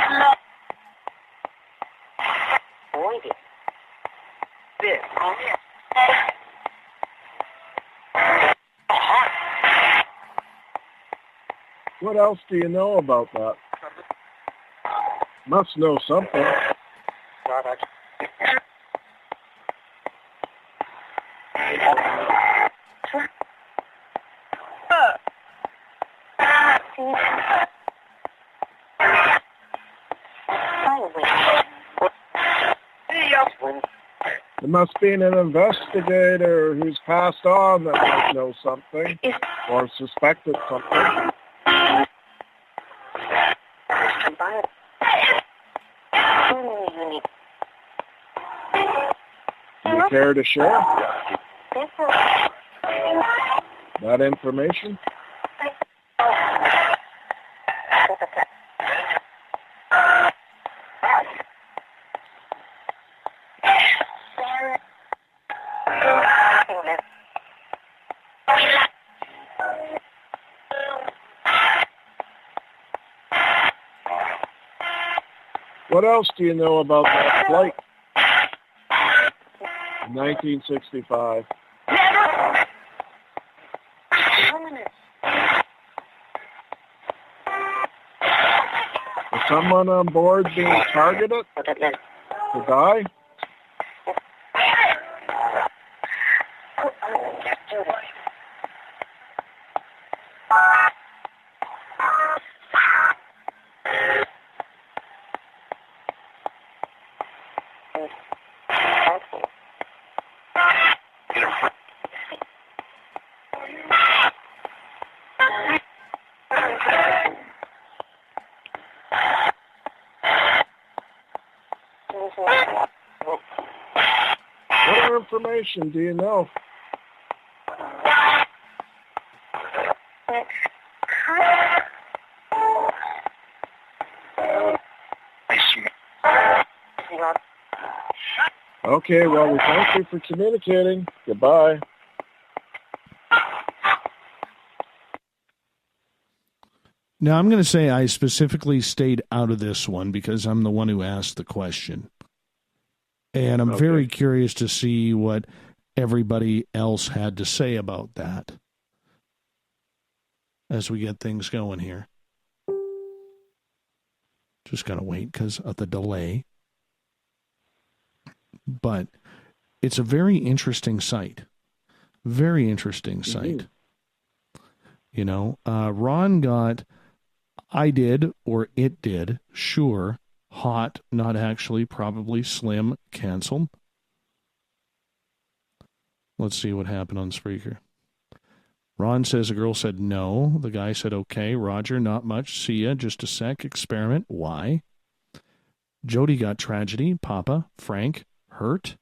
What else do you know about that? Must know something. There must be an investigator who's passed on that might know something or suspected something. Do you care to share that information? What else do you know about that flight in 1965? Was someone on board being targeted to die? What other information do you know? Okay, well, we thank you for communicating. Goodbye. Now, I'm going to say I specifically stayed out of this one because I'm the one who asked the question. And I'm very curious to see what everybody else had to say about that as we get things going here. Just got to wait because of the delay. But it's a very interesting site. Very interesting site. You know, Ron got, I did, or it did, sure, hot, not actually, probably, slim, canceled. Let's see what happened on Spreaker. Ron says a girl said no. The guy said, okay. Roger, not much. See ya. Just a sec. Experiment. Why? Jody got tragedy. Papa. Frank. Hurt.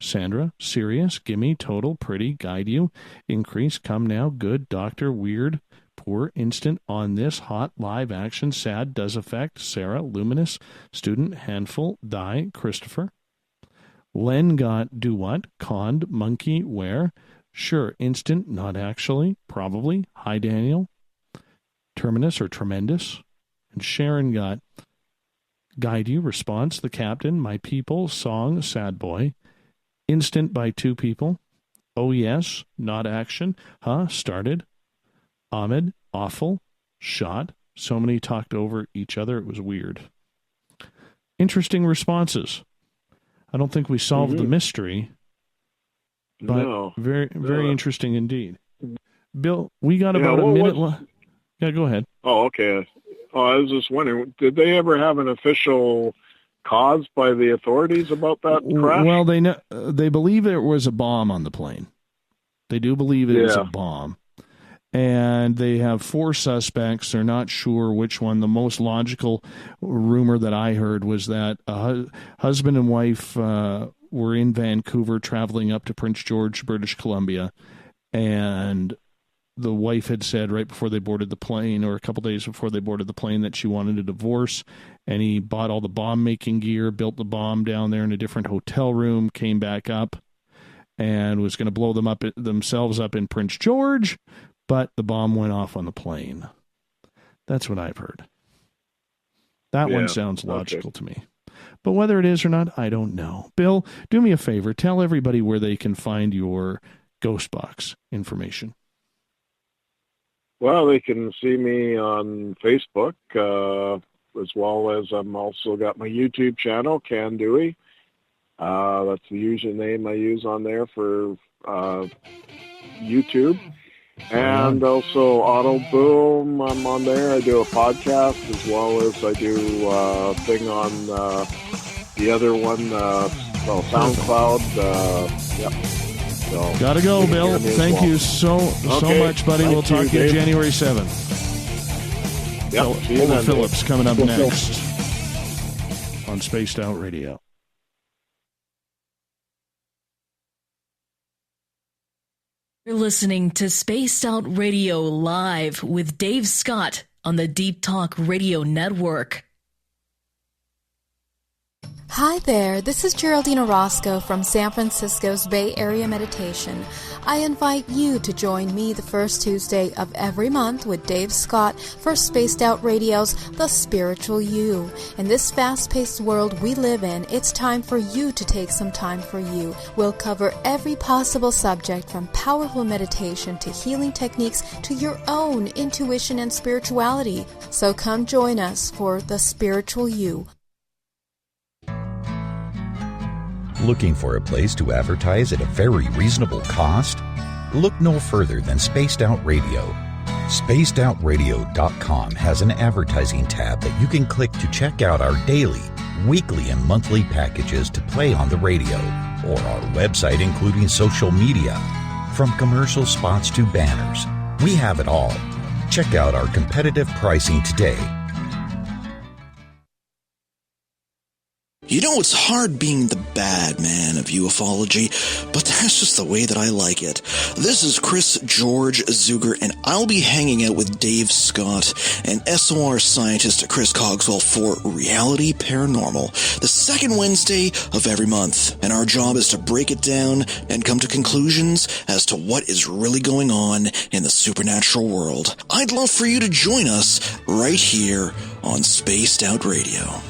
Sandra. Serious. Gimme. Total. Pretty. Guide you. Increase. Come now. Good. Doctor. Weird. Poor. Instant. On this. Hot. Live. Action. Sad. Does affect. Sarah. Luminous. Student. Handful. Die. Christopher. Len got do what? Conned. Monkey. Where? Sure, instant, not actually, probably. Hi, Daniel. Terminus or tremendous. And Sharon got guide you, response, the captain, my people, song, sad boy. Instant by 2 people. Oh, yes, not action. Huh, started. Ahmed, awful, shot. So many talked over each other, it was weird. Interesting responses. I don't think we solved the mystery. But very, very interesting indeed. Bill, we got about a minute left. Yeah, go ahead. Oh, okay. Oh, I was just wondering, did they ever have an official cause by the authorities about that crash? Well, they believe it was a bomb on the plane. They do believe it was a bomb. And they have 4 suspects. They're not sure which one. The most logical rumor that I heard was that a husband and wife were in Vancouver traveling up to Prince George, British Columbia, and the wife had said right before they boarded the plane, or a couple days before they boarded the plane, that she wanted a divorce, and he bought all the bomb-making gear, built the bomb down there in a different hotel room, came back up, and was going to blow themselves up in Prince George, but the bomb went off on the plane. That's what I've heard. That one sounds logical to me. But whether it is or not, I don't know. Bill, do me a favor. Tell everybody where they can find your Ghost Box information. Well, they can see me on Facebook, as well as I'm also got my YouTube channel, Can Dewey. That's the username I use on there for YouTube. And also Auto Boom, I'm on there. I do a podcast as well as I do a thing on the other one, SoundCloud. Yep. So, gotta go, Bill. Thank you so much, buddy. We'll talk to you January 7th. Yep. Ola Phillips coming up next on Spaced Out Radio. You're listening to Spaced Out Radio Live with Dave Scott on the Deep Talk Radio Network. Hi there, this is Geraldine Orozco from San Francisco's Bay Area Meditation. I invite you to join me the first Tuesday of every month with Dave Scott for Spaced Out Radio's The Spiritual You. In this fast-paced world we live in, it's time for you to take some time for you. We'll cover every possible subject from powerful meditation to healing techniques to your own intuition and spirituality. So come join us for The Spiritual You. Looking for a place to advertise at a very reasonable cost? Look no further than Spaced Out Radio. SpacedOutRadio.com has an advertising tab that you can click to check out our daily, weekly, and monthly packages to play on the radio, or our website including social media. From commercial spots to banners, we have it all. Check out our competitive pricing today. You know, it's hard being the bad man of ufology, but that's just the way that I like it. This is Chris George Zuger, and I'll be hanging out with Dave Scott and SOR scientist Chris Cogswell for Reality Paranormal, the second Wednesday of every month. And our job is to break it down and come to conclusions as to what is really going on in the supernatural world. I'd love for you to join us right here on Spaced Out Radio.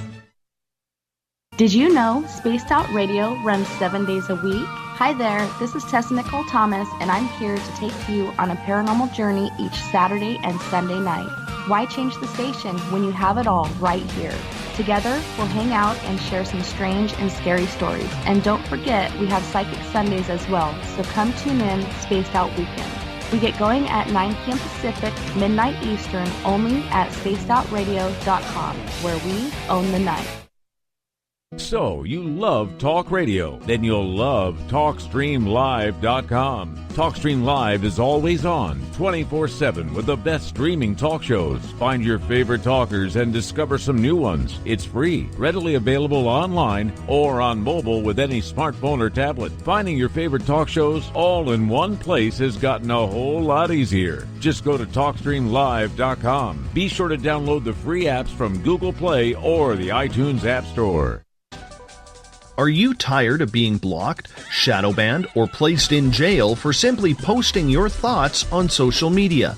Did you know Spaced Out Radio runs 7 days a week? Hi there, this is Tessa Nicole Thomas, and I'm here to take you on a paranormal journey each Saturday and Sunday night. Why change the station when you have it all right here? Together, we'll hang out and share some strange and scary stories. And don't forget, we have Psychic Sundays as well, so come tune in Spaced Out Weekend. We get going at 9 p.m. Pacific, midnight Eastern, only at spacedoutradio.com, where we own the night. So, you love talk radio? Then you'll love TalkStreamLive.com. TalkStream Live is always on, 24/7, with the best streaming talk shows. Find your favorite talkers and discover some new ones. It's free, readily available online or on mobile with any smartphone or tablet. Finding your favorite talk shows all in one place has gotten a whole lot easier. Just go to TalkStreamLive.com. Be sure to download the free apps from Google Play or the iTunes App Store. Are you tired of being blocked, shadow banned, or placed in jail for simply posting your thoughts on social media?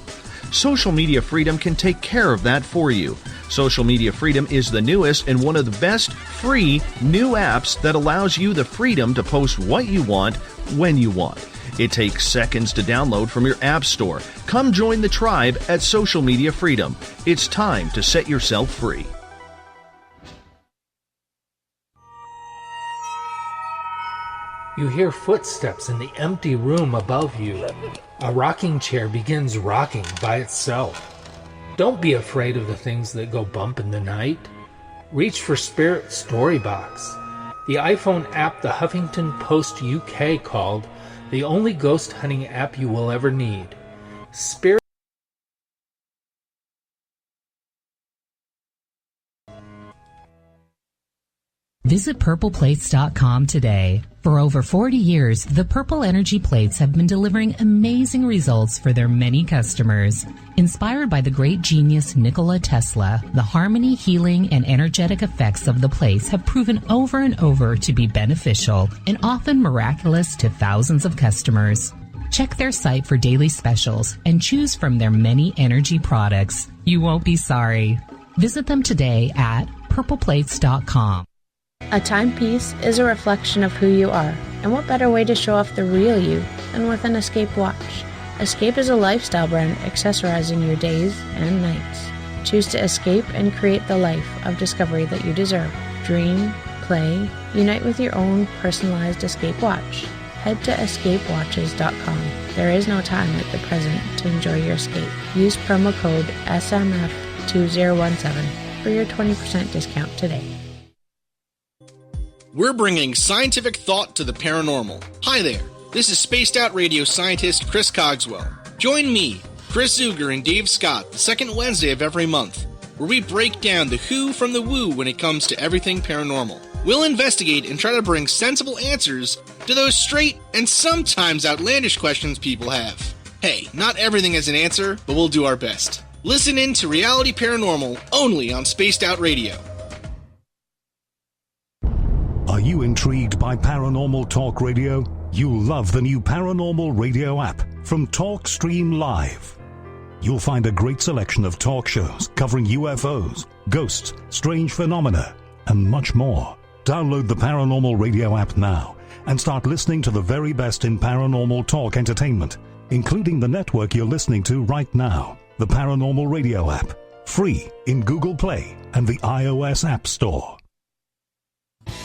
Social Media Freedom can take care of that for you. Social Media Freedom is the newest and one of the best free new apps that allows you the freedom to post what you want, when you want. It takes seconds to download from your app store. Come join the tribe at Social Media Freedom. It's time to set yourself free. You hear footsteps in the empty room above you. A rocking chair begins rocking by itself. Don't be afraid of the things that go bump in the night. Reach for Spirit Storybox, the iPhone app the Huffington Post UK called the only ghost hunting app you will ever need. Spirit Visit purpleplates.com today. For over 40 years, the Purple Energy Plates have been delivering amazing results for their many customers. Inspired by the great genius Nikola Tesla, the harmony, healing, and energetic effects of the plates have proven over and over to be beneficial and often miraculous to thousands of customers. Check their site for daily specials and choose from their many energy products. You won't be sorry. Visit them today at purpleplates.com. A timepiece is a reflection of who you are, and what better way to show off the real you than with an Escape watch? Escape is a lifestyle brand accessorizing your days and nights. Choose to escape and create the life of discovery that you deserve. Dream, play, unite with your own personalized Escape watch. Head to escapewatches.com. There is no time like the present to enjoy your escape. Use promo code SMF2017 for your 20% discount today. We're bringing scientific thought to the paranormal. Hi there, this is Spaced Out Radio scientist Chris Cogswell. Join me, Chris Zuger, and Dave Scott the second Wednesday of every month, where we break down the who from the woo when it comes to everything paranormal. We'll investigate and try to bring sensible answers to those straight and sometimes outlandish questions people have. Hey, not everything has an answer, but we'll do our best. Listen in to Reality Paranormal only on Spaced Out Radio. Are you intrigued by Paranormal Talk Radio? You'll love the new Paranormal Radio app from TalkStream Live. You'll find a great selection of talk shows covering UFOs, ghosts, strange phenomena, and much more. Download the Paranormal Radio app now and start listening to the very best in paranormal talk entertainment, including the network you're listening to right now, the Paranormal Radio app, free in Google Play and the iOS App Store.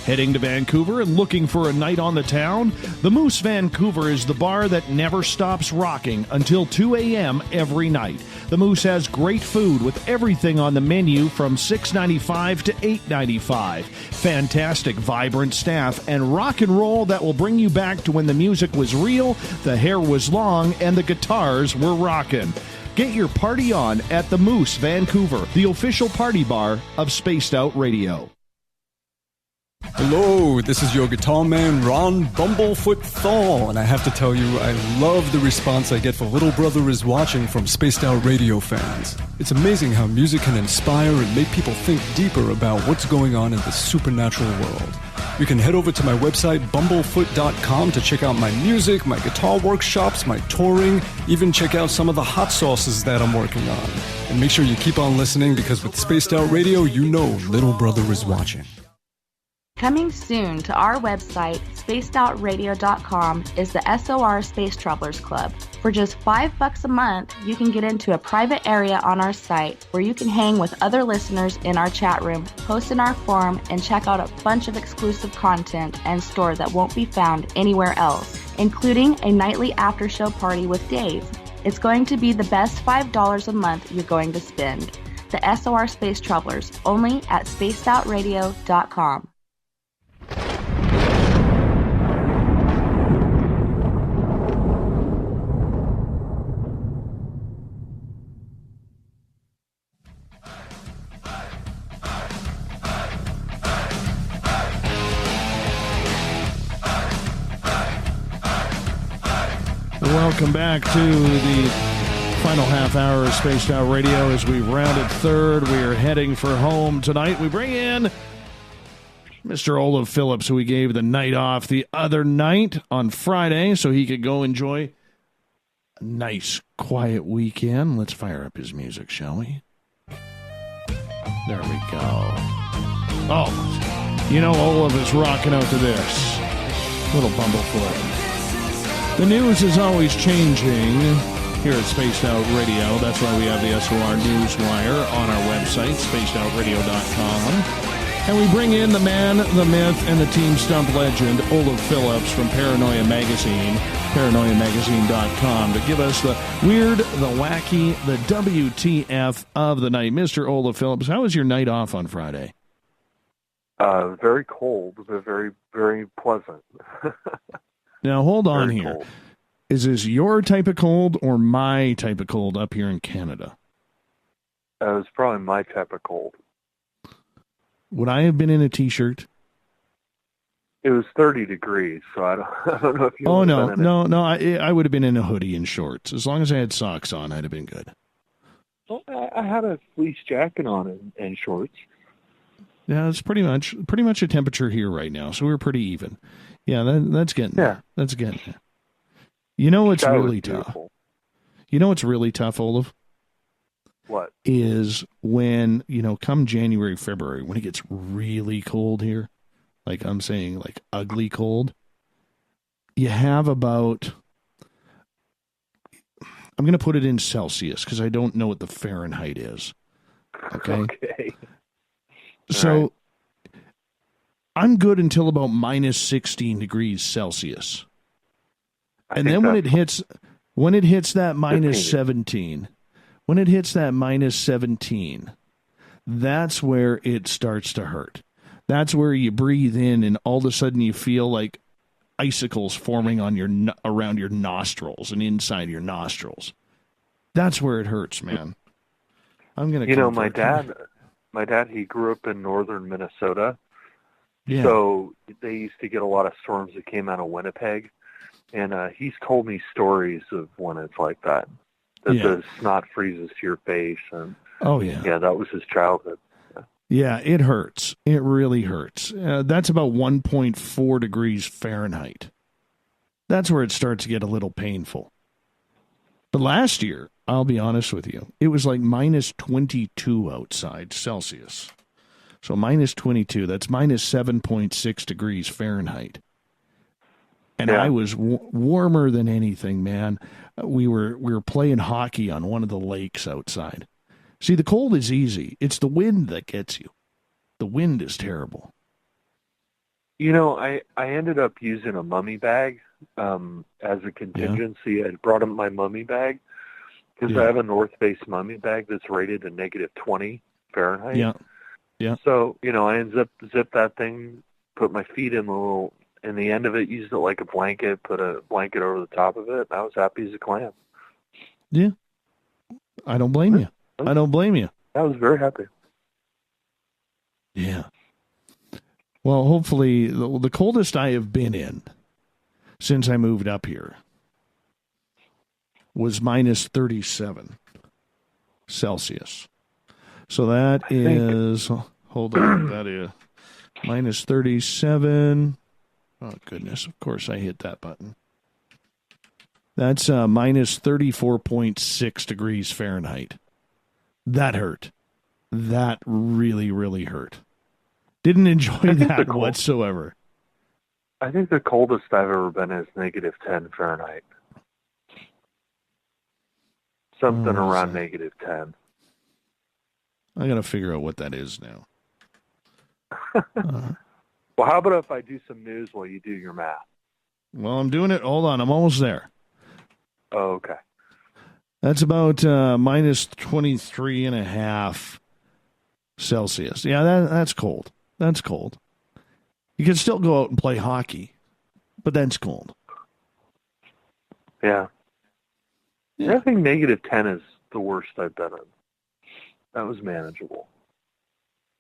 Heading to Vancouver and looking for a night on the town? The Moose Vancouver is the bar that never stops rocking until 2 a.m. every night. The Moose has great food with everything on the menu from $6.95 to $8.95. Fantastic, vibrant staff and rock and roll that will bring you back to when the music was real, the hair was long, and the guitars were rocking. Get your party on at the Moose Vancouver, the official party bar of Spaced Out Radio. Hello, this is your guitar man, Ron Bumblefoot Thal, and I have to tell you, I love the response I get for Little Brother is Watching from Spaced Out Radio fans. It's amazing how music can inspire and make people think deeper about what's going on in the supernatural world. You can head over to my website, bumblefoot.com, to check out my music, my guitar workshops, my touring, even check out some of the hot sauces that I'm working on. And make sure you keep on listening, because with Spaced Out Radio, you know Little Brother is watching. Coming soon to our website, spacedoutradio.com, is the SOR Space Travelers Club. For just $5 a month, you can get into a private area on our site where you can hang with other listeners in our chat room, post in our forum, and check out a bunch of exclusive content and store that won't be found anywhere else, including a nightly after-show party with Dave. It's going to be the best $5 a month you're going to spend. The SOR Space Travelers, only at spacedoutradio.com. Welcome back to the final half hour of Spaced Out Radio. As we rounded third, we are heading for home tonight. We bring in Mr. Olaf Phillips, who we gave the night off the other night on Friday so he could go enjoy a nice, quiet weekend. Let's fire up his music, shall we? There we go. Oh, you know Olaf is rocking out to this. Little Bumblefoot. The news is always changing here at Spaced Out Radio. That's why we have the SOR Newswire on our website, spacedoutradio.com. And we bring in the man, the myth, and the Team Stump legend, Olaf Phillips from Paranoia Magazine, paranoiamagazine.com, to give us the weird, the wacky, the WTF of the night. Mr. Olaf Phillips, how was your night off on Friday? Very cold, but very, very pleasant. Now, hold on Very here. cold. Is this your type of cold or my type of cold up here in Canada? It was probably my type of cold. Would I have been in a T-shirt? It was 30 degrees, so I don't know if you. Oh, would no, have been in no. I would have been in a hoodie and shorts. As long as I had socks on, I'd have been good. Well, I had a fleece jacket on and shorts. Yeah, it's pretty much a temperature here right now, so we're pretty even. Yeah, that's getting there. That's getting there. You know what's really tough? You know what's really tough, Olaf? What? Is when, come January, February, when it gets really cold here, like I'm saying, like ugly cold, you have about, I'm going to put it in Celsius because I don't know what the Fahrenheit is. Okay. Okay. So I'm good until about minus 16 degrees Celsius. And then when it hits that minus 17, that's where it starts to hurt. That's where you breathe in and all of a sudden you feel like icicles forming on around your nostrils and inside your nostrils. That's where it hurts, man. I'm going to my dad, he grew up in northern Minnesota. Yeah. So they used to get a lot of storms that came out of Winnipeg. And he's told me stories of when it's like that. That the snot freezes to your face. And oh, yeah. Yeah, that was his childhood. Yeah, it hurts. It really hurts. That's about 1.4 degrees Fahrenheit. That's where it starts to get a little painful. But last year, I'll be honest with you, it was like minus 22 outside Celsius. So minus 22, that's minus 7.6 degrees Fahrenheit. And I was warmer than anything, man. We were playing hockey on one of the lakes outside. See, the cold is easy. It's the wind that gets you. The wind is terrible. I ended up using a mummy bag as a contingency. Yeah. I brought up my mummy bag because I have a North Face mummy bag that's rated a negative 20 Fahrenheit. Yeah. Yeah. So, I unzipped that thing, put my feet in the end of it, used it like a blanket, put a blanket over the top of it, and I was happy as a clam. Yeah. I don't blame you. I don't blame you. I was very happy. Yeah. Well, hopefully, the coldest I have been in since I moved up here was minus 37 Celsius. So that is, hold on, that is minus 37. Oh, goodness. Of course, I hit that button. That's minus 34.6 degrees Fahrenheit. That hurt. That really, really hurt. Didn't enjoy that whatsoever. I think the coldest I've ever been is -10 Fahrenheit. Something around -10. I got to figure out what that is now. Well, how about if I do some news while you do your math? Well, I'm doing it. Hold on. I'm almost there. Oh, okay. That's about -23.5 Celsius. Yeah, that's cold. That's cold. You can still go out and play hockey, but that's cold. Yeah. I think -10 is the worst I've been in. That was manageable.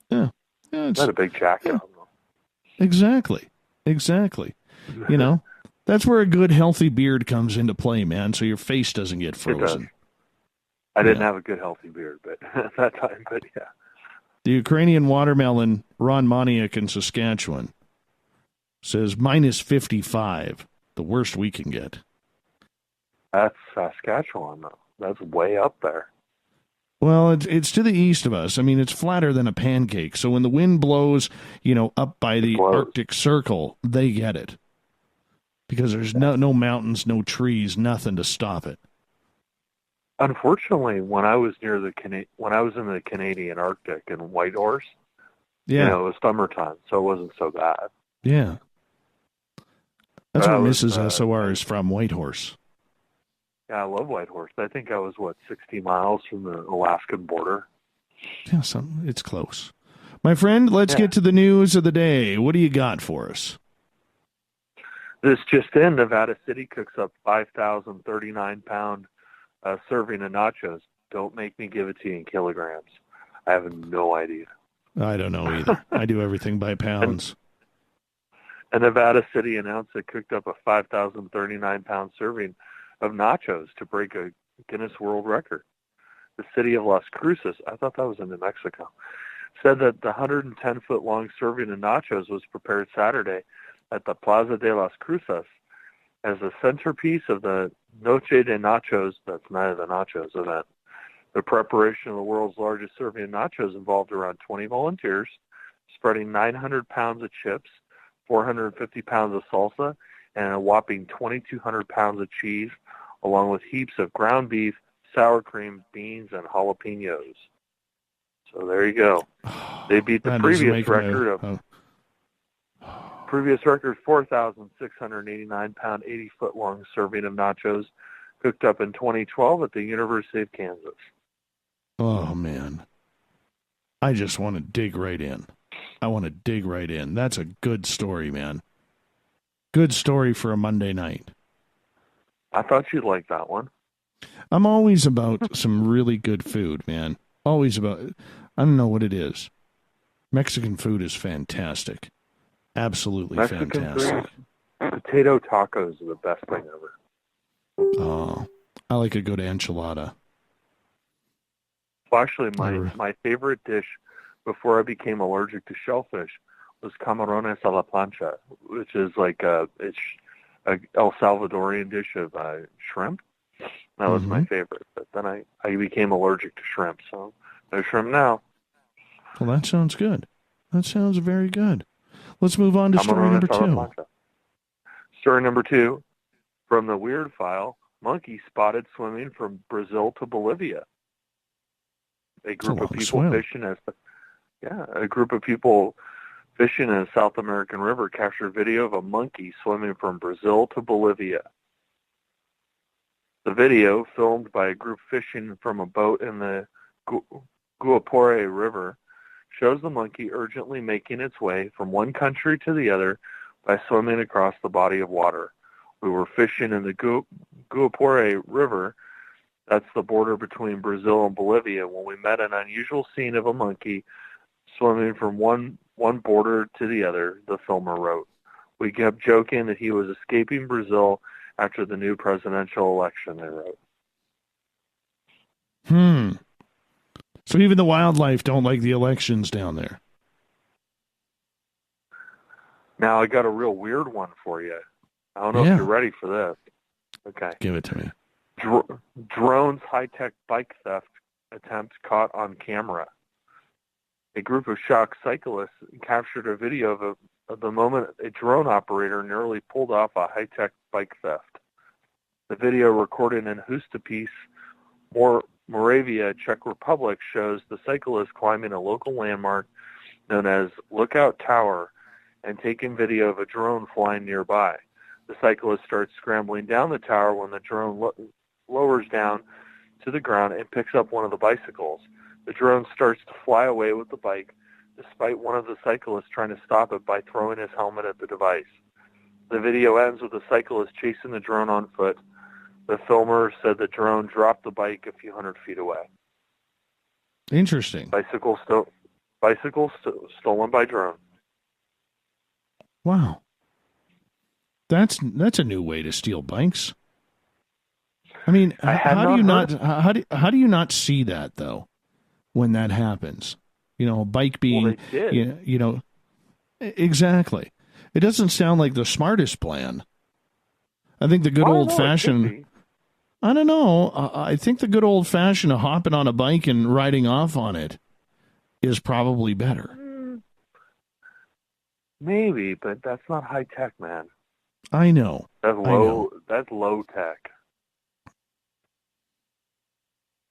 Yeah. It's not a big jacket on, though. Exactly. You know, that's where a good, healthy beard comes into play, man, so your face doesn't get frozen. I didn't have a good, healthy beard but at that time, but yeah. The Ukrainian watermelon, Ron Moniak in Saskatchewan, says -55, the worst we can get. That's Saskatchewan, though. That's way up there. Well, it's to the east of us. I mean, it's flatter than a pancake. So when the wind blows, up by the Arctic Circle, they get it. Because there's no mountains, no trees, nothing to stop it. Unfortunately, when I was in the Canadian Arctic in Whitehorse, it was summertime, so it wasn't so bad. Yeah. That's where Mrs. SOR is from, Whitehorse. Yeah, I love Whitehorse. I think I was, 60 miles from the Alaskan border? Yeah, it's close. My friend, let's get to the news of the day. What do you got for us? This just in, Nevada City cooks up 5,039-pound serving of nachos. Don't make me give it to you in kilograms. I have no idea. I don't know either. I do everything by pounds. And Nevada City announced it cooked up a 5,039-pound serving of nachos to break a Guinness World Record. The city of Las Cruces, I thought that was in New Mexico, said that the 110-foot-long serving of nachos was prepared Saturday at the Plaza de las Cruces as a centerpiece of the Noche de Nachos, that's Night of the Nachos event. The preparation of the world's largest serving of nachos involved around 20 volunteers, spreading 900 pounds of chips, 450 pounds of salsa, and a whopping 2,200 pounds of cheese, along with heaps of ground beef, sour cream, beans, and jalapenos. So there you go. They beat the previous record 4,689-pound, 80-foot-long serving of nachos cooked up in 2012 at the University of Kansas. Oh, man. I just want to dig right in. That's a good story, man. Good story for a Monday night. I thought you'd like that one. I'm always about some really good food, man. Always about it. I don't know what it is. Mexican food is fantastic. Absolutely fantastic. Potato tacos are the best thing ever. Oh, I like a good enchilada. Well, actually, my favorite dish before I became allergic to shellfish was camarones a la plancha, which is like it's a El Salvadorian dish of shrimp. That was my favorite. But then I became allergic to shrimp, so no shrimp now. Well, that sounds good. That sounds very good. Let's move on to story number 2. Story number 2, from the Weird File, monkey spotted swimming from Brazil to Bolivia. A group of people fishing in a South American river captured video of a monkey swimming from Brazil to Bolivia. The video, filmed by a group fishing from a boat in the Guapore River, shows the monkey urgently making its way from one country to the other by swimming across the body of water. We were fishing in the Guapore River, that's the border between Brazil and Bolivia, when we met an unusual scene of a monkey swimming from one border to the other, the filmer wrote. We kept joking that he was escaping Brazil after the new presidential election, they wrote. So even the wildlife don't like the elections down there. Now I got a real weird one for you. I don't know if you're ready for this. Okay. Give it to me. Drone's high-tech bike theft attempt caught on camera. A group of shocked cyclists captured a video of the moment a drone operator nearly pulled off a high-tech bike theft. The video recorded in Hustapice, Moravia, Czech Republic, shows the cyclist climbing a local landmark known as Lookout Tower and taking video of a drone flying nearby. The cyclist starts scrambling down the tower when the drone lowers down to the ground and picks up one of the bicycles. The drone starts to fly away with the bike, despite one of the cyclists trying to stop it by throwing his helmet at the device. The video ends with the cyclist chasing the drone on foot. The filmer said the drone dropped the bike a few hundred feet away. Interesting. Bicycle stolen by drone. Wow. That's a new way to steal bikes. I mean, how do you not see that though when that happens? You know, a bike being, you know, exactly. It doesn't sound like the smartest plan. I think the good old-fashioned, I don't know, I think the good old-fashioned hopping on a bike and riding off on it is probably better. Maybe, but that's not high-tech, man. I know. That's low. That's low-tech.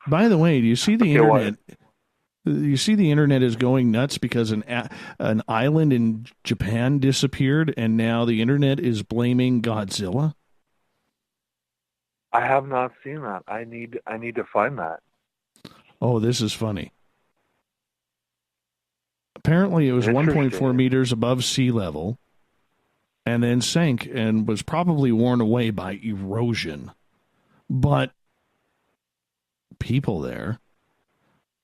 By the way, do you see the internet? You see the internet is going nuts because an island in Japan disappeared, and now the internet is blaming Godzilla. I have not seen that. I need to find that. Oh, this is funny. Apparently, it was 1.4 meters above sea level, and then sank and was probably worn away by erosion. But people there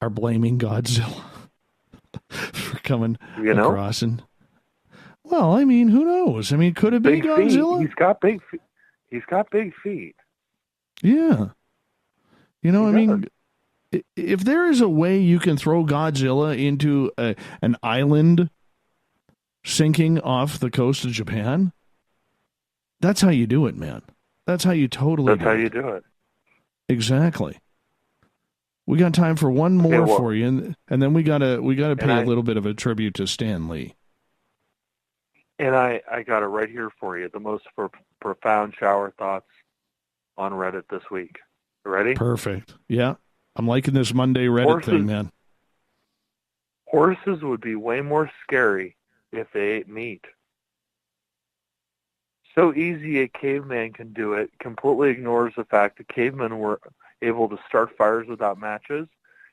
are blaming Godzilla for coming across. And, well, I mean, who knows? I mean, could it be Godzilla? He's got big feet. Yeah. You know, I mean, if there is a way you can throw Godzilla into an island sinking off the coast of Japan, that's how you do it, man. That's how you totally do it. That's how you do it. Exactly. We got time for one more for you, and then we gotta pay a little bit of a tribute to Stan Lee. And I got it right here for you. The most profound shower thoughts on Reddit this week. You ready? Perfect. Yeah. I'm liking this Monday Reddit thing, man. Horses would be way more scary if they ate meat. So easy a caveman can do it completely ignores the fact that cavemen were able to start fires without matches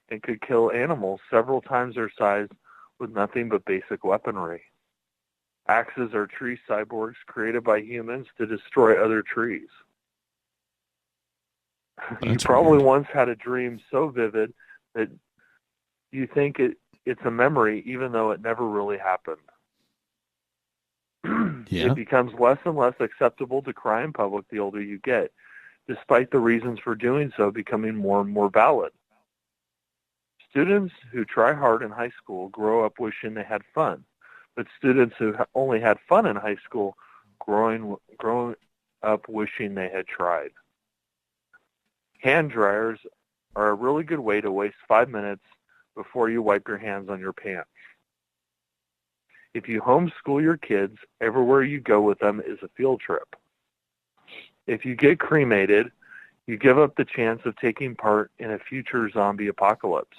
and could kill animals several times their size with nothing but basic weaponry. Axes are tree cyborgs created by humans to destroy other trees. You probably once had a dream so vivid that you think it's a memory even though it never really happened. Yeah. It becomes less and less acceptable to cry in public the older you get, despite the reasons for doing so becoming more and more valid. Students who try hard in high school grow up wishing they had fun, but students who only had fun in high school growing up wishing they had tried. Hand dryers are a really good way to waste 5 minutes before you wipe your hands on your pants. If you homeschool your kids, everywhere you go with them is a field trip. If you get cremated, you give up the chance of taking part in a future zombie apocalypse.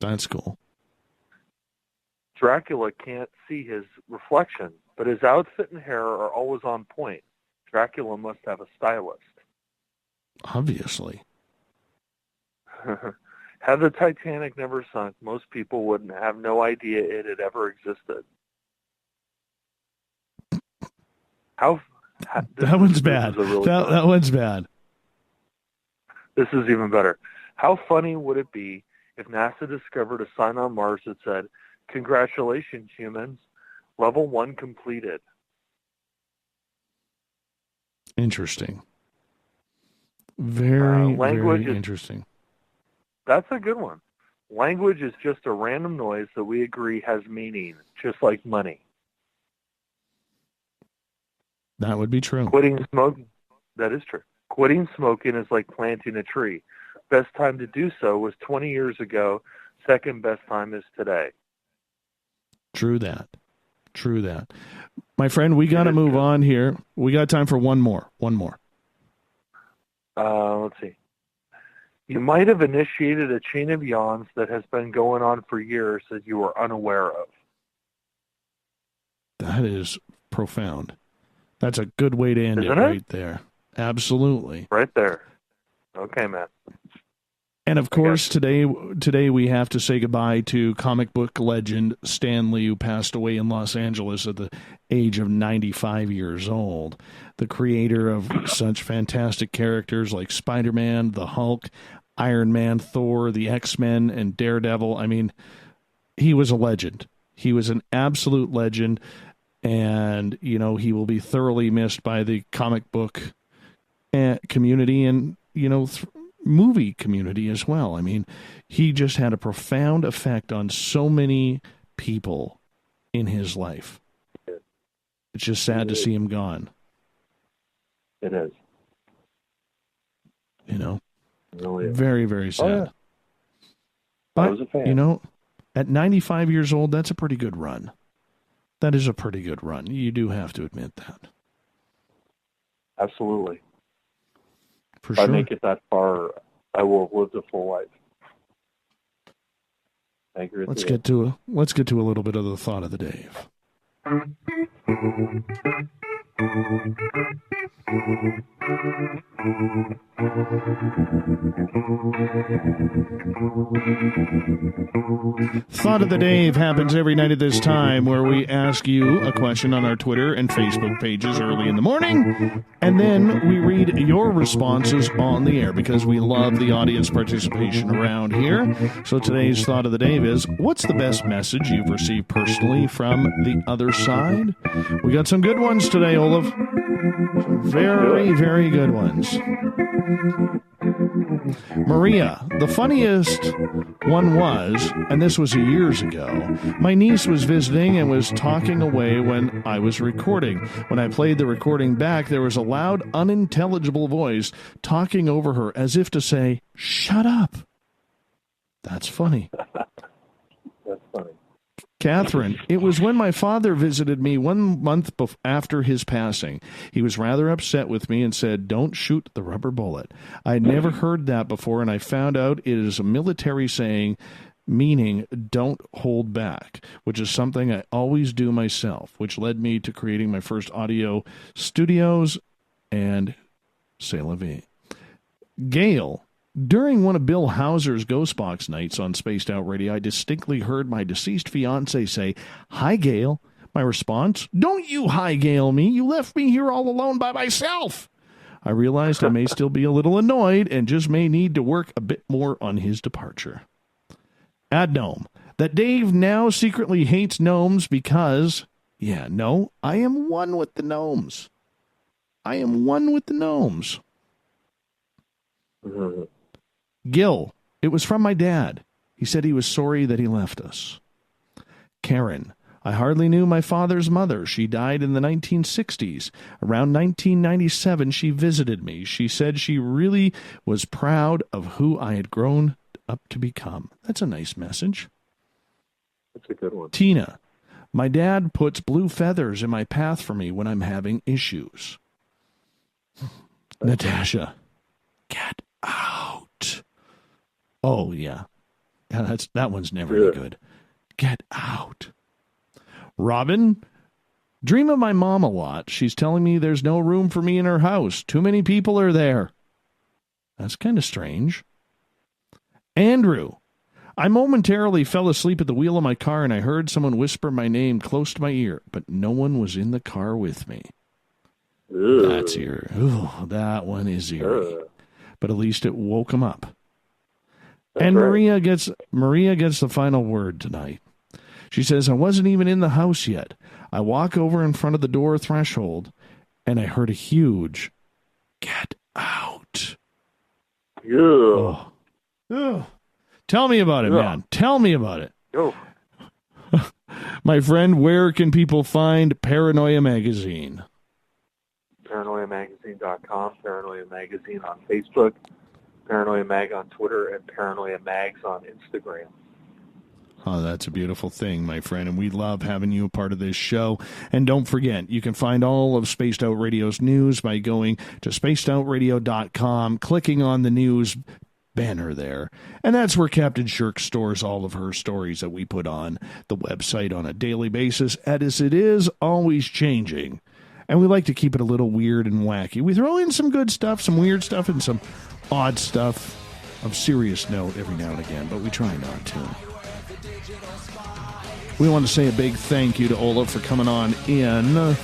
That's cool. Dracula can't see his reflection, but his outfit and hair are always on point. Dracula must have a stylist. Obviously. Had the Titanic never sunk, most people wouldn't have no idea it had ever existed. That one's bad. That one's bad. This is even better. How funny would it be if NASA discovered a sign on Mars that said, "Congratulations, humans, level 1 completed." Interesting. Very interesting. That's a good one. Language is just a random noise that we agree has meaning, just like money. That would be true. Quitting smoking, that is true. Quitting smoking is like planting a tree. Best time to do so was 20 years ago, second best time is today. True that. My friend, we got to move on here. We got time for one more. Let's see. You might have initiated a chain of yawns that has been going on for years that you were unaware of. That is profound. That's a good way to end Isn't it it? right there. Absolutely. Right there. Okay, man. And of course, today we have to say goodbye to comic book legend Stan Lee, who passed away in Los Angeles at the age of 95 years old. The creator of such fantastic characters like Spider-Man, the Hulk, Iron Man, Thor, the X-Men, and Daredevil. I mean, he was a legend. He was an absolute legend, and, you know, he will be thoroughly missed by the comic book community and, you know, movie community as well. I mean, he just had a profound effect on so many people in his life. It's just sad to see him gone. It is. You know, really is. Very, very sad. Oh, yeah. But, I was a fan. you know, at 95 years old, that's a pretty good run. That is a pretty good run. You do have to admit that. Absolutely. For if I sure. make it that far, I will have lived a full life. I agree with Let's you. get to a little bit of the thought of the day. Thought of the Dave happens every night at this time, where we ask you a question on our Twitter and Facebook pages early in the morning, and then we read your responses on the air because we love the audience participation around here. So today's Thought of the Dave is, what's the best message you've received personally from the other side? We got some good ones today, Olaf. Very, very good ones. Maria, the funniest one was, and this was years ago, my niece was visiting and was talking away when I was recording. When I played the recording back, there was a loud, unintelligible voice talking over her as if to say, "Shut up." That's funny. That's funny. Catherine, it was when my father visited me 1 month after his passing. He was rather upset with me and said, "Don't shoot the rubber bullet." I had never heard that before, and I found out it is a military saying meaning don't hold back, which is something I always do myself, which led me to creating my first audio studios and c'est la vie. Gail, during one of Bill Hauser's Ghost Box nights on Spaced Out Radio, I distinctly heard my deceased fiancé say, "Hi, Gail." My response, "Don't you hi, Gail me. You left me here all alone by myself." I realized I may still be a little annoyed and just may need to work a bit more on his departure. Adnome, that Dave now secretly hates gnomes because, I am one with the gnomes. I am one with the gnomes. Mm-hmm. Gil, it was from my dad. He said he was sorry that he left us. Karen, I hardly knew my father's mother. She died in the 1960s. Around 1997, she visited me. She said she really was proud of who I had grown up to become. That's a nice message. That's a good one. Tina, my dad puts blue feathers in my path for me when I'm having issues. Natasha, get out. Oh, yeah. That one's never any good. Get out. Robin, dream of my mom a lot. She's telling me there's no room for me in her house. Too many people are there. That's kind of strange. Andrew, I momentarily fell asleep at the wheel of my car and I heard someone whisper my name close to my ear, but no one was in the car with me. Ugh. That's eerie. Ooh, that one is eerie. But at least it woke him up. That's and right. Maria gets the final word tonight. She says, I wasn't even in the house yet. I walk over in front of the door threshold, and I heard a huge, "Get out." Yeah. Oh. Ugh. Tell me about it, man. Tell me about it. Yo. My friend, where can people find Paranoia Magazine? ParanoiaMagazine.com, Paranoia Magazine on Facebook, Paranoia Mag on Twitter, and Paranoia Mags on Instagram. Oh, that's a beautiful thing, my friend, and we love having you a part of this show. And don't forget, you can find all of Spaced Out Radio's news by going to spacedoutradio.com, clicking on the news banner there. And that's where Captain Shirk stores all of her stories that we put on the website on a daily basis, as it is always changing. And we like to keep it a little weird and wacky. We throw in some good stuff, some weird stuff, and some odd stuff of serious note every now and again, but we try not to. We want to say a big thank you to Ola for coming on in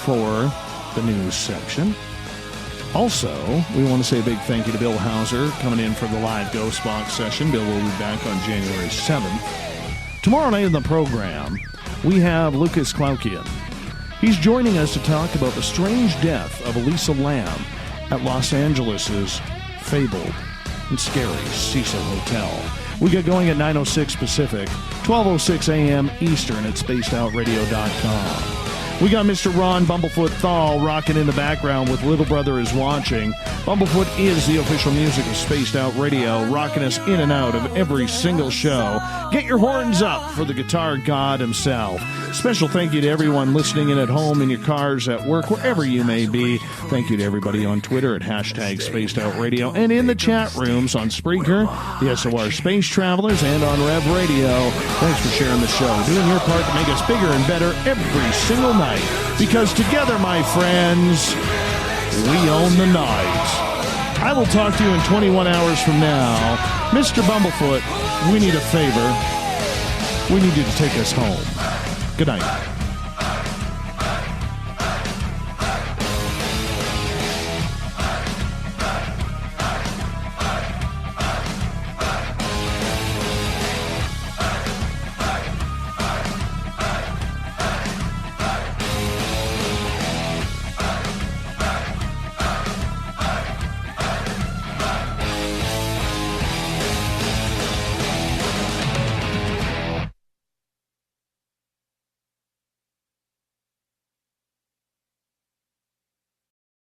for the news section. Also, we want to say a big thank you to Bill Hauser coming in for the live Ghost Box session. Bill will be back on January 7th. Tomorrow night in the program, we have Lucas Klaukian. He's joining us to talk about the strange death of Elisa Lam at Los Angeles' fabled and scary Cecil Hotel. We get going at 9:06 Pacific, 12:06 a.m. Eastern at spacedoutradio.com. We got Mr. Ron Bumblefoot THAL rocking in the background with Little Brother is Watching. Bumblefoot is the official music of Spaced Out Radio, rocking us in and out of every single show. Get your horns up for the guitar god himself. Special thank you to everyone listening in at home, in your cars, at work, wherever you may be. Thank you to everybody on Twitter at hashtag Spaced Out Radio, and in the chat rooms on Spreaker, the SOR Space Travelers, and on Rev Radio. Thanks for sharing the show, doing your part to make us bigger and better every single night. Because together, my friends, we own the night. I will talk to you in 21 hours from now. Mr. Bumblefoot, we need a favor. We need you to take us home. Good night.